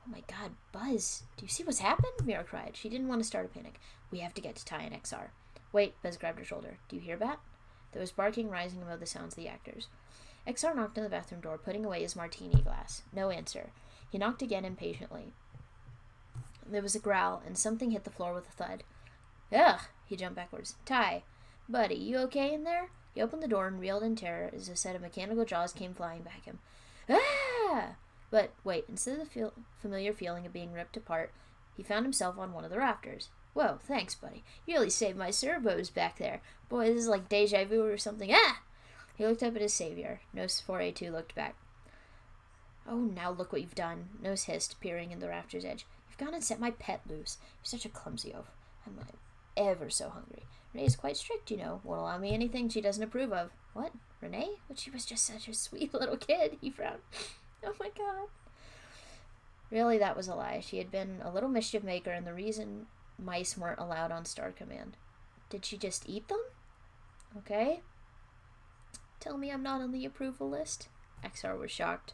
Oh my god, Buzz, do you see what's happened? Mira cried. She didn't want to start a panic. We have to get to Ty and XR. Wait, Buzz grabbed her shoulder. Do you hear that? There was barking rising above the sounds of the actors. XR knocked on the bathroom door, putting away his martini glass. No answer. He knocked again impatiently. There was a growl, and something hit the floor with a thud. Ugh! He jumped backwards. Ty, buddy, you okay in there? He opened the door and reeled in terror as a set of mechanical jaws came flying back at him. Ah! But wait, instead of the familiar feeling of being ripped apart, he found himself on one of the rafters. Whoa, thanks, buddy. You really saved my servos back there. Boy, this is like deja vu or something. Ah! He looked up at his savior. Nose 4A2 looked back. Oh, now look what you've done, Nose hissed, peering in the rafter's edge. You've gone and set my pet loose. You're such a clumsy oaf. I'm ever so hungry. Renee's quite strict, you know. Won't allow me anything she doesn't approve of. What? Renee? But she was just such a sweet little kid, he frowned. Oh my god. Really, that was a lie. She had been a little mischief maker, and the reason mice weren't allowed on Star Command. Did she just eat them? Okay. Tell me I'm not on the approval list. XR was shocked.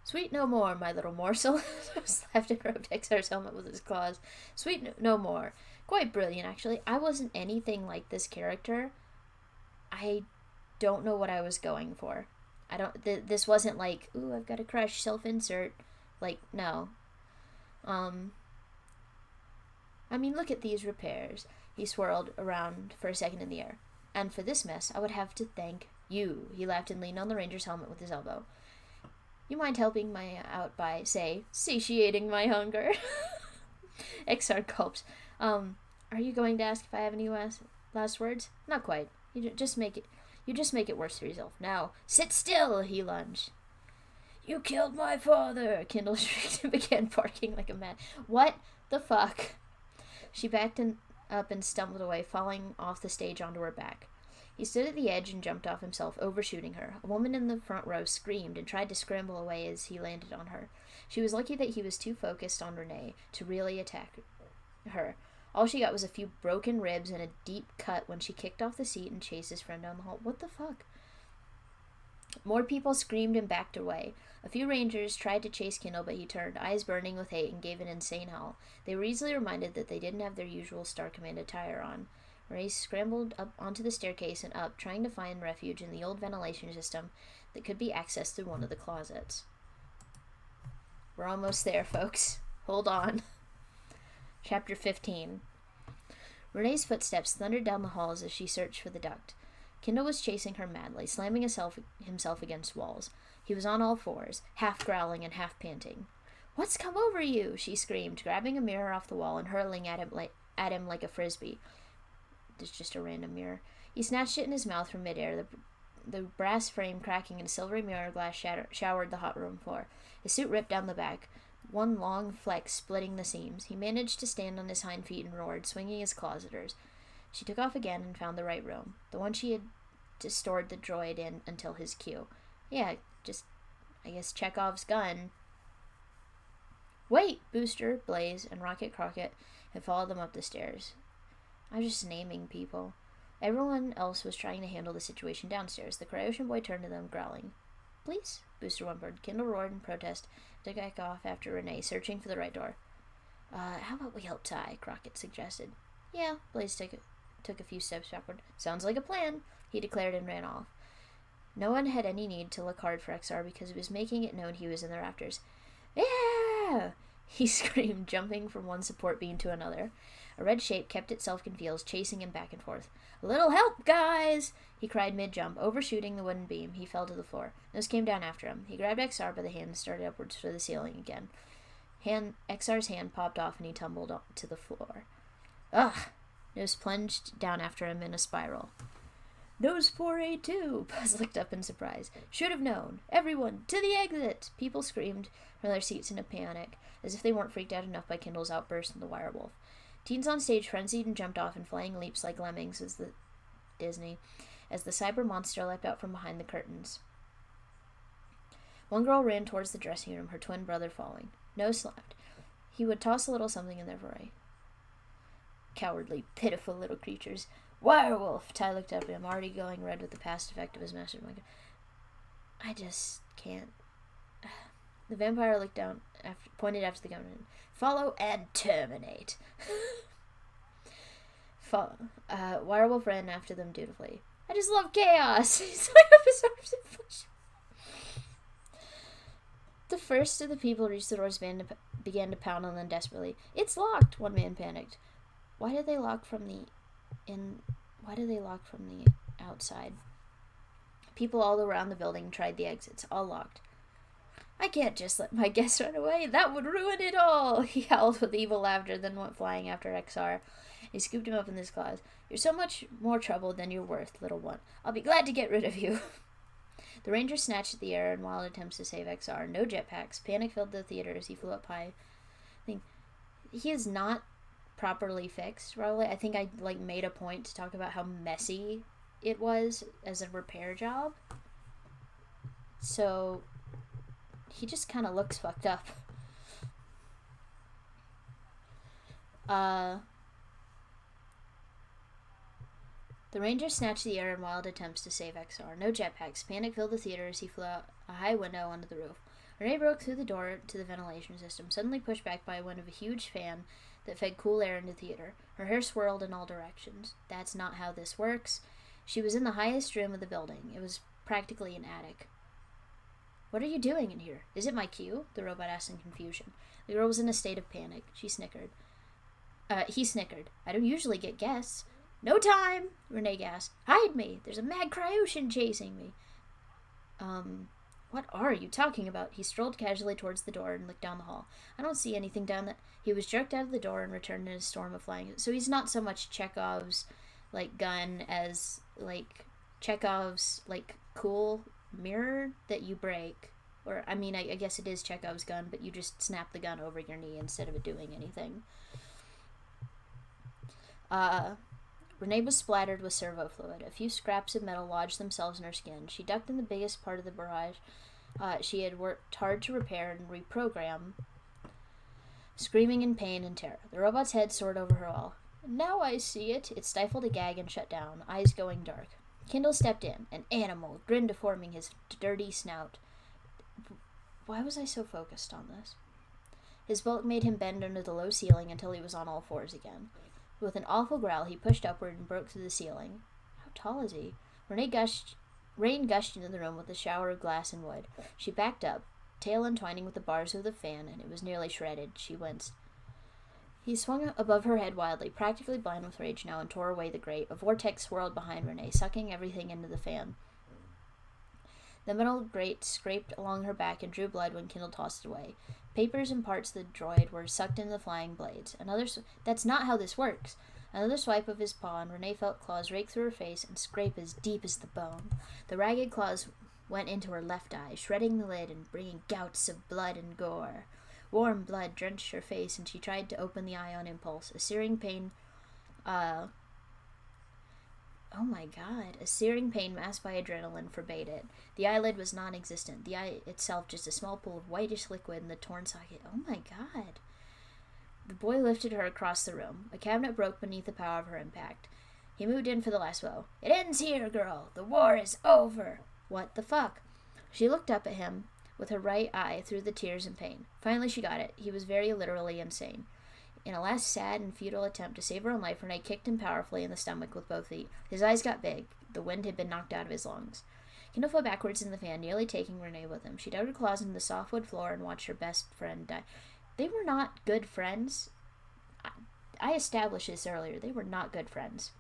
Sweet no more, my little morsel. Slapped and rubbed XR's helmet with his claws. Sweet no more. Quite brilliant, actually. I wasn't anything like this character. I don't know what I was going for. This wasn't like, ooh, I've got a crush, self-insert. Like, no. I mean, look at these repairs. He swirled around for a second in the air. And for this mess, I would have to thank you. He laughed and leaned on the ranger's helmet with his elbow. You mind helping me out by, say, satiating my hunger? XR gulps. Are you going to ask if I have any last words? Not quite. You just make it worse for yourself. Now, sit still, he lunged. You killed my father, Kindle shrieked and began barking like a mad. What the fuck? She backed up and stumbled away, falling off the stage onto her back. He stood at the edge and jumped off himself, overshooting her. A woman in the front row screamed and tried to scramble away as he landed on her. She was lucky that he was too focused on Renee to really attack her. All she got was a few broken ribs and a deep cut when she kicked off the seat and chased his friend down the hall. What the fuck? More people screamed and backed away. A few rangers tried to chase Kindle, but he turned, eyes burning with hate, and gave an insane howl. They were easily reminded that they didn't have their usual Star Command attire on. Ray scrambled up onto the staircase and up, trying to find refuge in the old ventilation system that could be accessed through one of the closets. We're almost there, folks. Hold on. Chapter 15. Renee's footsteps thundered down the halls as she searched for the duct. Kindle was chasing her madly, slamming himself against walls. He was on all fours, half growling and half panting. What's come over you? She screamed, grabbing a mirror off the wall and hurling at him like a frisbee. It's just a random mirror. He snatched it in his mouth from midair, the brass frame cracking and silvery mirror glass showered the hot room floor. His suit ripped down the back, one long fleck splitting the seams. He managed to stand on his hind feet and roared, swinging his claws at her. She took off again and found the right room, the one she had stored the droid in until his cue. Yeah, just, I guess, Chekhov's gun. Wait! Booster, Blaze, and Rocket Crockett had followed them up the stairs. I was just naming people. Everyone else was trying to handle the situation downstairs. The Cryosian boy turned to them, growling. Please? Booster whimpered. Kindle roared in protest, took back off after Renee, searching for the right door. How about we help Ty? Crockett suggested. Yeah, Blaze took a few steps backward. Sounds like a plan, he declared and ran off. No one had any need to look hard for XR because he was making it known he was in the rafters. Yeah! He screamed, jumping from one support beam to another. A red shape kept itself confused, chasing him back and forth. A little help, guys! He cried mid-jump, overshooting the wooden beam. He fell to the floor. Nose came down after him. He grabbed XR by the hand and started upwards to the ceiling again. XR's hand popped off and he tumbled to the floor. Ugh! Nose plunged down after him in a spiral. Nose 4A2! Buzz looked up in surprise. Should have known. Everyone, to the exit! People screamed from their seats in a panic, as if they weren't freaked out enough by Kindle's outburst and the wirewolf. Teens on stage frenzied and jumped off in flying leaps like lemmings as the cyber monster leapt out from behind the curtains. One girl ran towards the dressing room, her twin brother following. Nose slapped. He would toss a little something in their foray. Cowardly, pitiful little creatures. Wirewolf! Ty looked up at him, already going red with the past effect of his master. I just can't. The vampire looked down, pointed after the gunman. Follow and terminate. Wirewolf ran after them dutifully. I just love chaos! He swung up his arms and pushed. The first of the people reached the doors, began to pound on them desperately. It's locked! One man panicked. Why did they lock from the outside? People all around the building tried the exits, all locked. I can't just let my guests run away. That would ruin it all. He howled with evil laughter, then went flying after XR. He scooped him up in his claws. You're so much more trouble than you're worth, little one. I'll be glad to get rid of you. The ranger snatched at the air in wild attempts to save XR. No jetpacks. Panic filled the theater as he flew up high. He is not properly fixed, probably. I think I made a point to talk about how messy it was as a repair job. So he just kind of looks fucked up. The The Ranger snatched the air in wild attempts to save XR. No jetpacks. Panic filled the theater as he flew out a high window onto the roof. Renee broke through the door to the ventilation system, suddenly pushed back by a wind of a huge fan that fed cool air into the theater. Her hair swirled in all directions. That's not how this works. She was in the highest room of the building. It was practically an attic. What are you doing in here? Is it my cue? The robot asked in confusion. The girl was in a state of panic. He snickered. I don't usually get guests. No time, Renee gasped. Hide me. There's a mad Cryosian chasing me. What are you talking about? He strolled casually towards the door and looked down the hall. I don't see anything down that. He was jerked out of the door and returned in a storm of flying. So he's not so much Chekhov's, gun as, Chekhov's, cool mirror that you break. Or, I guess it is Chekhov's gun, but you just snap the gun over your knee instead of it doing anything. Renee was splattered with servo fluid. A few scraps of metal lodged themselves in her skin. She ducked in the biggest part of the barrage she had worked hard to repair and reprogram, screaming in pain and terror. The robot's head soared over her wall. Now I see it. It stifled a gag and shut down, eyes going dark. Kindle stepped in, an animal, grin deforming his dirty snout. Why was I so focused on this? His bulk made him bend under the low ceiling until he was on all fours again. With an awful growl, he pushed upward and broke through the ceiling. How tall is he? Rain gushed into the room with a shower of glass and wood. She backed up, tail entwining with the bars of the fan, and it was nearly shredded. She winced. He swung above her head wildly, practically blind with rage now, and tore away the grate. A vortex swirled behind Renee, sucking everything into the fan. The metal grate scraped along her back and drew blood when Kindle tossed it away. Papers and parts of the droid were sucked into the flying blades. That's not how this works. Another swipe of his paw, and Renee felt claws rake through her face and scrape as deep as the bone. The ragged claws went into her left eye, shredding the lid and bringing gouts of blood and gore. Warm blood drenched her face, and she tried to open the eye on impulse. A searing pain masked by adrenaline forbade it. The eyelid was non-existent, the eye itself just a small pool of whitish liquid in the torn socket. Oh my god. The boy lifted her across the room. A cabinet broke beneath the power of her impact. He moved in for the last blow. It ends here, girl. The war is over. What the fuck? She looked up at him with her right eye through the tears and pain. Finally she got it. He was very literally insane. In a last sad and futile attempt to save her own life, Renee kicked him powerfully in the stomach with both feet. His eyes got big. The wind had been knocked out of his lungs. Kindle fell backwards in the fan, nearly taking Renee with him. She dug her claws into the softwood floor and watched her best friend die. They were not good friends. I established this earlier. They were not good friends.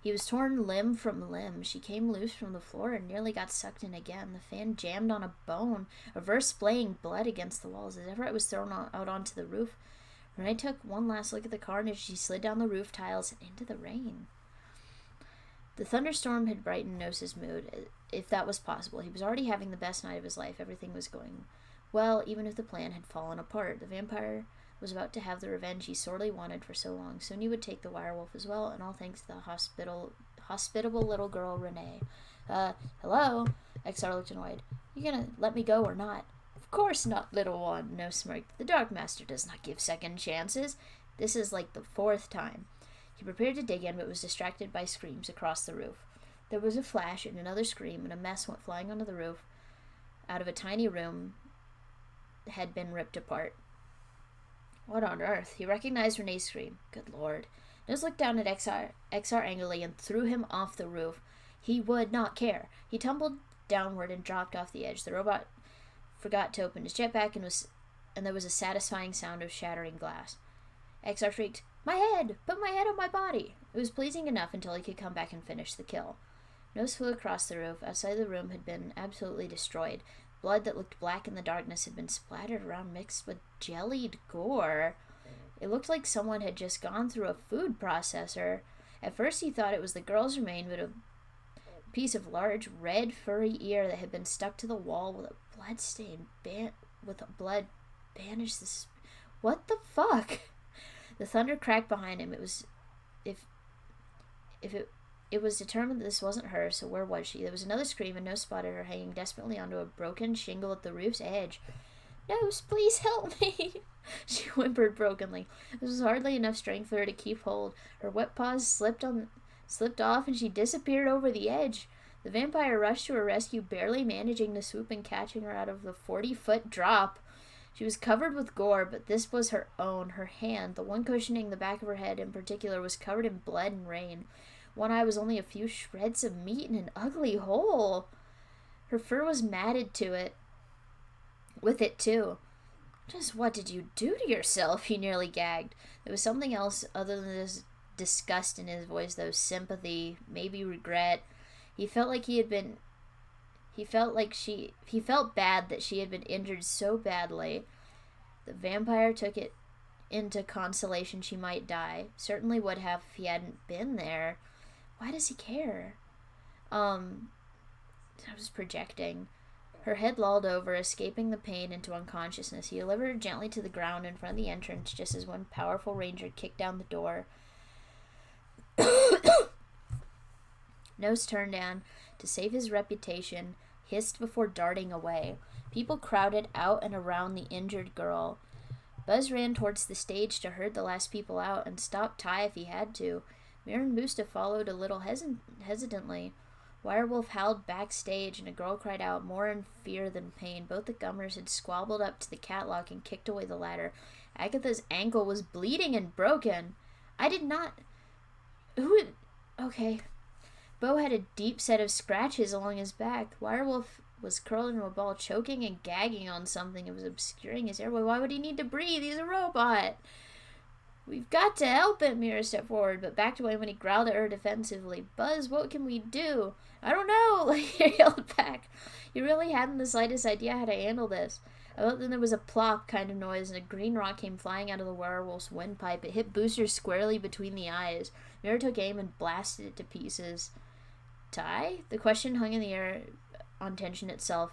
He was torn limb from limb. She came loose from the floor and nearly got sucked in again. The fan jammed on a bone, a verse splaying blood against the walls. As Everett was thrown out onto the roof, Renee took one last look at the carnage. She slid down the roof tiles and into the rain. The thunderstorm had brightened Nose's mood, if that was possible. He was already having the best night of his life. Everything was going well, even if the plan had fallen apart. The vampire was about to have the revenge he sorely wanted for so long. Soon he would take the werewolf as well, and all thanks to the hospitable little girl, Renee. Hello? XR looked annoyed. You gonna let me go or not? Of course not, little one, Nose smirked. The Dark Master does not give second chances. This is like the fourth time. He prepared to dig in, but was distracted by screams across the roof. There was a flash and another scream, and a mess went flying onto the roof out of a tiny room had been ripped apart. What on earth? He recognized Renee's scream. Good lord. Nose looked down at XR angrily and threw him off the roof. He would not care. He tumbled downward and dropped off the edge. The robot forgot to open his jetpack, and there was a satisfying sound of shattering glass. XR shrieked, My head! Put my head on my body! It was pleasing enough until he could come back and finish the kill. Nose flew across the roof. Outside the room had been absolutely destroyed. Blood that looked black in the darkness had been splattered around mixed with jellied gore. It looked like someone had just gone through a food processor. At first he thought it was the girl's remain, but a piece of large red furry ear that had been stuck to the wall with a blood-stained blood banished this. What the fuck? The thunder cracked behind him. It was determined that this wasn't her, so where was she? There was another scream, and Nose spotted her hanging desperately onto a broken shingle at the roof's edge. "Nose, please help me!" She whimpered brokenly. There was hardly enough strength for her to keep hold. Her wet paws slipped off and she disappeared over the edge. The vampire rushed to her rescue, barely managing to swoop and catching her out of the 40-foot drop. She was covered with gore, but this was her own. Her hand, the one cushioning the back of her head in particular, was covered in blood and rain. One eye was only a few shreds of meat in an ugly hole. Her fur was matted with it too. "Just what did you do to yourself?" He nearly gagged. There was something else other than this disgust in his voice, though. Sympathy, maybe regret. He felt bad that she had been injured so badly. The vampire took it into consolation she might die. Certainly would have if he hadn't been there. Why does he care? I was projecting. Her head lolled over, escaping the pain into unconsciousness. He delivered her gently to the ground in front of the entrance, just as one powerful ranger kicked down the door. Nose turned down to save his reputation, hissed before darting away. People crowded out and around the injured girl. Buzz ran towards the stage to herd the last people out and stop Ty if he had to. Mir and Busta followed a little hesitantly. Wirewolf howled backstage, and a girl cried out, more in fear than pain. Both the Gummers had squabbled up to the catwalk and kicked away the ladder. Agatha's ankle was bleeding and broken. I did not... Who had... Okay. Bo had a deep set of scratches along his back. Wirewolf was curled into a ball, choking and gagging on something. It was obscuring his airway. Why would he need to breathe? He's a robot. We've got to help him, Mira stepped forward, but backed away when he growled at her defensively. Buzz, what can we do? I don't know, Lightyear yelled back. He really hadn't the slightest idea how to handle this. About then there was a plop kind of noise, and a green rock came flying out of the werewolf's windpipe. It hit Booster squarely between the eyes. Mira took aim and blasted it to pieces. Ty? The question hung in the air on tension itself.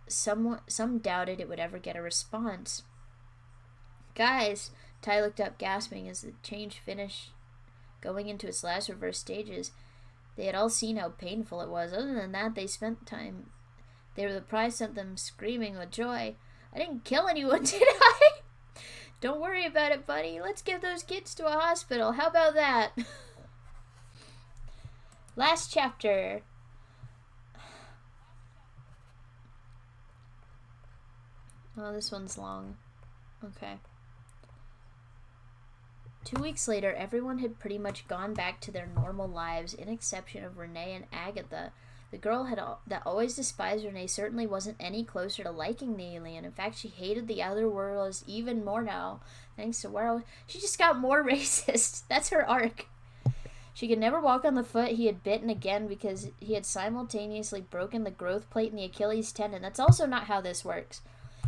Some doubted it would ever get a response. Guys, Ty looked up, gasping, as the change finished, going into its last reverse stages. They had all seen how painful it was. Other than that, the prize sent them screaming with joy. I didn't kill anyone, did I? Don't worry about it, buddy. Let's get those kids to a hospital. How about that? Last chapter. Oh, this one's long. Okay. 2 weeks later, everyone had pretty much gone back to their normal lives, in exception of Renee and Agatha. The girl that always despised Renee certainly wasn't any closer to liking the alien. In fact, she hated the other worlds even more now. Thanks to Werewolf, she just got more racist. That's her arc. She could never walk on the foot he had bitten again because he had simultaneously broken the growth plate and the Achilles tendon. That's also not how this works.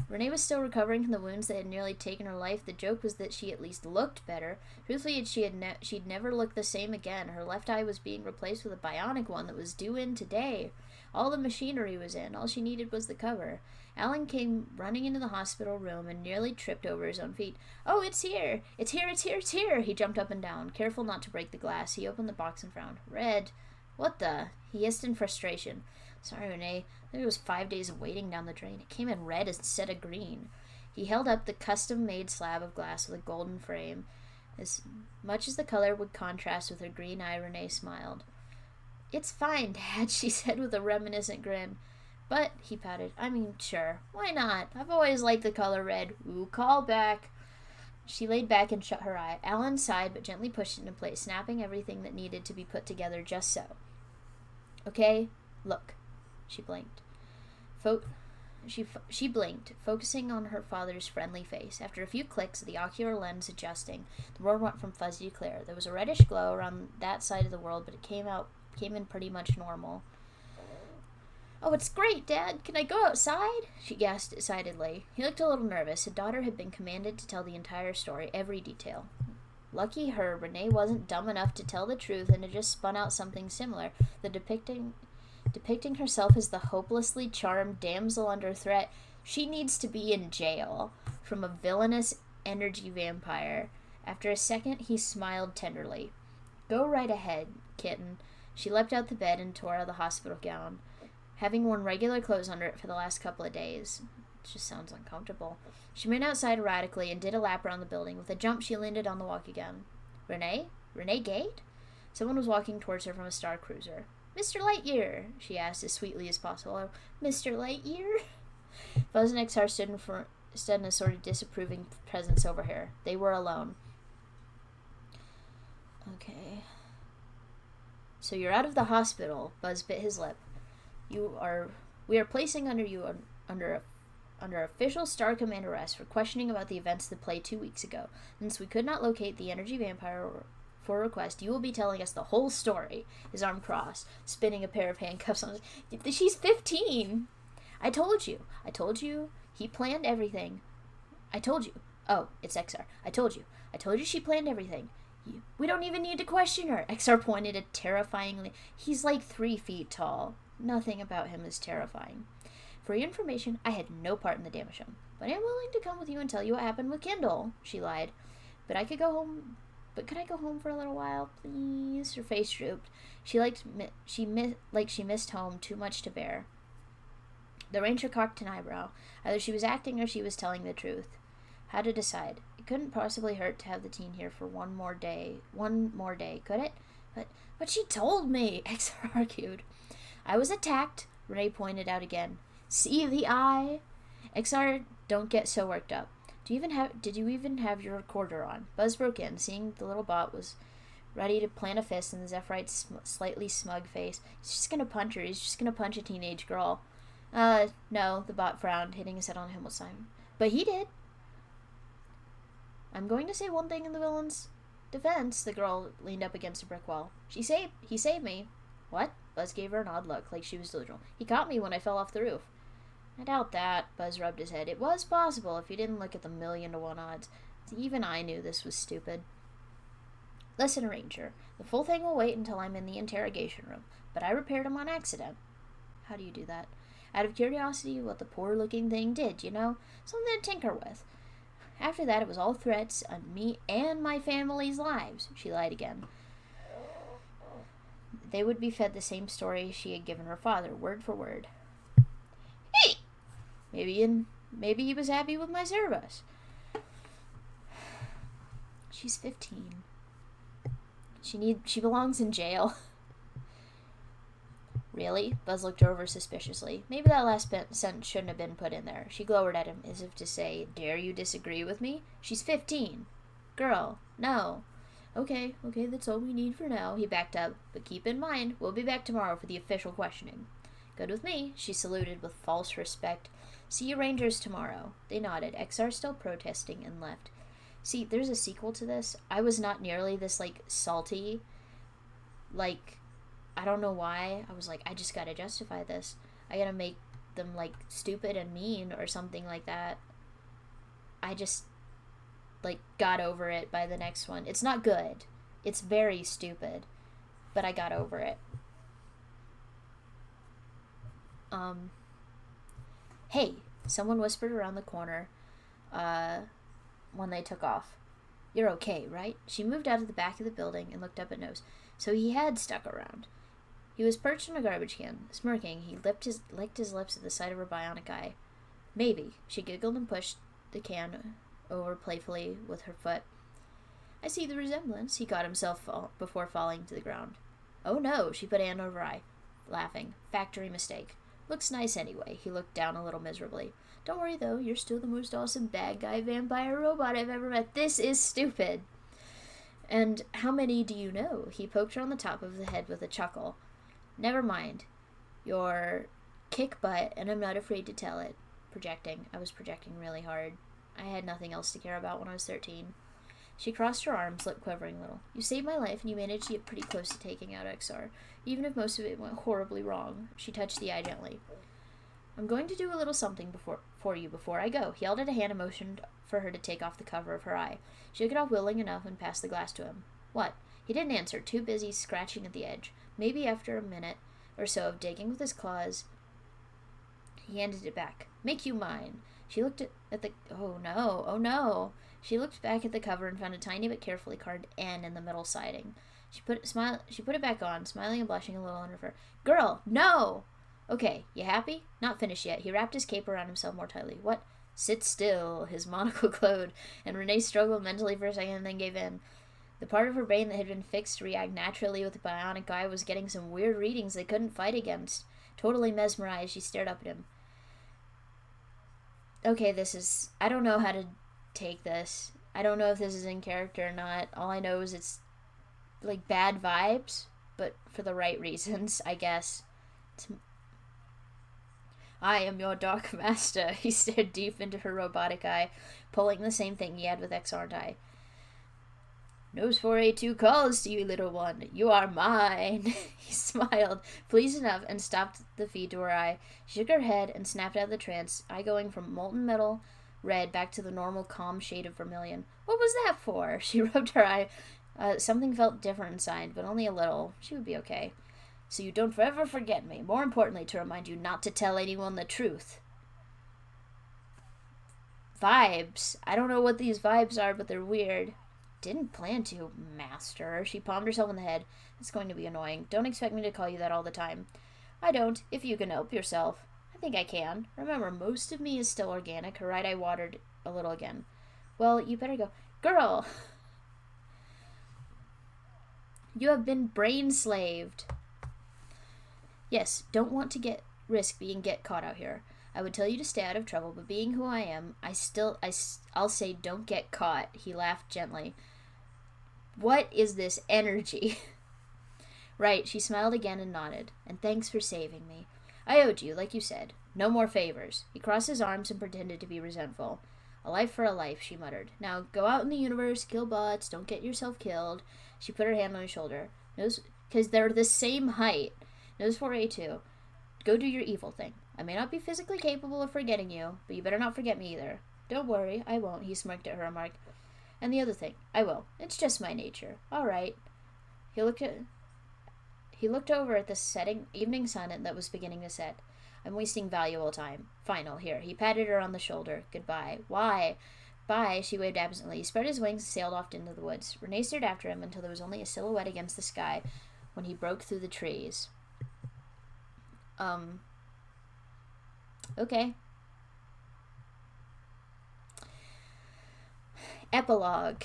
Renee was still recovering from the wounds that had nearly taken her life. The joke was that she at least looked better. Truthfully, she'd never look the same again. Her left eye was being replaced with a bionic one that was due in today. All the machinery was in. All she needed was the cover. Alan came running into the hospital room and nearly tripped over his own feet. "Oh, it's here! It's here! It's here! It's here!" He jumped up and down, careful not to break the glass. He opened the box and frowned. "Red. What the?" He hissed in frustration. "Sorry, Renee. I think it was 5 days of waiting down the drain. It came in red instead of green." He held up the custom-made slab of glass with a golden frame. As much as the color would contrast with her green eye, Renee smiled. "It's fine, Dad," she said with a reminiscent grin. "But," he pouted, "I mean, sure. Why not? I've always liked the color red. Ooh, call back." She laid back and shut her eye. Alan sighed but gently pushed it into place, snapping everything that needed to be put together just so. "Okay, look." She blinked. She blinked, focusing on her father's friendly face. After a few clicks, the ocular lens adjusting, the world went from fuzzy to clear. There was a reddish glow around that side of the world, but it came in pretty much normal. "Oh, it's great, Dad. Can I go outside?" she gasped excitedly. He looked a little nervous. His daughter had been commanded to tell the entire story, every detail. Lucky her, Renee wasn't dumb enough to tell the truth and had just spun out something similar, depicting herself as the hopelessly charmed damsel under threat. She needs to be in jail from a villainous energy vampire. After a second, he smiled tenderly. "Go right ahead, kitten." She leapt out the bed and tore out the hospital gown, having worn regular clothes under it for the last couple of days. just sounds uncomfortable. She ran outside erratically and did a lap around the building. With a jump, she landed on the walk again. Renee? Renee Gate? Someone was walking towards her from a star cruiser. Mr. Lightyear, she asked as sweetly as possible. Mr. Lightyear? Buzz and XR stood in a sort of disapproving presence over here. They were alone. Okay. So you're out of the hospital. Buzz bit his lip. We are placing under official Star Command arrest for questioning about the events that played 2 weeks ago. Since we could not locate the energy vampire for request, you will be telling us the whole story. His arm crossed, spinning a pair of handcuffs on his... She's 15! I told you. He planned everything. I told you. Oh, it's XR. I told you she planned everything. We don't even need to question her. XR pointed at terrifyingly. He's like 3 feet tall. Nothing about him is terrifying. For your information, I had no part in the damage show, but I am willing to come with you and tell you what happened with Kindle, she lied. But could I go home for a little while, please? Her face drooped. She missed home too much to bear. The ranger cocked an eyebrow. Either she was acting or she was telling the truth. How to decide? It couldn't possibly hurt to have the teen here for one more day, could it? But she told me, XR argued. I was attacked, Renee pointed out again. See the eye? XR, don't get so worked up. Did you even have your recorder on? Buzz broke in, seeing the little bot was ready to plant a fist in the Zephyrite's slightly smug face. He's just gonna punch her. He's just gonna punch a teenage girl. No, the bot frowned, hitting his head on Himmel's sign. But he did. I'm going to say one thing in the villain's defense. The girl leaned up against a brick wall. He saved me. What? Buzz gave her an odd look, like she was delusional. He caught me when I fell off the roof. I doubt that, Buzz rubbed his head. It was possible if you didn't look at the 1,000,000 to 1 odds. Even I knew this was stupid. Listen, Ranger, the full thing will wait until I'm in the interrogation room, but I repaired him on accident. How do you do that? Out of curiosity, what the poor-looking thing did, you know? Something to tinker with. After that, it was all threats on me and my family's lives. She lied again. They would be fed the same story she had given her father, word for word. Hey! Maybe he was happy with my service. She's 15. She belongs in jail. Really? Buzz looked over suspiciously. Maybe that last sentence shouldn't have been put in there. She glowered at him, as if to say, dare you disagree with me? She's 15. Girl, no. Okay, that's all we need for now. He backed up. But keep in mind, we'll be back tomorrow for the official questioning. Good with me, she saluted with false respect. See you Rangers tomorrow. They nodded, XR still protesting, and left. See, there's a sequel to this. I was not nearly this, salty. I don't know why. I was like, I just gotta justify this. I gotta make them, stupid and mean or something like that. I just, got over it by the next one. It's not good. It's very stupid. But I got over it. Hey, someone whispered around the corner, when they took off. You're okay, right? She moved out of the back of the building and looked up at Nose. So he had stuck around. He was perched on a garbage can. Smirking, he licked his lips at the sight of her bionic eye. Maybe. She giggled and pushed the can over playfully with her foot. I see the resemblance. He caught himself before falling to the ground. Oh no, she put a hand over her eye, laughing. Factory mistake. Looks nice anyway. He looked down a little miserably. Don't worry though, you're still the most awesome bad guy vampire robot I've ever met. This is stupid. And how many do you know? He poked her on the top of the head with a chuckle. Never mind. You're kick butt, and I'm not afraid to tell it. Projecting. I was projecting really hard. I had nothing else to care about when I was 13. She crossed her arms, lip quivering a little. You saved my life, and you managed to get pretty close to taking out XR, even if most of it went horribly wrong. She touched the eye gently. I'm going to do a little something for you before I go. He held out a hand and motioned for her to take off the cover of her eye. She took it off willing enough and passed the glass to him. What? He didn't answer, too busy scratching at the edge. Maybe after a minute or so of digging with his claws, he handed it back. Make you mine. She looked at the... Oh, no. She looked back at the cover and found a tiny but carefully carved N in the middle siding. She put it back on, smiling and blushing a little under her. Girl, no! Okay, you happy? Not finished yet. He wrapped his cape around himself more tightly. What? Sit still. His monocle glowed, and Renee struggled mentally for a second and then gave in. The part of her brain that had been fixed to react naturally with the bionic eye was getting some weird readings they couldn't fight against. Totally mesmerized, she stared up at him. Okay, I don't know how to take this. I don't know if this is in character or not. All I know is it's, like, bad vibes, but for the right reasons, I guess. I am your dark master. He stared deep into her robotic eye, pulling the same thing he had with XR die. Nose 482 calls to you, little one. You are mine. He smiled, pleased enough, and stopped the feed to her eye. She shook her head and snapped out of the trance, eye going from molten metal red back to the normal calm shade of vermilion. What was that for? She rubbed her eye. Something felt different inside, but only a little. She would be okay. So you don't forever forget me. More importantly, to remind you not to tell anyone the truth. Vibes. I don't know what these vibes are, but they're weird. Didn't plan to, master. She palmed herself on the head. It's going to be annoying. Don't expect me to call you that all the time. I don't, if you can help yourself. I think I can. Remember, most of me is still organic. Her right eye watered a little again. Well, you better go. Girl! You have been brain-slaved. Yes, don't want to risk being caught out here. I would tell you to stay out of trouble, but being who I am, I'll say don't get caught. He laughed gently. What is this energy? Right, she smiled again and nodded. And thanks for saving me. I owed you, like you said. No more favors. He crossed his arms and pretended to be resentful. A life for a life, she muttered. Now, go out in the universe, kill bots, don't get yourself killed. She put her hand on his shoulder. Because they're the same height. Nose 482. Go do your evil thing. I may not be physically capable of forgetting you, but you better not forget me either. Don't worry, I won't, he smirked at her remark. And the other thing, I will. It's just my nature. All right. He looked over at the setting evening sun that was beginning to set. I'm wasting valuable time. Final, here. He patted her on the shoulder. Goodbye. Why? Bye, she waved absently. He spread his wings and sailed off into the woods. Renee stared after him until there was only a silhouette against the sky when he broke through the trees. Okay. Epilogue.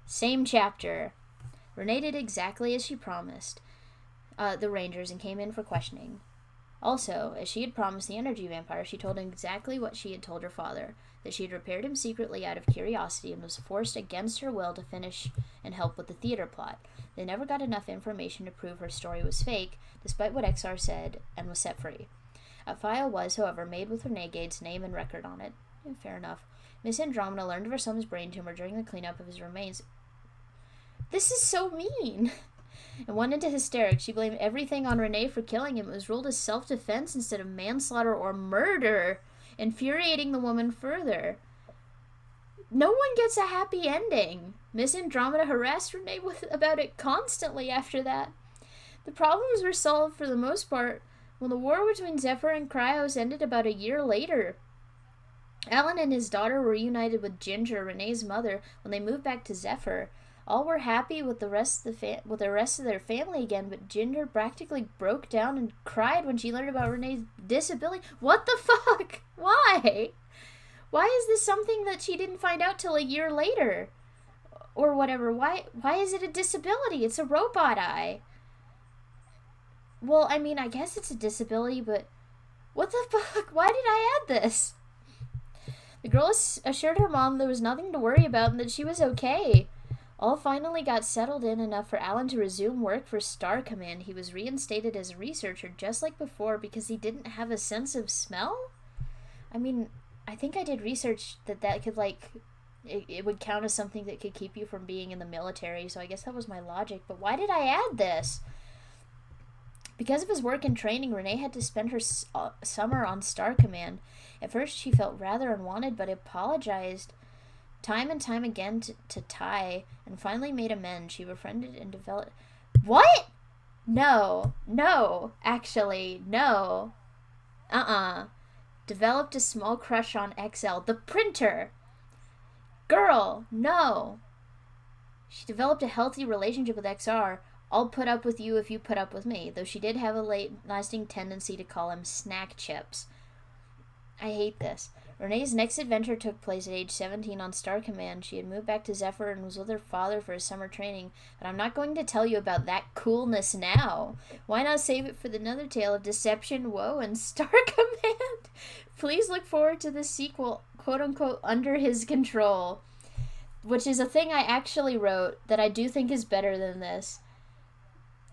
Same chapter. Renee did exactly as she promised the Rangers and came in for questioning. Also, as she had promised the energy vampire, she told him exactly what she had told her father, that she had repaired him secretly out of curiosity and was forced against her will to finish and help with the theater plot. They never got enough information to prove her story was fake, despite what XR said, and was set free. A file was, however, made with Renegade's name and record on it. Fair enough. Miss Andromeda learned of her son's brain tumor during the cleanup of his remains. This is so mean! And went into hysterics. She blamed everything on Renee for killing him. It was ruled as self-defense instead of manslaughter or murder, infuriating the woman further. No one gets a happy ending. Miss Andromeda harassed Renee about it constantly after that. The problems were solved for the most part when the war between Zephyr and Cryos ended about a year later. Alan and his daughter were reunited with Ginger, Renee's mother, when they moved back to Zephyr. All were happy with the rest of their family again, but Ginger practically broke down and cried when she learned about Renee's disability. What the fuck? Why? Why is this something that she didn't find out till a year later? Or whatever. Why is it a disability? It's a robot eye. Well, I mean, I guess it's a disability, but what the fuck? Why did I add this? The girl assured her mom there was nothing to worry about and that she was okay. All finally got settled in enough for Alan to resume work for Star Command. He was reinstated as a researcher just like before because he didn't have a sense of smell? I mean, I think I did research that could, like, it would count as something that could keep you from being in the military, so I guess that was my logic. But why did I add this? Because of his work and training, Renee had to spend her summer on Star Command. At first, she felt rather unwanted, but apologized time and time again to Ty, and finally made amends. She befriended and developed... What? No, actually, no. Developed a small crush on XL, the printer. Girl, no. She developed a healthy relationship with XR. I'll put up with you if you put up with me, though she did have a late-lasting tendency to call him snack chips. I hate this. Renee's next adventure took place at age 17 on Star Command. She had moved back to Zephyr and was with her father for his summer training, but I'm not going to tell you about that coolness now. Why not save it for another tale of deception, woe, and Star Command? Please look forward to the sequel, quote-unquote, Under His Control, which is a thing I actually wrote that I do think is better than this,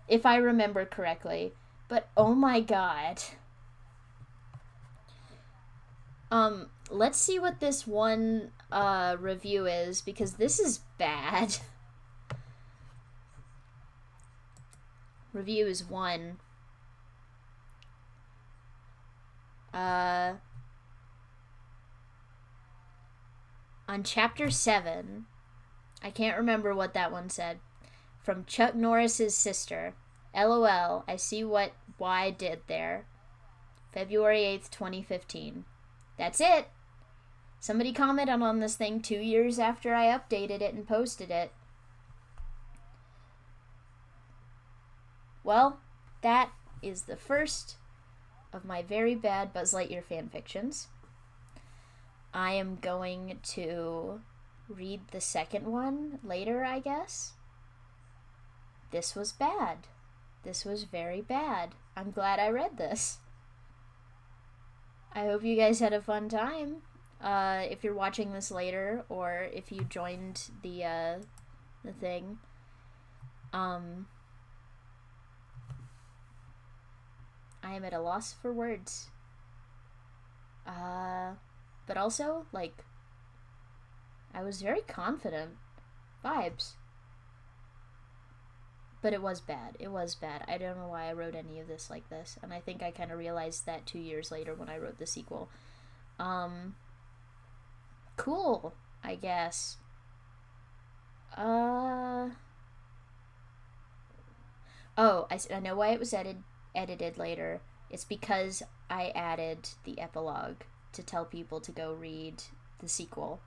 if I remember correctly. But, oh my god. Let's see what this one, review is, because this is bad. Review is 1. On Chapter 7, I can't remember what that one said. From Chuck Norris's sister. LOL, I see what Y did there. February 8th, 2015. That's it. Somebody commented on this thing 2 years after I updated it and posted it. Well, that is the first of my very bad Buzz Lightyear fanfictions. I am going to read the second one later, I guess. This was bad. This was very bad. I'm glad I read this. I hope you guys had a fun time. If you're watching this later, or if you joined the thing, I am at a loss for words. But also, like, I was very confident. Vibes. But it was bad. It was bad. I don't know why I wrote any of this like this. And I think I kind of realized that 2 years later when I wrote the sequel. Cool, I guess. Oh, I know why it was edited later. It's because I added the epilogue to tell people to go read the sequel.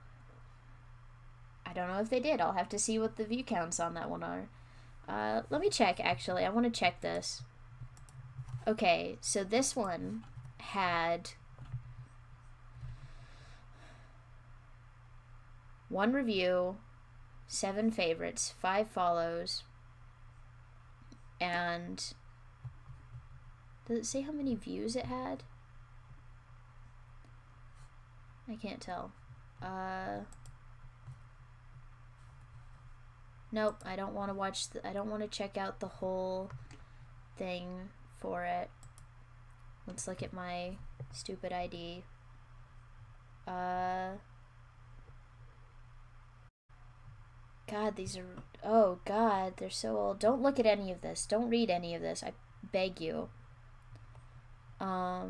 I don't know if they did. I'll have to see what the view counts on that one are. Let me check, actually. I want to check this. Okay, so this one had 1 review, 7 favorites, 5 follows, and does it say how many views it had? I can't tell. Nope, I don't want to watch I don't want to check out the whole thing for it. Let's look at my stupid ID. God, these are... Oh, God, they're so old. Don't look at any of this. Don't read any of this. I beg you. I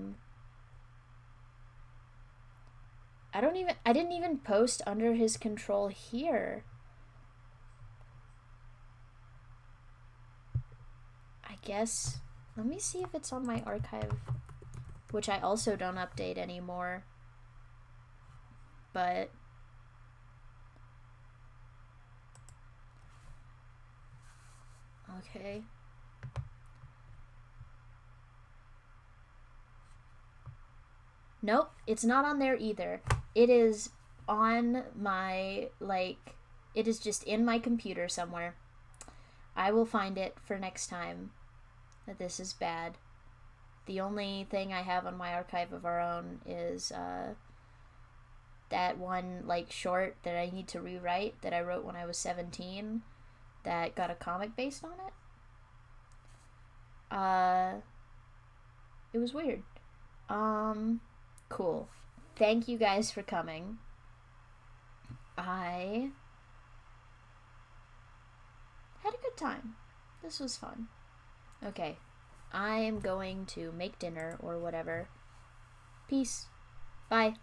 didn't even post Under His Control here. I guess... Let me see if it's on my archive, which I also don't update anymore. But... Okay. Nope, it's not on there either. It is on my, it is just in my computer somewhere. I will find it for next time. That this is bad. The only thing I have on my archive of our own is, that one, short that I need to rewrite that I wrote when I was 17 that got a comic based on it. It was weird. Cool. Thank you guys for coming. I had a good time. This was fun. Okay. I am going to make dinner or whatever. Peace. Bye.